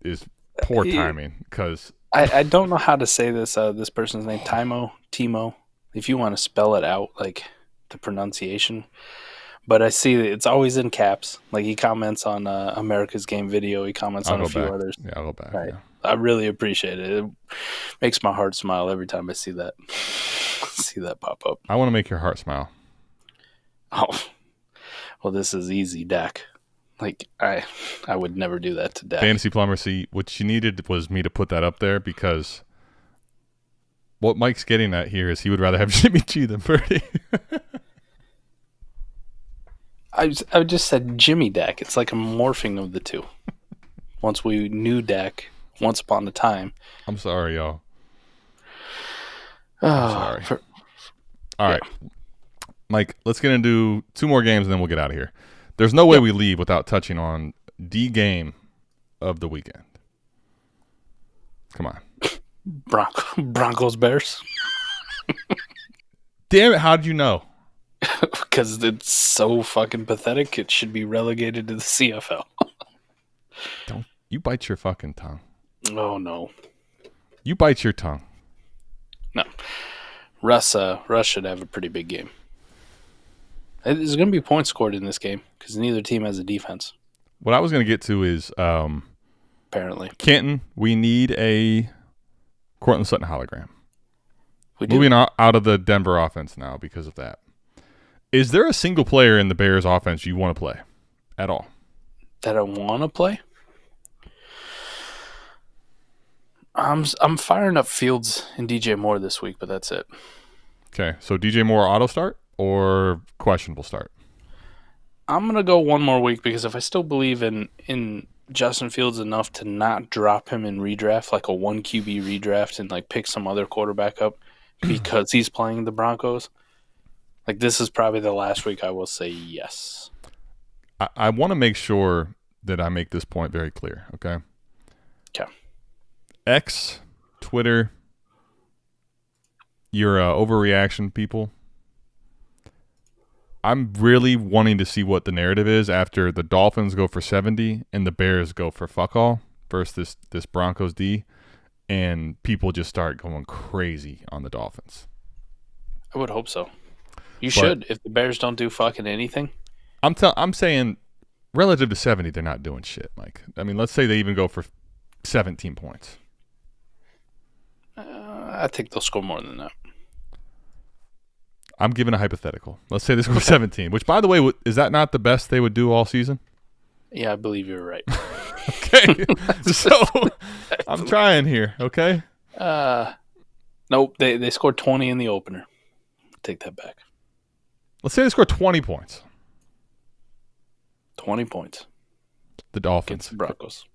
is poor timing, because I don't know how to say this person's name. Timo. If you want to spell it out, like the pronunciation. But I see that it's always in caps. Like he comments on America's Game Video. He comments on a few others. Yeah, I'll go back. Right. Yeah. I really appreciate it. It makes my heart smile every time I see that. See that pop up. I want to make your heart smile. Oh, well, this is easy, Dak. Like I would never do that to Dak. Fantasy plumber. See, what you needed was me to put that up there because what Mike's getting at here is he would rather have Jimmy G than Purdy. I just said Jimmy Dak. It's like a morphing of the two. Once we knew Dak, once upon a time. I'm sorry, y'all. I'm sorry. All right. Mike, let's get into two more games and then we'll get out of here. There's no way we leave without touching on the game of the weekend. Come on. Broncos Bears. Damn it, how'd you know? Because it's so fucking pathetic, it should be relegated to the CFL. Don't you bite your fucking tongue. Oh, no. You bite your tongue. No. Russ should have a pretty big game. There's going to be points scored in this game because neither team has a defense. What I was going to get to is apparently Canton, we need a Courtland Sutton hologram. We do. Moving out of the Denver offense now because of that. Is there a single player in the Bears offense you want to play at all? That I want to play? I'm firing up Fields and DJ Moore this week, but that's it. Okay, so DJ Moore auto start or questionable start? I'm going to go one more week because if I still believe in Justin Fields enough to not drop him in redraft, like a 1 QB redraft and like pick some other quarterback up because he's playing the Broncos, like this is probably the last week I will say yes. I want to make sure that I make this point very clear, okay? Okay. X, Twitter, your overreaction people. I'm really wanting to see what the narrative is after the Dolphins go for 70 and the Bears go for fuck all versus this Broncos D, and people just start going crazy on the Dolphins. I would hope so. You should. If the Bears don't do fucking anything. I'm saying relative to 70, they're not doing shit, Mike. I mean, let's say they even go for 17 points. I think they'll score more than that. I'm giving a hypothetical. Let's say they score 17, which, by the way, is that not the best they would do all season? Yeah, I believe you're right. Okay. So I'm trying here, okay? Nope, they scored 20 in the opener. Take that back. Let's say they score 20 points. 20 points. The Dolphins. Against the Broncos.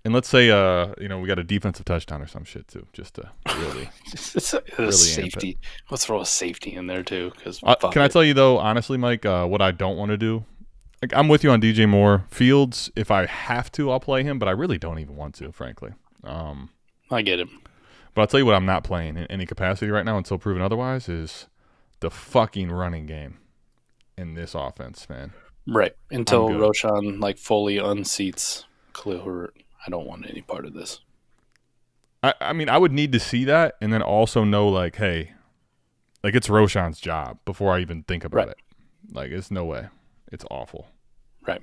And let's say we got a defensive touchdown or some shit too, just to really really safety. We'll throw a safety in there too. Can I tell you though, honestly, Mike, what I don't want to do? Like, I'm with you on DJ Moore. Fields, if I have to, I'll play him, but I really don't even want to, frankly. I get him. But I'll tell you what I'm not playing in any capacity right now until proven otherwise is the fucking running game in this offense, man. Right. Until Roshan fully unseats Khalil Herbert. I don't want any part of this. I mean, I would need to see that and then also know, hey, it's Roshan's job before I even think about it. It's no way. It's awful. Right.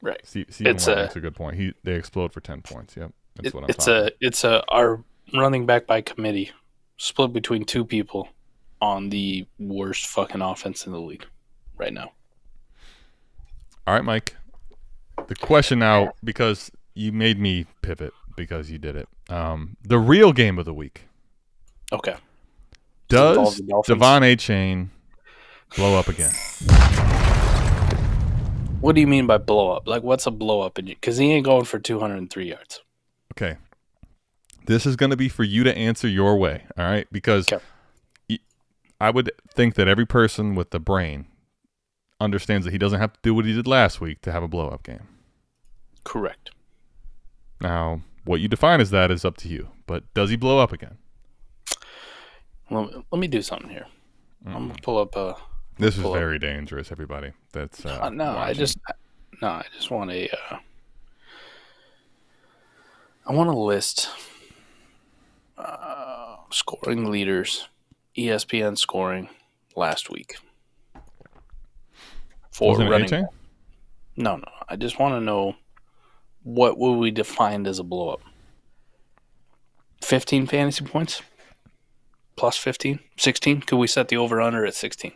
That's a good point. They explode for 10 points. Yep. That's what I'm talking It's our running back by committee split between two people on the worst fucking offense in the league right now. All right, Mike. The question now, because you made me pivot because you did it. The real game of the week. Okay. Does DeVonta Chain blow up again? What do you mean by blow up? What's a blow up? Because he ain't going for 203 yards. Okay. This is going to be for you to answer your way, all right? Because I would think that every person with the brain understands that he doesn't have to do what he did last week to have a blow-up game. Correct. Now, what you define as that is up to you. But does he blow up again? Well, let me do something here. I'm going to pull up This is very dangerous, everybody. That's I just want a I want to list scoring leaders, ESPN scoring last week for running back. No. I just want to know what will we define as a blow up. 15 fantasy points? Plus 15? 16? Could we set the over-under at 16?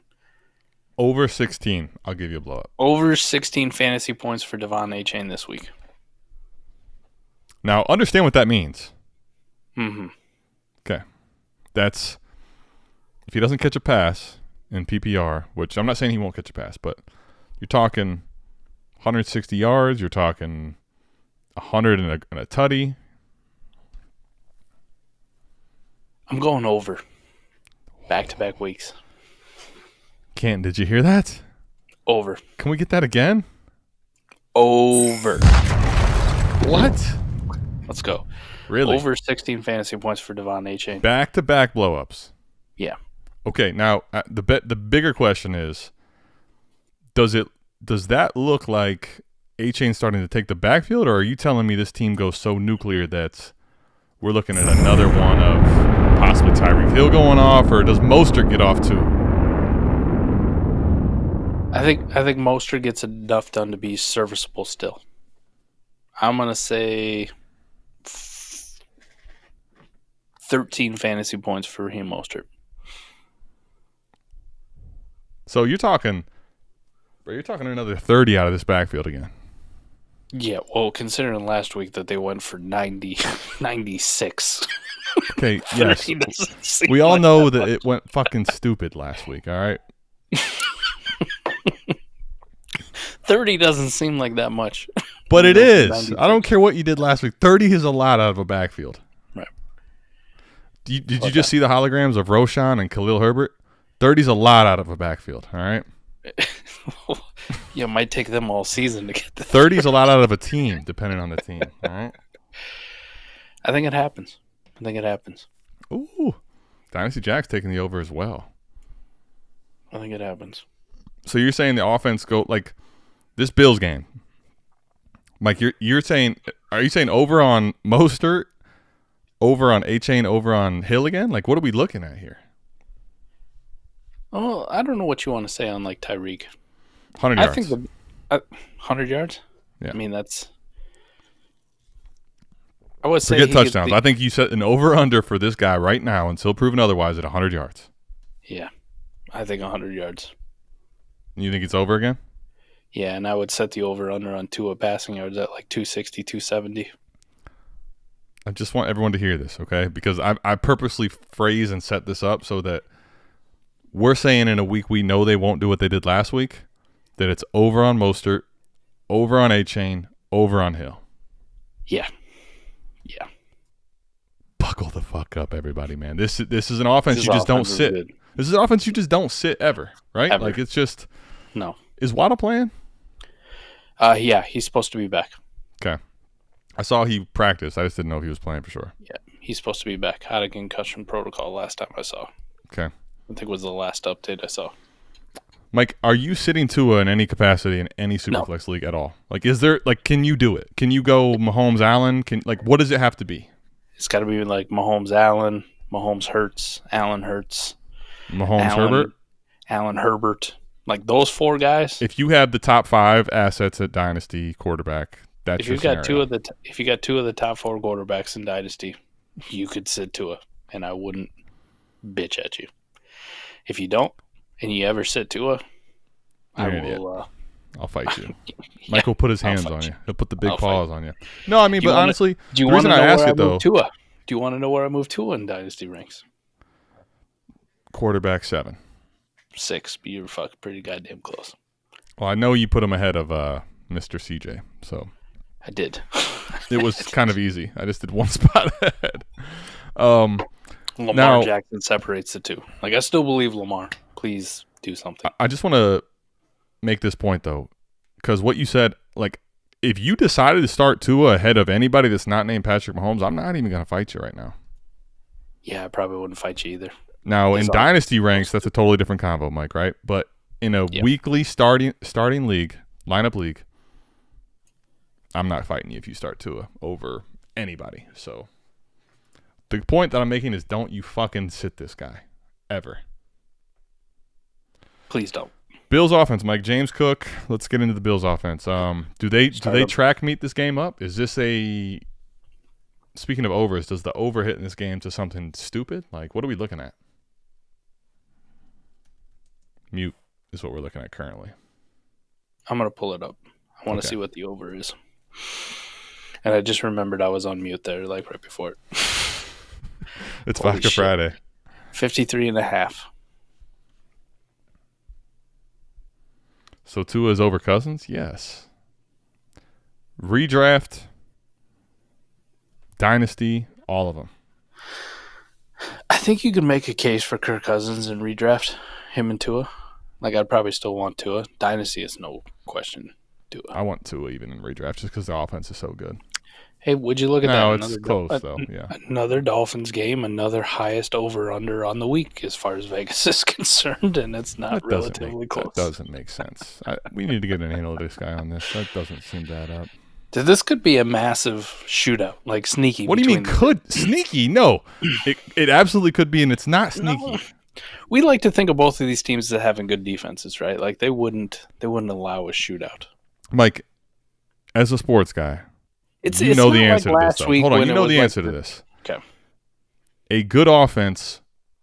Over 16, I'll give you a blow-up. Over 16 fantasy points for DeVonta Chain this week. Now, understand what that means. Mm-hmm. Okay. That's, if he doesn't catch a pass in PPR, which I'm not saying he won't catch a pass, but you're talking 160 yards, you're talking 100 and a tutty. I'm going over. Back-to-back weeks. Can't. Did you hear that? Over. Can we get that again? Over. What? Let's go. Really? Over 16 fantasy points for DeVonta Chain. Back-to-back blow-ups. Yeah. Okay, now the bigger question is, does that look like A-Chain starting to take the backfield, or are you telling me this team goes so nuclear that we're looking at another one of possibly Tyreek Hill going off, or does Mostert get off too? I think Mostert gets enough done to be serviceable still. I'm going to say 13 fantasy points for Raheem Mostert. So you're talking another 30 out of this backfield again. Yeah, well, considering last week that they went for 96. Okay, yes. We all know that it went fucking stupid last week, all right? 30 doesn't seem like that much. But it is. 96. I don't care what you did last week. 30 is a lot out of a backfield. Right. Did you just see the holograms of Roshan and Khalil Herbert? 30 is a lot out of a backfield, all right? Yeah, it might take them all season to get the 30 is a lot out of a team, depending on the team, all right? I think it happens. Ooh. Dynasty Jack's taking the over as well. I think it happens. So you're saying the offense this Bills game, Mike, you're saying, are you saying over on Mostert, over on A-Chain, over on Hill again? What are we looking at here? Oh, I don't know what you want to say on Tyreek. 100 yards. I think 100 yards? Yeah. I mean, that's I would say forget touchdowns. I think you set an over-under for this guy right now until proven otherwise at 100 yards. Yeah, I think 100 yards. You think it's over again? Yeah, and I would set the over-under on Tua passing yards at like 260, 270. I just want everyone to hear this, okay? Because I purposely phrase and set this up so that we're saying in a week we know they won't do what they did last week, that it's over on Mostert, over on A-Chain, over on Hill. Yeah. Buckle the fuck up, everybody, man. This is an offense you just don't sit. Good. This is an offense you just don't sit ever, right? Ever. Like, it's just... No. Is Waddle playing? Yeah, he's supposed to be back. Okay. I saw he practiced. I just didn't know if he was playing for sure. Yeah, he's supposed to be back. Had a concussion protocol last time I saw. Okay. I think it was the last update I saw. Mike, are you sitting Tua in any capacity in any Superflex league at all? Like, is there, like, can you do it? Can you go Mahomes Allen? What does it have to be? It's got to be like Mahomes Allen, Mahomes Hurts, Allen Hurts, Herbert, Allen Herbert, like those four guys. If you had the top 5 assets at Dynasty quarterback, that's if your you got scenario. if you got 2 of the top 4 quarterbacks in Dynasty, you could sit Tua, and I wouldn't bitch at you. If you don't, and you ever sit Tua, I will. I'll fight you. Yeah, Mike will put his hands on you. He'll put the big I'll paws on you. No, I mean, but honestly, do you the reason I ask it though, Tua? Do you want to know where I moved Tua in Dynasty ranks? quarterback 7. 6, but you're fucking pretty goddamn close. Well, I know you put him ahead of Mr. CJ, so I did. it was kind of easy. I just did one spot ahead. Lamar Jackson separates the two. Like, I still believe Lamar. Please do something. I just want to make this point, though, because what you said, like, if you decided to start Tua ahead of anybody that's not named Patrick Mahomes, I'm not even going to fight you right now. Yeah, I probably wouldn't fight you either. Now, in Dynasty ranks, that's a totally different combo, Mike, right? But in a weekly starting league, lineup league, I'm not fighting you if you start Tua over anybody. So the point that I'm making is don't you fucking sit this guy. Ever. Please don't. Bills offense, Mike. James Cook. Let's get into the Bills offense. Do they track meet this game up? Is this a... Speaking of overs, does the over hit in this game to something stupid? Like, what are we looking at? Mute is what we're looking at currently. I'm going to pull it up. I want to see what the over is. And I just remembered I was on mute there, like right before it. It's Vodka Friday. 53.5. So Tua is over Cousins? Yes. Redraft, Dynasty, all of them. I think you could make a case for Kirk Cousins and redraft him and Tua. Like, I'd probably still want Tua. Dynasty is no question Tua. I want Tua even in redraft just because the offense is so good. Hey, would you look at that? No, it's close, though. Yeah. Another Dolphins game, another highest over-under on the week as far as Vegas is concerned, and it's not relatively close. That doesn't make sense. We need to get an analytics guy on this. That doesn't seem to add up. This could be a massive shootout, like sneaky. What do you mean could? Sneaky? No. It absolutely could be, and it's not sneaky. No. We like to think of both of these teams as having good defenses, right? Like, they wouldn't allow a shootout. Mike, as a sports guy, you know the answer to this. Hold on, you know the answer to this. Okay. A good offense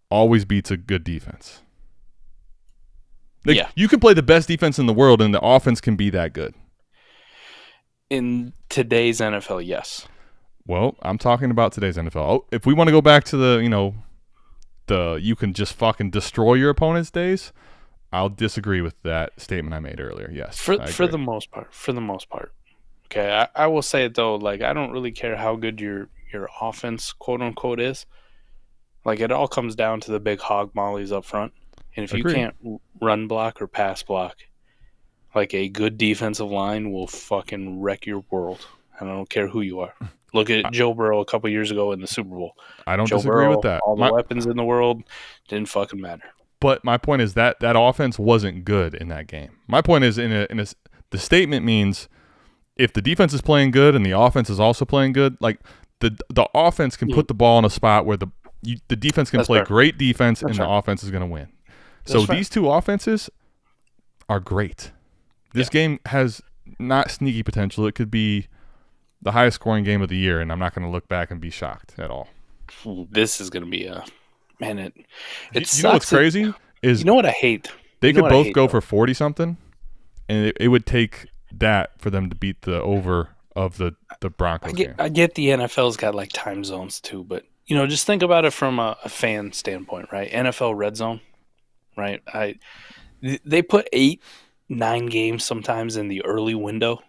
always beats a good defense. You can play the best defense in the world, and the offense can be that good. In today's NFL, yes. Well, I'm talking about today's NFL. If we want to go back to the you can just fucking destroy your opponent's days, I'll disagree with that statement I made earlier. Yes, for the most part. Okay, I will say it though. Like, I don't really care how good your offense, quote unquote, is. Like, it all comes down to the big hog mollies up front, and if you can't run block or pass block, like, a good defensive line will fucking wreck your world. And I don't care who you are. Look at Joe Burrow a couple years ago in the Super Bowl. I don't disagree with that. All the weapons in the world didn't fucking matter. But my point is that offense wasn't good in that game. My point is the statement means if the defense is playing good and the offense is also playing good, like the offense can put the ball in a spot where the defense can play great defense and the offense is going to win. So these two offenses are great. This game has not sneaky potential. It could be the highest scoring game of the year, and I'm not going to look back and be shocked at all. This is going to be a man. It you know what's crazy is you know what I hate. They could both go for 40 something, and it would take that for them to beat the over of the Broncos game. I get the NFL's got like time zones too, but just think about it from a fan standpoint, right? NFL Red Zone, right? They put 8-9 games sometimes in the early window,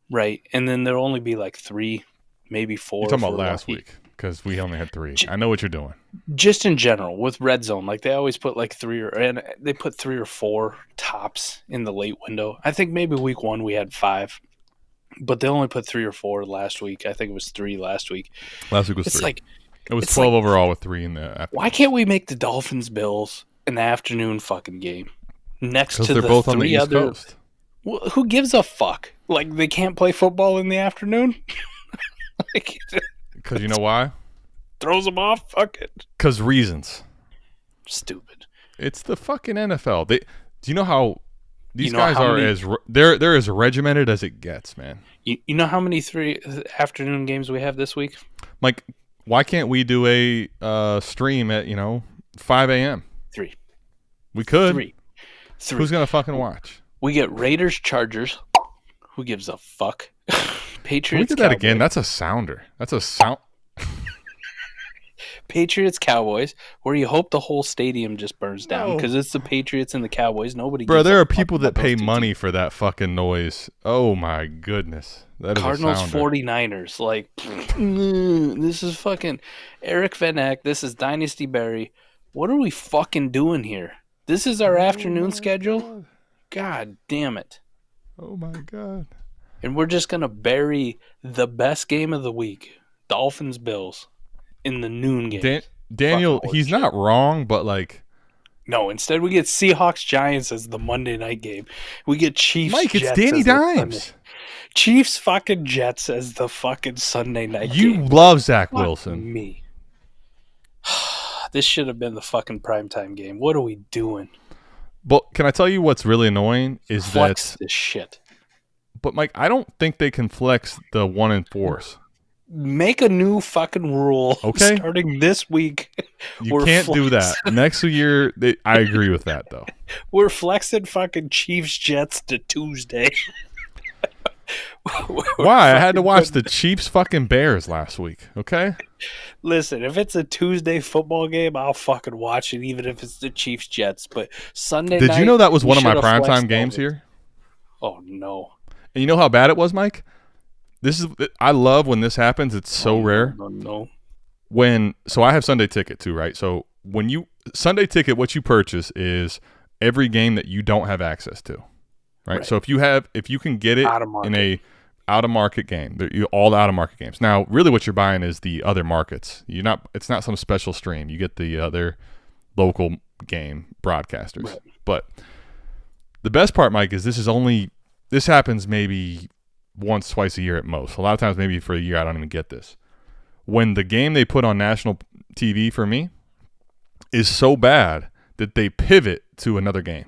right? And then there'll only be like 3, maybe 4. You're talking about last week because we only had 3. I know what you're doing. Just in general with Red Zone, like they always put like 3 or 4 tops in the late window. I think maybe week 1 we had 5, but they only put 3 or 4 last week. I think it was 3 last week. Last week was 3. Like, it was 12 overall with 3 in the afternoon. Why can't we make the Dolphins Bills an afternoon fucking game next to they're the both 3 on the East other? Coast. Well, who gives a fuck? Like they can't play football in the afternoon? Because you know why? Throws them off. Fuck it. Because reasons. Stupid. It's the fucking NFL. Do you know how these guys are they're as regimented as it gets, man. You know how many 3 afternoon games we have this week? Like, why can't we do a stream at 5 a.m.? 3. We could. 3. Who's gonna fucking watch? We get Raiders, Chargers. Who gives a fuck? Patriots. Can we do that again? That's a sounder. That's a sound. Patriots, Cowboys, where you hope the whole stadium just burns down because it's the Patriots and the Cowboys. Nobody. Bro, there are people that pay money for that fucking noise. Oh my goodness, that is Cardinals, a sounder. 49ers. Like, this is fucking Eric Van Eck. This is Dynasty Barry. What are we fucking doing here? This is our afternoon schedule. God damn it. Oh my god. And we're just gonna bury the best game of the week, Dolphins Bills, in the noon game. Daniel, he's not wrong, but no. Instead, we get Seahawks Giants as the Monday night game. We get Chiefs. Mike, Jets it's Danny Dimes. Chiefs fucking Jets as the fucking Sunday night game. You love Zach Wilson. Me. This should have been the fucking primetime game. What are we doing? But can I tell you what's really annoying is Flex this shit. But Mike, I don't think they can flex the 1 and 4s. Make a new fucking rule. Okay. Starting this week. You can't do that. Next year, I agree with that though. We're flexing fucking Chiefs Jets to Tuesday. Why? I had to watch the Chiefs fucking Bears last week. Okay. Listen, if it's a Tuesday football game, I'll fucking watch it, even if it's the Chiefs Jets. But Sunday night. Did you know that was one of my primetime games here? Oh no. And you know how bad it was, Mike? I love when this happens. It's so rare. No. So I have Sunday Ticket too, right? So when Sunday Ticket, what you purchase is every game that you don't have access to, right? So if you can get it in a out of market game, all the out of market games. Now, really, what you're buying is the other markets. It's not some special stream. You get the other local game broadcasters. Right. But the best part, Mike, is this happens maybe once, twice a year at most. A lot of times, maybe for a year, I don't even get this. When the game they put on national TV for me is so bad that they pivot to another game.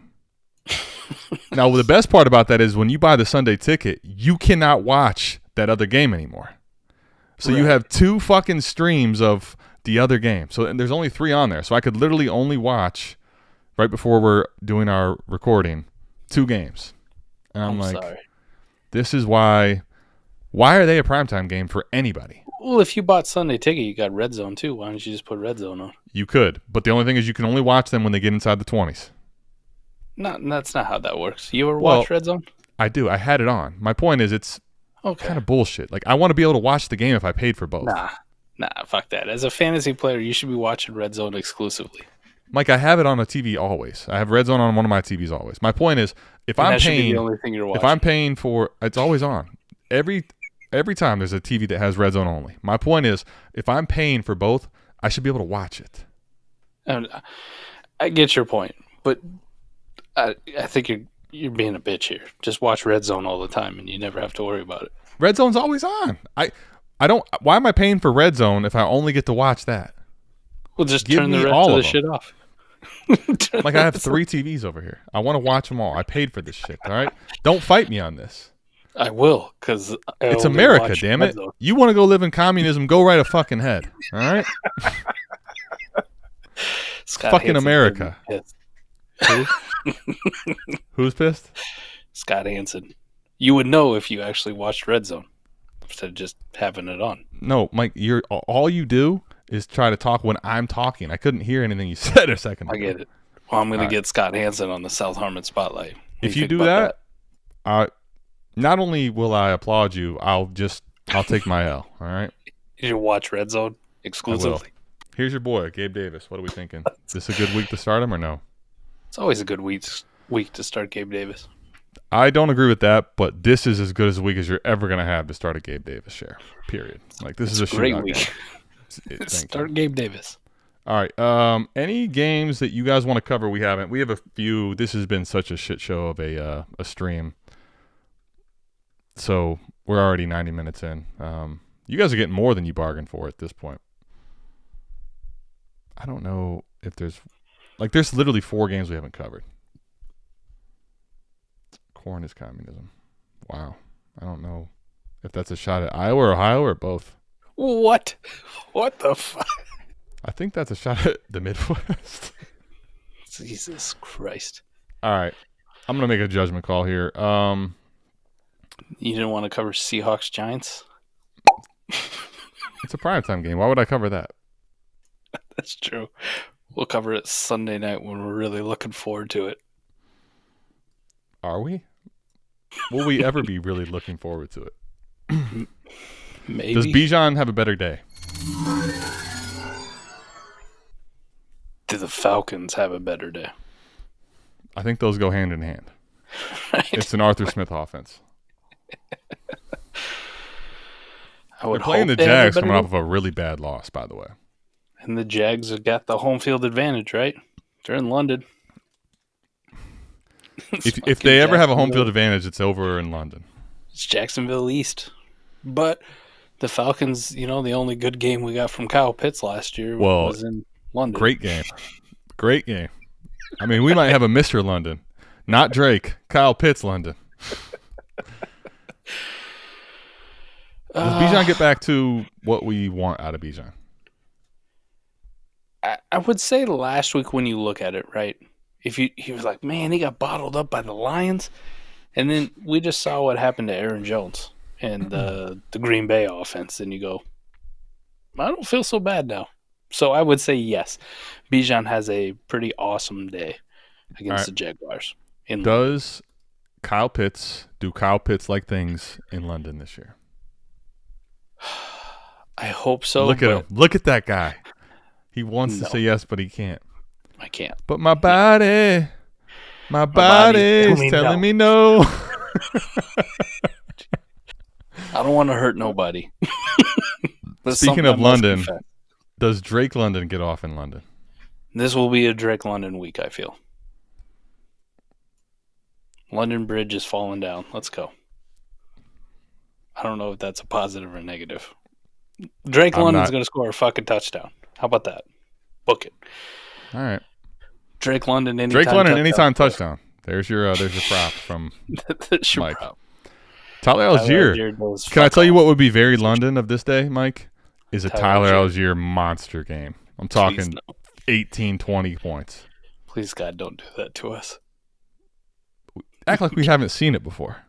Now, the best part about that is when you buy the Sunday Ticket, you cannot watch that other game anymore. So you have 2 fucking streams of the other game. So there's only 3 on there. So I could literally only watch, right before we're doing our recording, 2 games. And I'm like, sorry. This is why are they a primetime game for anybody? Well, if you bought Sunday Ticket, you got Red Zone too. Why don't you just put Red Zone on? You could. But the only thing is you can only watch them when they get inside the 20s. That's not how that works. You ever watch Red Zone? I do. I had it on. My point is it's kind of bullshit. Like, I want to be able to watch the game if I paid for both. Nah, fuck that. As a fantasy player, you should be watching Red Zone exclusively. Mike, I have it on a TV always. I have Red Zone on one of my TVs always. My point is, if I'm paying for, it's always on. Every time there's a TV that has Red Zone only. My point is, if I'm paying for both, I should be able to watch it. I get your point, but I think you're being a bitch here. Just watch Red Zone all the time, and you never have to worry about it. Red Zone's always on. I don't. Why am I paying for Red Zone if I only get to watch that? Well, just turn the rest of the shit off. Like, I have 3 TVs over here. I want to watch them all. I paid for this shit. All right, don't fight me on this. I will, because it's America, damn it. You want to go live in communism, go right a fucking head. All right? Fucking America. Who? Who's pissed? Scott Hansen. You would know if you actually watched Red Zone instead of just having it on. No, Mike, all you do is try to talk when I'm talking. I couldn't hear anything you said a second ago. I get it. Well, I'm going to get Scott Hansen on the South Harmon Spotlight. If you do that, not only will I applaud you, I'll take my L. All right. You watch Red Zone exclusively. Here's your boy, Gabe Davis. What are we thinking? Is this a good week to start him or no? It's always a good week to start Gabe Davis. I don't agree with that, but this is as good as a week as you're ever going to have to start a Gabe Davis share. Period. Like this is a great week. Start Gabe Davis. All right. Any games that you guys want to cover? We haven't. We have a few. This has been such a shit show of a stream. So we're already 90 minutes in. You guys are getting more than you bargained for at this point. I don't know if there's literally 4 games we haven't covered. Corn is communism. Wow. I don't know if that's a shot at Iowa or Ohio or both. What? What the fuck? I think that's a shot at the Midwest. Jesus Christ. All right. I'm going to make a judgment call here. You didn't want to cover Seahawks Giants? It's a primetime game. Why would I cover that? That's true. We'll cover it Sunday night when we're really looking forward to it. Are we? Will we ever be really looking forward to it? Maybe. Does Bijan have a better day? Do the Falcons have a better day? I think those go hand in hand. Right. It's an Arthur Smith offense. They're playing the Jags coming off of a really bad loss, by the way. And the Jags have got the home field advantage, right? They're in London. If they ever have a home field advantage, it's over in London. It's Jacksonville East. But the Falcons, the only good game we got from Kyle Pitts last year was in London. Great game. Great game. I mean, we might have a Mr. London. Not Drake. Kyle Pitts, London. Does Bijan get back to what we want out of Bijan? I would say last week when you look at it, right? He was like, man, he got bottled up by the Lions. And then we just saw what happened to Aaron Jones and the Green Bay offense. And you go, I don't feel so bad now. So I would say yes. Bijan has a pretty awesome day against the Jaguars. Does Kyle Pitts do Kyle Pitts-like things in London this year? I hope so. Look at him. Look at that guy. He wants to say yes, but he can't. I can't. But my body's telling me no. I don't want to hurt nobody. Speaking of London, does Drake London get off in London? This will be a Drake London week, I feel. London Bridge is falling down. Let's go. I don't know if that's a positive or negative. Drake London's going to score a fucking touchdown. How about that? Book it. All right. Drake London anytime touchdown. There's your prop from Mike. Prop. Tyler Algier. Can I tell you what would be very London of this day, Mike? Is a Tyler Algier monster game. I'm talking 18, 20 points. Please, God, don't do that to us. Act like we haven't seen it before.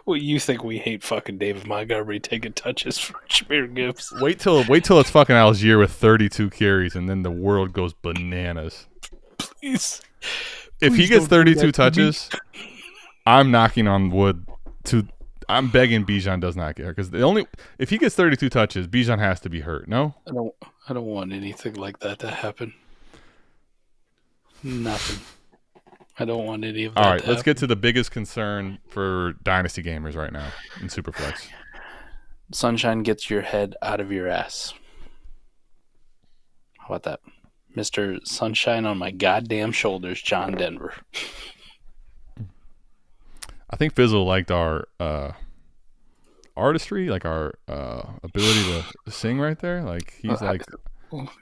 Well, you think we hate fucking David Montgomery taking touches for Jameer Gibbs? Wait till it's fucking Algier with 32 carries, and then the world goes bananas. Please. If he gets 32 touches, I'm knocking on wood. I'm begging Bijan does not get hurt because if he gets 32 touches, Bijan has to be hurt. No, I don't want anything like that to happen. Nothing. I don't want any of that. All right, let's get to the biggest concern for Dynasty gamers right now in Superflex. Sunshine gets your head out of your ass. How about that? Mr. Sunshine on my goddamn shoulders, John Denver. I think Fizzle liked our artistry, like our ability to sing right there. Like he's like,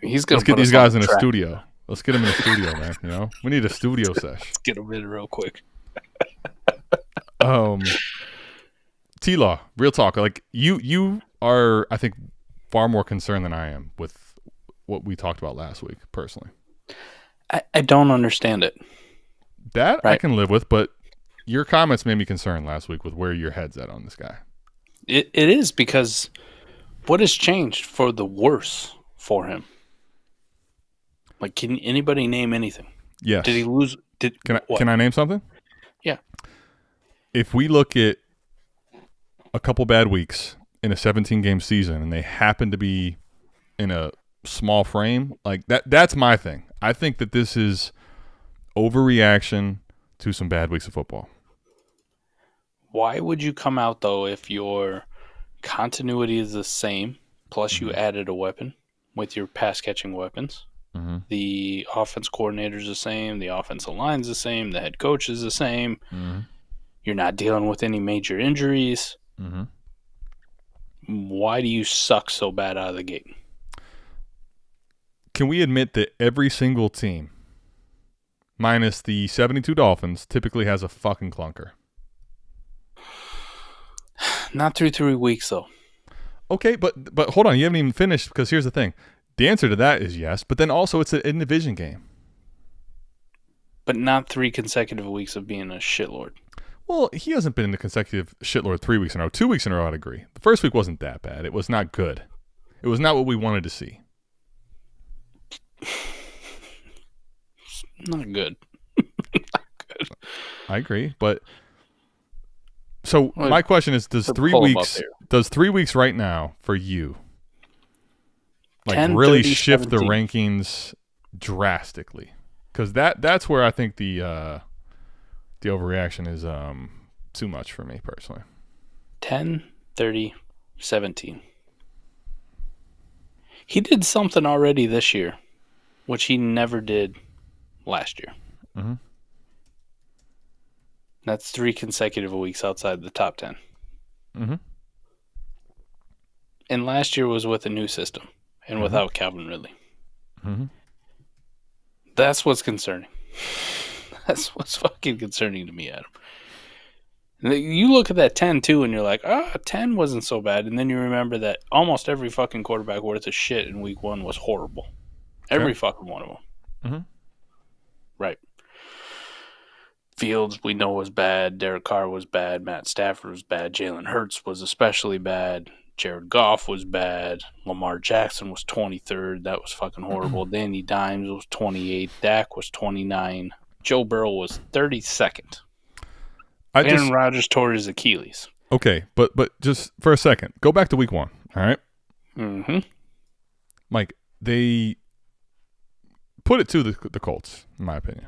he's gonna let's get these guys in a studio. Let's get them in a studio, man. We need a studio sesh. Let's get them in real quick. T-Law, real talk. Like you are, I think, far more concerned than I am with what we talked about last week, personally. I don't understand it. That right. I can live with, but your comments made me concerned last week with where your head's at on this guy. It is, because what has changed for the worse for him? Like, can anybody name anything? Yes. Did he lose? Can I name something? Yeah. If we look at a couple bad weeks in a 17-game season and they happen to be in a small frame, like that's my thing. I think that this is overreaction to some bad weeks of football. Why would you come out, though, if your continuity is the same, plus you added a weapon with your pass-catching weapons? Mm-hmm. The offense coordinator is the same. The offensive line is the same. The head coach is the same. Mm-hmm. You're not dealing with any major injuries. Mm-hmm. Why do you suck so bad out of the gate? Can we admit that every single team, minus the 72 Dolphins, typically has a fucking clunker? Not through 3 weeks, though. Okay, but hold on. You haven't even finished, because here's the thing. The answer to that is yes, but then also it's a division game. But not 3 consecutive weeks of being a shitlord. Well, he hasn't been in a consecutive shitlord 3 weeks in a row. 2 weeks in a row, I'd agree. The first week wasn't that bad. It was not good. It was not what we wanted to see. Not good. Not good. I agree, but so my question is: Does 3 weeks right now for you, like, 10, really 30, shift 17. The rankings drastically? Because that's where I think the overreaction is too much for me personally. 10, 30, 17. He did something already this year, which he never did last year. Mm-hmm. That's 3 consecutive weeks outside the top 10. Mm-hmm. And last year was with a new system and without Calvin Ridley. Mm-hmm. That's what's concerning. That's what's fucking concerning to me, Adam. You look at that 10 too, and you're like, 10 wasn't so bad. And then you remember that almost every fucking quarterback worth of shit in week 1 was horrible. Every fucking one of them. Mm-hmm. Right. Fields, we know, was bad. Derek Carr was bad. Matt Stafford was bad. Jalen Hurts was especially bad. Jared Goff was bad. Lamar Jackson was 23rd. That was fucking horrible. Danny Dimes was 28th. Dak was 29th. Joe Burrow was 32nd. Aaron Rodgers tore his Achilles. Okay, but just for a second, go back to week 1, all right? Mm-hmm. Mike, they put it to the Colts, in my opinion.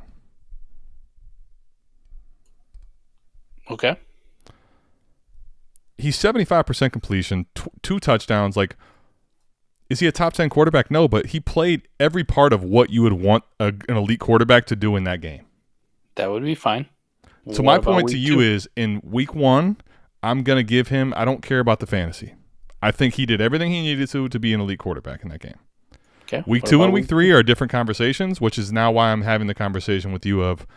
Okay. He's 75% completion, 2 touchdowns. Like, is he a top 10 quarterback? No, but he played every part of what you would want an elite quarterback to do in that game. That would be fine. So my point to you is, in week 1, I'm going to give him, I don't care about the fantasy. I think he did everything he needed to be an elite quarterback in that game. Okay. Week 2 and week 3 are different conversations, which is now why I'm having the conversation with you of,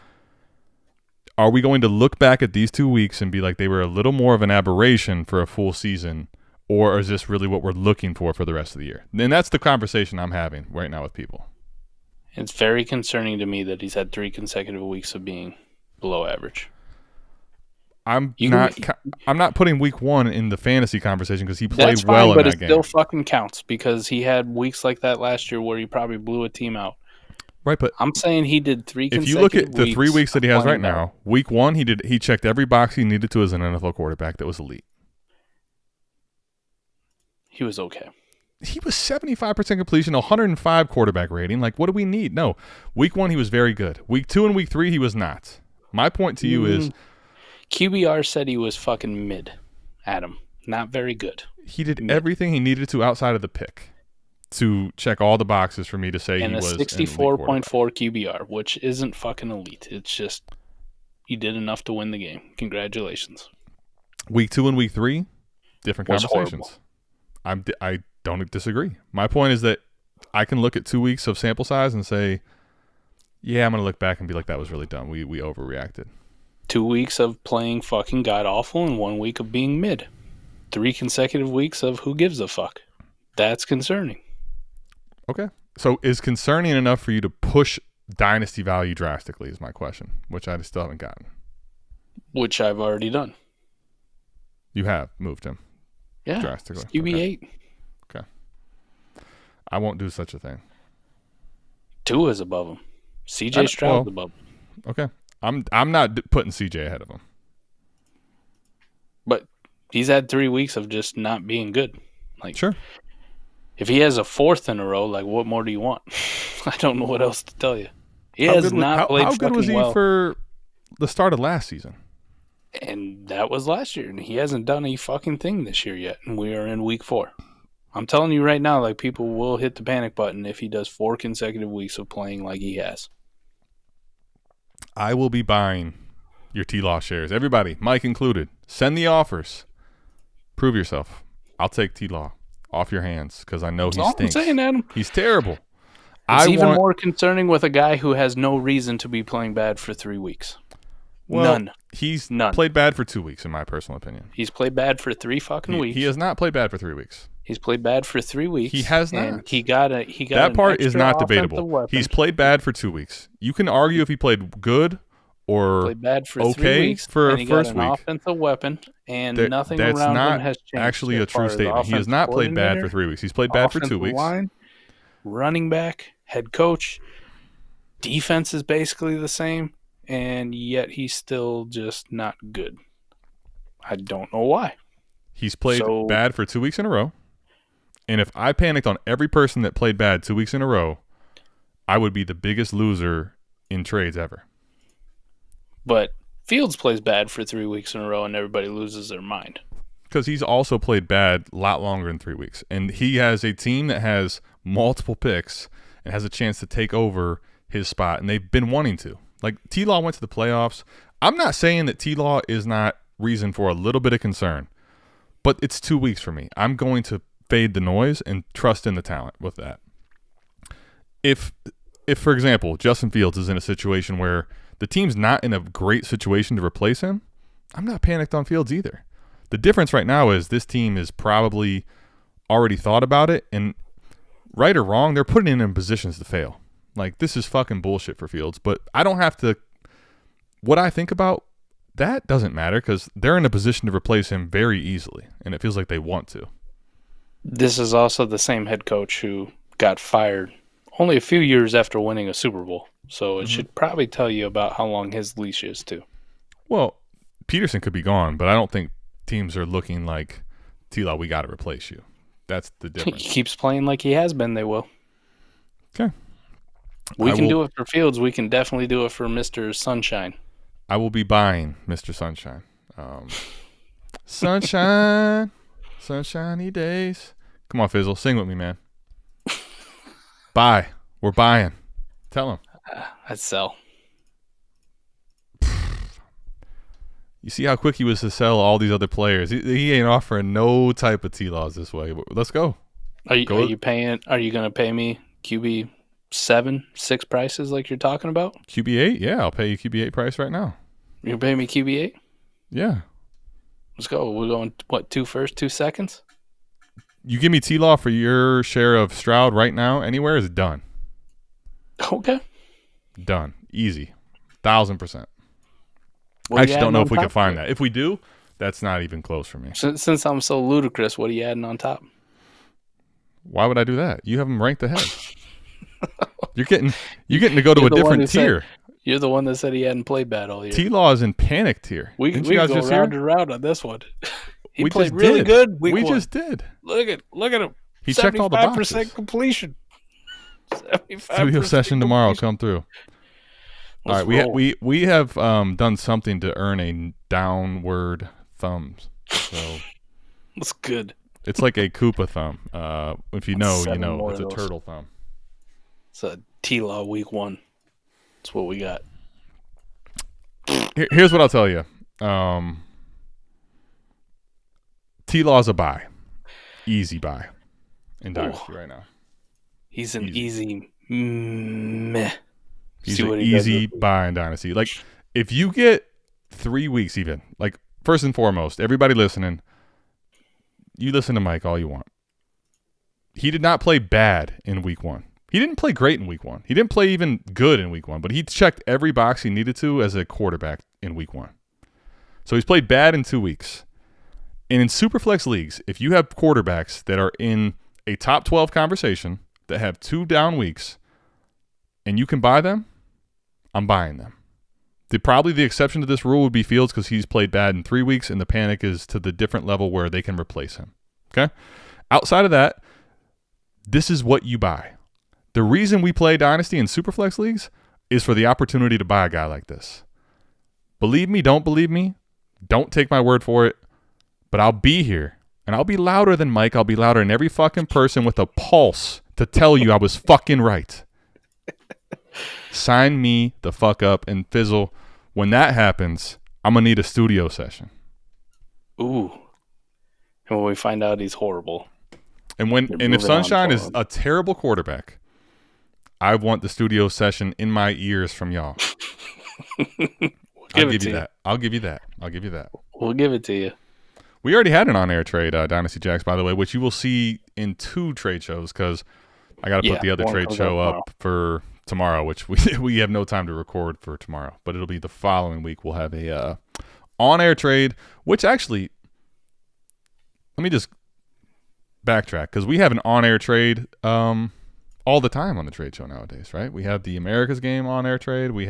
are we going to look back at these 2 weeks and be like they were a little more of an aberration for a full season, or is this really what we're looking for the rest of the year? And that's the conversation I'm having right now with people. It's very concerning to me that he's had 3 consecutive weeks of being below average. I'm not putting week 1 in the fantasy conversation because he played well in that game. But it still fucking counts because he had weeks like that last year where he probably blew a team out. Right, but I'm saying he did 3 consecutive weeks. If you look at the 3 weeks that he has right now, week 1 he checked every box he needed to as an NFL quarterback that was elite. He was okay. He was 75% completion, 105 quarterback rating. Like, what do we need? No. Week 1 he was very good. Week 2 and week 3 he was not. My point to you is, QBR said he was fucking mid, Adam. Not very good. He did everything he needed to outside of the pick to check all the boxes for me to say he was. And a 64.4 QBR, which isn't fucking elite. It's just he did enough to win the game. Congratulations. Week 2 and week 3, different conversations. I don't disagree. My point is that I can look at 2 weeks of sample size and say, yeah, I'm going to look back and be like, that was really dumb. We overreacted. 2 weeks of playing fucking god-awful and 1 week of being mid. 3 consecutive weeks of who gives a fuck. That's concerning. Okay. So is concerning enough for you to push dynasty value drastically is my question, which I still haven't gotten. Which I've already done. You have moved him. Yeah. Drastically. QB8. Okay. I won't do such a thing. Tua is above him. CJ Stroud's above him. Okay. I'm not putting CJ ahead of him. But he's had 3 weeks of just not being good. Like, sure. If he has a 4th in a row, like, what more do you want? I don't know what else to tell you. He has not played how good was he well for the start of last season? And that was last year. And he hasn't done a fucking thing this year yet. And we are in week 4. I'm telling you right now, like, people will hit the panic button if he does 4 consecutive weeks of playing like he has. I will be buying your T-Law shares. Everybody, Mike included, send the offers. Prove yourself. I'll take T-Law off your hands because I know he stinks. I'm saying, Adam. He's terrible. It's even more concerning with a guy who has no reason to be playing bad for 3 weeks. None. He's played bad for 2 weeks, in my personal opinion. He's played bad for 3 fucking weeks. He has not played bad for 3 weeks. He's played bad for 3 weeks. He has not. He got that part is not debatable. Weapon. He's played bad for 2 weeks. You can argue if he played good or played bad for okay 3 weeks, for and he first got an week. Offensive weapon, and nothing that's around not him has changed. Actually, a true statement. He has not played bad for 3 weeks. He's played bad for 2 weeks. Line, running back, head coach, defense is basically the same, and yet he's still just not good. I don't know why. He's played bad for 2 weeks in a row. And if I panicked on every person that played bad 2 weeks in a row, I would be the biggest loser in trades ever. But Fields plays bad for 3 weeks in a row and everybody loses their mind. Because he's also played bad a lot longer than 3 weeks. And he has a team that has multiple picks and has a chance to take over his spot. And they've been wanting to. Like, T-Law went to the playoffs. I'm not saying that T-Law is not reason for a little bit of concern. But it's 2 weeks for me. I'm going to fade the noise and trust in the talent with that. If for example, Justin Fields is in a situation where the team's not in a great situation to replace him, I'm not panicked on Fields either. The difference right now is this team is probably already thought about it, and right or wrong, they're putting him in positions to fail. Like, this is fucking bullshit for Fields, but I don't have to – what I think about that doesn't matter because they're in a position to replace him very easily, and it feels like they want to. This is also the same head coach who got fired only a few years after winning a Super Bowl. So it should probably tell you about how long his leash is, too. Well, Peterson could be gone, but I don't think teams are looking like, T-Law, we got to replace you. That's the difference. He keeps playing like he has been, they will. Okay. We can do it for Fields. We can definitely do it for Mr. Sunshine. I will be buying Mr. Sunshine. Sunshine. Sunshiny days. Come on, Fizzle. Sing with me, man. Buy. We're buying. Tell him. I'd sell. You see how quick he was to sell all these other players. He ain't offering no type of T-Laws this way. Let's go. Are you going to pay me QB 6 prices like you're talking about? QB8? Yeah, I'll pay you QB8 price right now. You're paying me QB8? Yeah. Let's go. We're going, 2 first, 2 seconds? You give me T-Law for your share of Stroud right now, anywhere is done. Okay. Done. Easy. 1,000%. I actually don't know if we can find that. If we do, that's not even close for me. Since I'm so ludicrous, what are you adding on top? Why would I do that? You have them ranked ahead. You're getting to go to a different tier. You're the one that said he hadn't played bad all year. T-Law is in panic tier. We go round and round on this one. He we played really good. We just did. Look at him. He checked all the boxes. 75% completion. 75% Studio session tomorrow. Come through. Let's all right, we have done something to earn a downward thumbs. So that's good. It's like a Koopa thumb. If you know, you know. It's a turtle thumb. It's a T-Law week 1. That's what we got. Here's what I'll tell you. T-Law's a buy. Easy buy in Dynasty right now. He's an easy meh. He's an easy buy in Dynasty. Like, if you get 3 weeks even. Like, first and foremost, everybody listening, you listen to Mike all you want. He did not play bad in week 1. He didn't play great in week 1. He didn't play even good in week 1, but he checked every box he needed to as a quarterback in week 1. So he's played bad in 2 weeks. And in Superflex leagues, if you have quarterbacks that are in a top 12 conversation that have 2 down weeks and you can buy them, I'm buying them. Probably the exception to this rule would be Fields because he's played bad in 3 weeks and the panic is to the different level where they can replace him. Okay? Outside of that, this is what you buy. The reason we play Dynasty and Superflex leagues is for the opportunity to buy a guy like this. Believe me, don't believe me, don't take my word for it, but I'll be here, and I'll be louder than Mike. I'll be louder than every fucking person with a pulse to tell you I was fucking right. Sign me the fuck up and fizzle. When that happens, I'm going to need a studio session. Ooh. And when we find out he's horrible. And if Sunshine is a terrible quarterback, I want the studio session in my ears from y'all. I'll give you that. I'll give you that. We'll give it to you. We already had an on-air trade, Dynasty Jax, by the way, which you will see in 2 trade shows because I got to put the other trade show up for tomorrow, which we have no time to record for tomorrow. But it'll be the following week. We'll have a on-air trade, which actually, let me just backtrack because we have an on-air trade all the time on the trade show nowadays, right? We have the America's Game on-air trade. We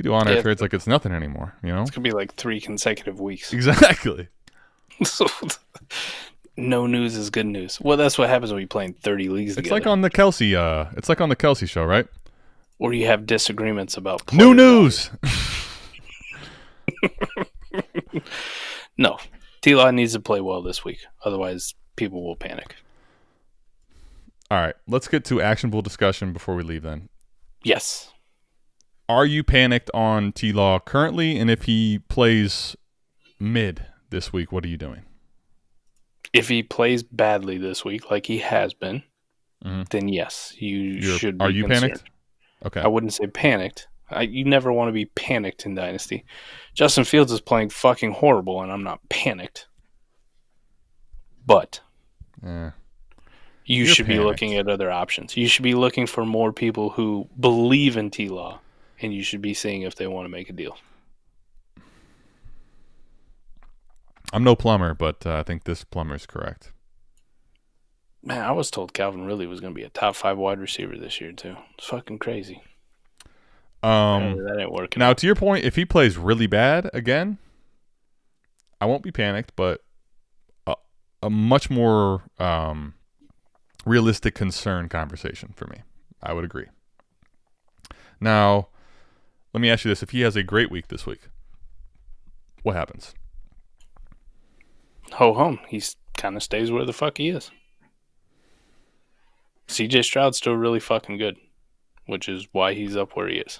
do on-air trades like it's nothing anymore, you know? It's going to be like 3 consecutive weeks. Exactly. So, no news is good news. Well, that's what happens when you play in 30 leagues together. It's like on the Kelce show, right? Or you have disagreements about new news. No. T-Law needs to play well this week. Otherwise, people will panic. All right. Let's get to actionable discussion before we leave then. Yes. Are you panicked on T-Law currently? And if he plays mid this week, what are you doing? If he plays badly this week, like he has been, then yes, you should be Are you concerned. panicked? Okay. I wouldn't say panicked. You never want to be panicked in Dynasty. Justin Fields is playing fucking horrible, and I'm not panicked. But you should be looking at other options. You should be looking for more people who believe in T-Law, and you should be seeing if they want to make a deal. I'm no plumber, but I think this plumber is correct. Man, I was told Calvin Ridley was going to be a top 5 wide receiver this year, too. It's fucking crazy. That ain't working. Now, to your point, if he plays really bad again, I won't be panicked, but a much more realistic concern conversation for me. I would agree. Now, let me ask you this. If he has a great week this week, what happens? Ho-hum. He kind of stays where the fuck he is. CJ Stroud's still really fucking good, which is why he's up where he is.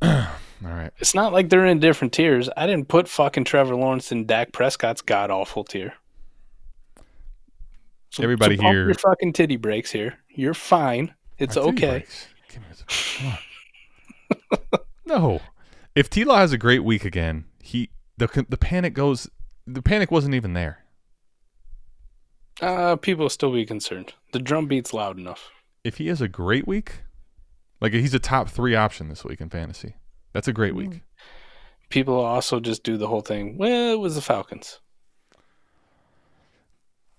All right. It's not like they're in different tiers. I didn't put fucking Trevor Lawrence in Dak Prescott's god-awful tier. So, everybody pump here. Your fucking titty breaks here. You're fine. It's okay. Give me come on. No. If T-Law has a great week again, the panic goes. The panic wasn't even there. People will still be concerned. The drum beat's loud enough. If he has a great week, like he's a top 3 option this week in fantasy, that's a great week. People also just do the whole thing. Well, it was the Falcons.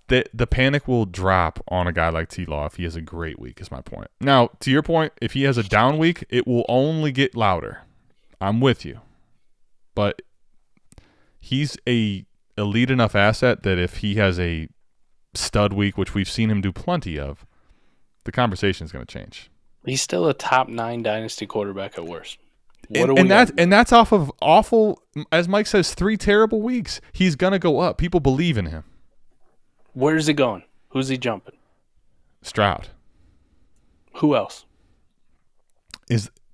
The panic will drop on a guy like T-Law if he has a great week, is my point. Now, to your point, if he has a down week, it will only get louder. I'm with you. But he's a elite enough asset that if he has a stud week, which we've seen him do plenty of, the conversation is going to change. He's still a top 9 dynasty quarterback at worst. And that's off of awful, as Mike says, 3 terrible weeks. He's going to go up. People believe in him. Where's he going? Who's he jumping? Stroud. Who else?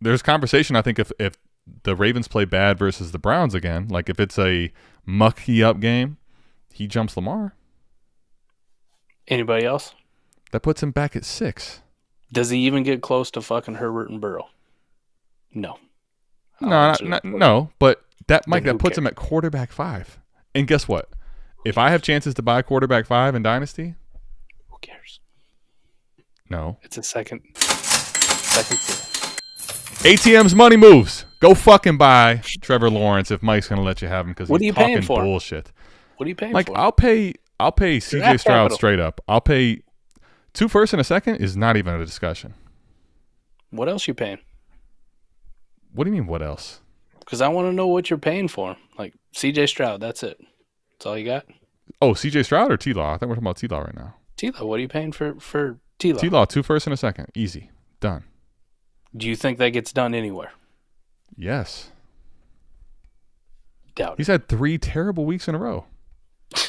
There's conversation, I think, if the Ravens play bad versus the Browns again, like if it's a mucky-up game, he jumps Lamar. Anybody else? That puts him back at 6. Does he even get close to fucking Herbert and Burrow? No. No. But that puts him at quarterback 5. And guess what? If I have chances to buy quarterback 5 in Dynasty, who cares? No. It's a second tier. ATM's money moves. Go fucking buy Trevor Lawrence if Mike's going to let you have him because he's talking bullshit. What are you paying Mike, for? I'll pay CJ Stroud straight up. I'll pay 2 firsts and a second is not even a discussion. What else you paying? What do you mean, what else? Because I want to know what you're paying for him. Like CJ Stroud, that's it. That's all you got? Oh, CJ Stroud or T-Law? I think we're talking about T-Law right now. T-Law, what are you paying for T-Law? T-Law, 2 firsts and a second. Easy. Done. Do you think that gets done anywhere? Yes. Doubt it. He's had 3 terrible weeks in a row.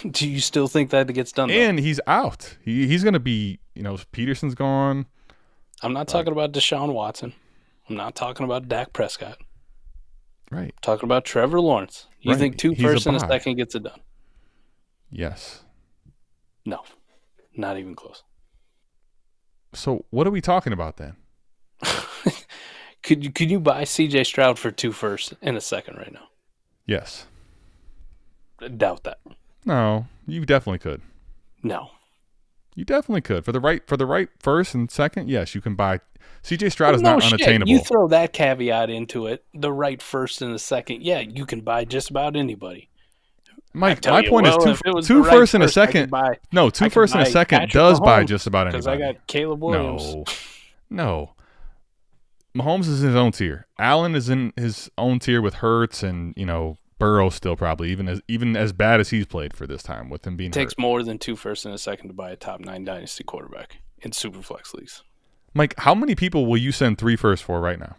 Do you still think that gets done? And he's out. He's going to be, Peterson's gone. I'm not talking about Deshaun Watson. I'm not talking about Dak Prescott. Right. I'm talking about Trevor Lawrence. You think 2 firsts and a second gets it done? Yes. No. Not even close. So what are we talking about then? Could you buy CJ Stroud for 2 firsts and a second right now? Yes. I doubt that. No, you definitely could. No. You definitely could. For the right first and second, yes, you can buy. CJ Stroud is not unattainable. You throw that caveat into it, the right first and the second, yeah, you can buy just about anybody. Mike, my point is 2 firsts and a second. No, 2 firsts and a second does buy just about anybody. Because I got Caleb Williams. No. Mahomes is in his own tier. Allen is in his own tier with Hurts and, Burrow still probably, even as bad as he's played for this time with him being hurt. It takes more than 2 firsts and a second to buy a top 9 dynasty quarterback in Superflex leagues. Mike, how many people will you send 3 firsts for right now?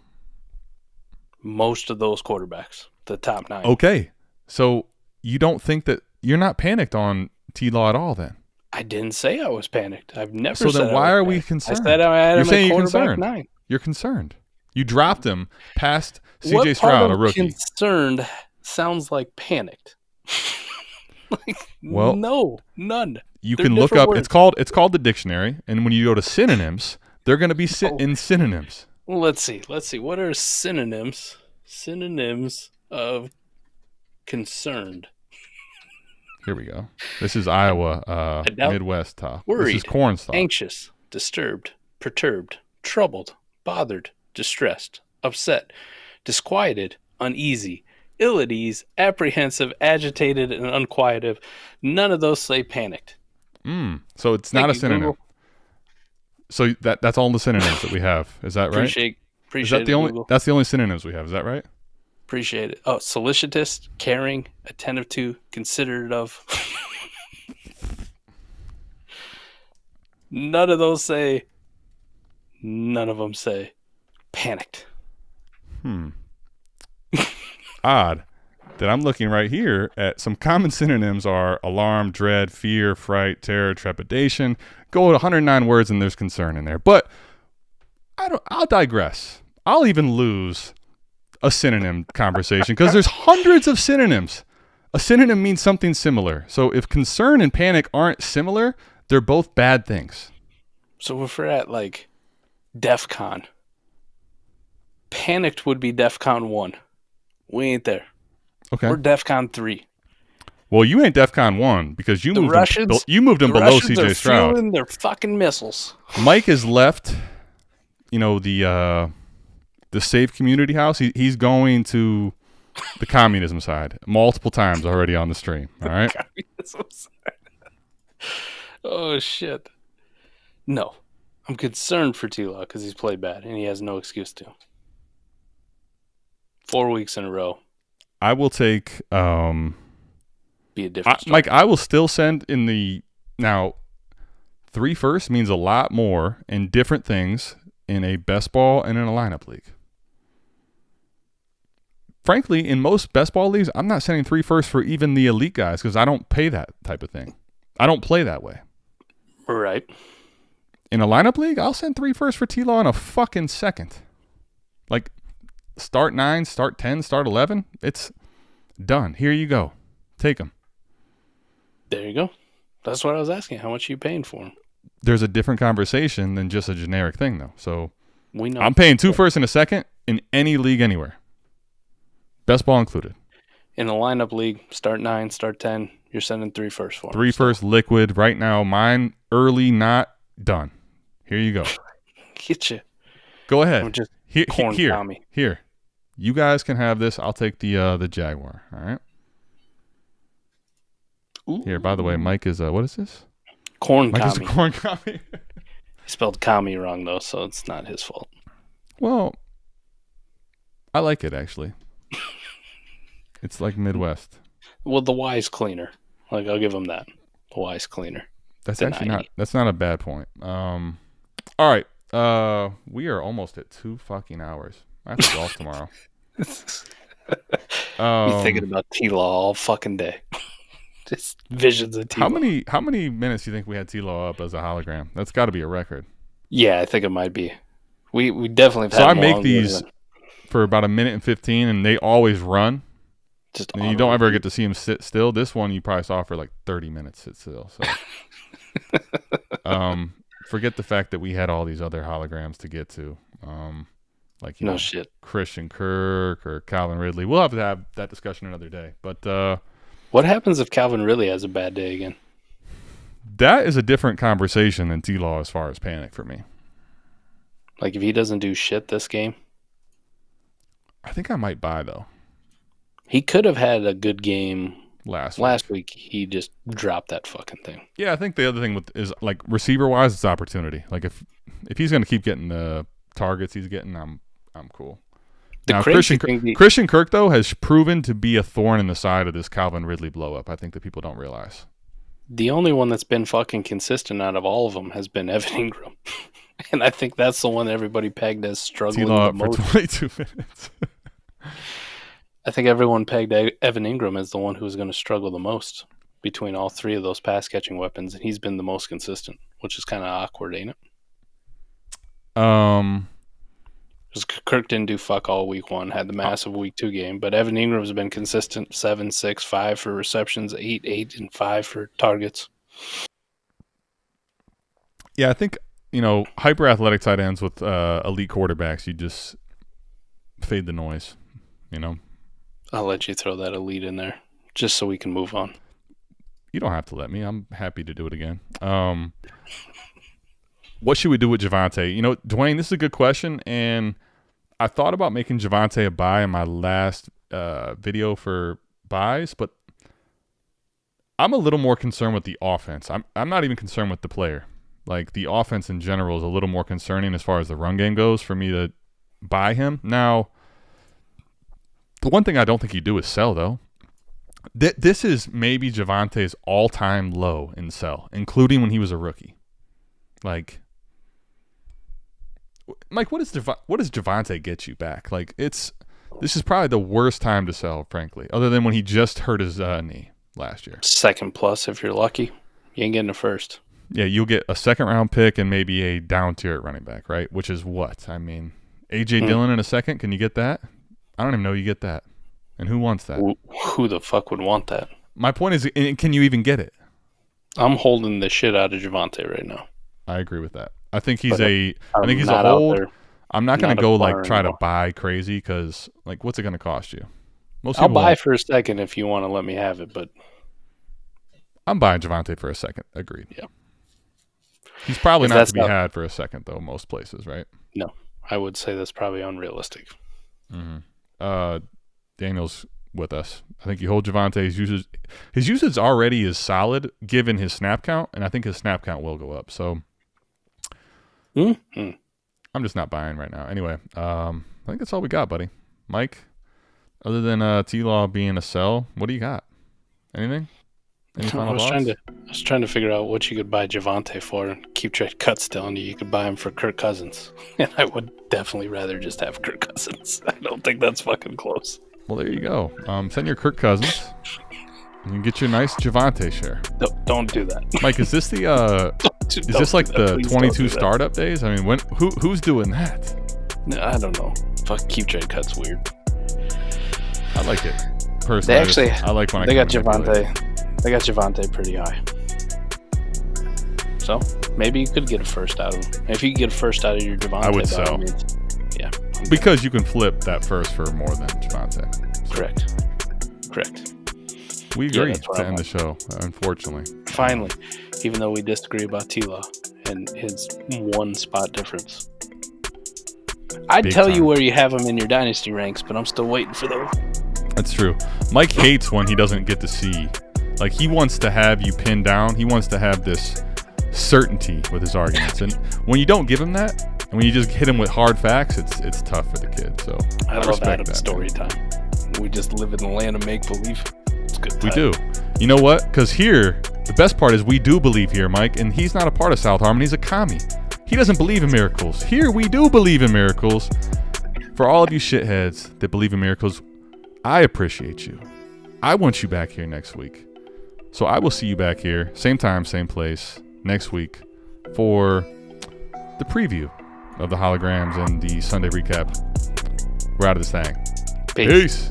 Most of those quarterbacks, the top 9. Okay. So you don't think that you're not panicked on T-Law at all then? I didn't say I was panicked. I've never said So then why are we concerned? I said I had him at quarterback 9. You're concerned. You dropped him past CJ Stroud, a rookie. Concerned sounds like panicked. No, none. You can look up. Words. It's called the dictionary, and when you go to synonyms, they're going to be in synonyms. Well, let's see. What are synonyms? Synonyms of concerned. Here we go. This is Iowa Midwest talk. Worried, this is corn talk. Anxious, disturbed, perturbed, troubled, bothered, distressed, upset, disquieted, uneasy, ill at ease, apprehensive, agitated, and unquieted. None of those say panicked. So it's not a synonym. Google. So that's all the synonyms that we have. Is that right? Appreciate is that the only? Google. That's the only synonyms we have. Is that right? Appreciate it. Oh, solicitous, caring, attentive to, considerate of. None of them say panicked. Odd that I'm looking right here at some common synonyms are alarm, dread, fear, fright, terror, trepidation. Go to 109 words and there's concern in there. But I'll digress. I'll even lose a synonym conversation because there's hundreds of synonyms. A synonym means something similar. So if concern and panic aren't similar, they're both bad things. So if we're at like DEF CON, panicked would be DEF CON 1. We ain't there. Okay. We're DEF CON 3. Well, you ain't DEF CON 1 because you moved him below CJ Stroud. Fueling their fucking missiles. Mike has left, the safe community house. He's going to the communism side multiple times already on the stream. All right. Communism side. Oh shit. No, I'm concerned for T-Law because he's played bad and he has no excuse to. 4 weeks in a row. I will take. Be a different story. Mike, I will still send in the now. 3 firsts means a lot more and different things in a best ball and in a lineup league. Frankly, in most best ball leagues, I'm not sending 3 firsts for even the elite guys because I don't pay that type of thing. I don't play that way. Right. In a lineup league, I'll send 3 firsts for T-Law in a fucking second. Like, start 9, start 10, start 11. It's done. Here you go. Take them. There you go. That's what I was asking. How much are you paying for them? There's a different conversation than just a generic thing, though. So we know I'm paying 2 firsts in a second in any league anywhere. Best ball included. In a lineup league, start 9, start 10. You're sending 3 first for him. 3 first liquid right now. Mine early, not done. Here you go. Get you. Go ahead. I'm just here. You guys can have this. I'll take the Jaguar. All right. Ooh. Here, by the way, Mike is what is this? Corn Mike Kami. is a corn Kami. He spelled Kami wrong though, so it's not his fault. Well, I like it actually. It's like Midwest. Well, the Y's cleaner. Like I'll give him that. The Y's cleaner. That's actually not. That's not a bad point. All right. We are almost at 2 fucking hours. I have to golf tomorrow. You're thinking about T-Law all fucking day. Just visions of T-Law. How many minutes do you think we had T-Law up as a hologram? That's got to be a record. Yeah, I think it might be. We definitely have had so I make these for about 1:15, and they always run. And you don't ever get to see them sit still. This one you probably saw for like 30 minutes sit still. So, forget the fact that we had all these other holograms to get to. Like no shit, Christian Kirk or Calvin Ridley. We'll have to have that discussion another day. But what happens if Calvin Ridley has a bad day again? That is a different conversation than T-Law as far as panic for me. Like if he doesn't do shit this game, I think I might buy though. He could have had a good game last week. He just dropped that fucking thing. Yeah, I think the other thing is like receiver wise, it's opportunity. Like if he's going to keep getting the targets he's getting, I'm cool. Now Christian Kirk though has proven to be a thorn in the side of this Calvin Ridley blow up. I think that people don't realize. The only one that's been fucking consistent out of all of them has been Evan Engram, and I think that's the one that everybody pegged as struggling the most. For 22 minutes. I think everyone pegged Evan Engram as the one who was going to struggle the most between all 3 of those pass-catching weapons, and he's been the most consistent, which is kind of awkward, ain't it? Because Kirk didn't do fuck all week 1, had the massive week 2 game, but Evan Ingram's been consistent 7, 6, 5 for receptions, 8, and 5 for targets. Yeah, I think, hyper athletic tight ends with elite quarterbacks, you just fade the noise, I'll let you throw that elite in there just so we can move on. You don't have to let me. I'm happy to do it again. What should we do with Javonte? Dwayne, this is a good question, and I thought about making Javonte a buy in my last video for buys, but I'm a little more concerned with the offense. I'm not even concerned with the player. Like, the offense in general is a little more concerning as far as the run game goes for me to buy him. Now, the one thing I don't think you do is sell, though. This is maybe Javonte's all-time low in sell, including when he was a rookie. Like, Mike, what does Javonte get you back? Like, this is probably the worst time to sell, frankly, other than when he just hurt his knee last year. Second plus if you're lucky. You ain't getting a first. Yeah, you'll get a second-round pick and maybe a down tier at running back, right? Which is what? I mean, A.J. Dillon in a second, can you get that? I don't even know you get that. And who wants that? Who the fuck would want that? My point is, can you even get it? I'm holding the shit out of Javonte right now. I agree with that. I think he's a hold. I'm not going to go try to buy crazy because what's it going to cost you? I'll buy for a second if you want to let me have it, but I'm buying Javonte for a second. Agreed. Yeah. He's probably not to be had for a second though. Most places, right? No, I would say that's probably unrealistic. Mm-hmm. Daniel's with us. I think you hold Javonte. His usage already is solid given his snap count, and I think his snap count will go up. So I'm just not buying right now. Anyway, I think that's all we got, buddy. Mike, other than T-Law being a sell, what do you got? Anything? Any final thoughts? I was trying to figure out what you could buy Javonte for. Keep Trade Cuts telling you could buy him for Kirk Cousins. And I would definitely rather just have Kirk Cousins. I don't think that's fucking close. Well, there you go. Send your Kirk Cousins. And you get your nice Javonte share. Don't do that. Mike, is this the is this like the 22 startup days? I mean, who's doing that? No, I don't know. Fuck, Keep Trade Cuts weird. I like it. Personally, I like when they got Javonte. They got Javonte pretty high. So maybe you could get a first out of him. If you could get a first out of your Javonte, I would sell. Yeah, Because you can flip that first for more than DeVonta. So. Correct. We agree to end the show, unfortunately. Finally, even though we disagree about T-Law and his 1 spot difference. I'd tell you where you have him in your Dynasty ranks, but I'm still waiting for those. That's true. Mike hates when he doesn't get to see. Like, he wants to have you pinned down. He wants to have this certainty with his arguments. And when you don't give him that, and when you just hit him with hard facts, it's tough for the kid. So I love Adam's story time. We just live in the land of make-believe. It's good time. We do. You know what? Because here, the best part is we do believe here, Mike, and he's not a part of South Harmon. He's a commie. He doesn't believe in miracles. Here, we do believe in miracles. For all of you shitheads that believe in miracles, I appreciate you. I want you back here next week. So I will see you back here, same time, same place, next week for the preview of the holograms and the Sunday recap. We're out of this thing. Peace. Peace.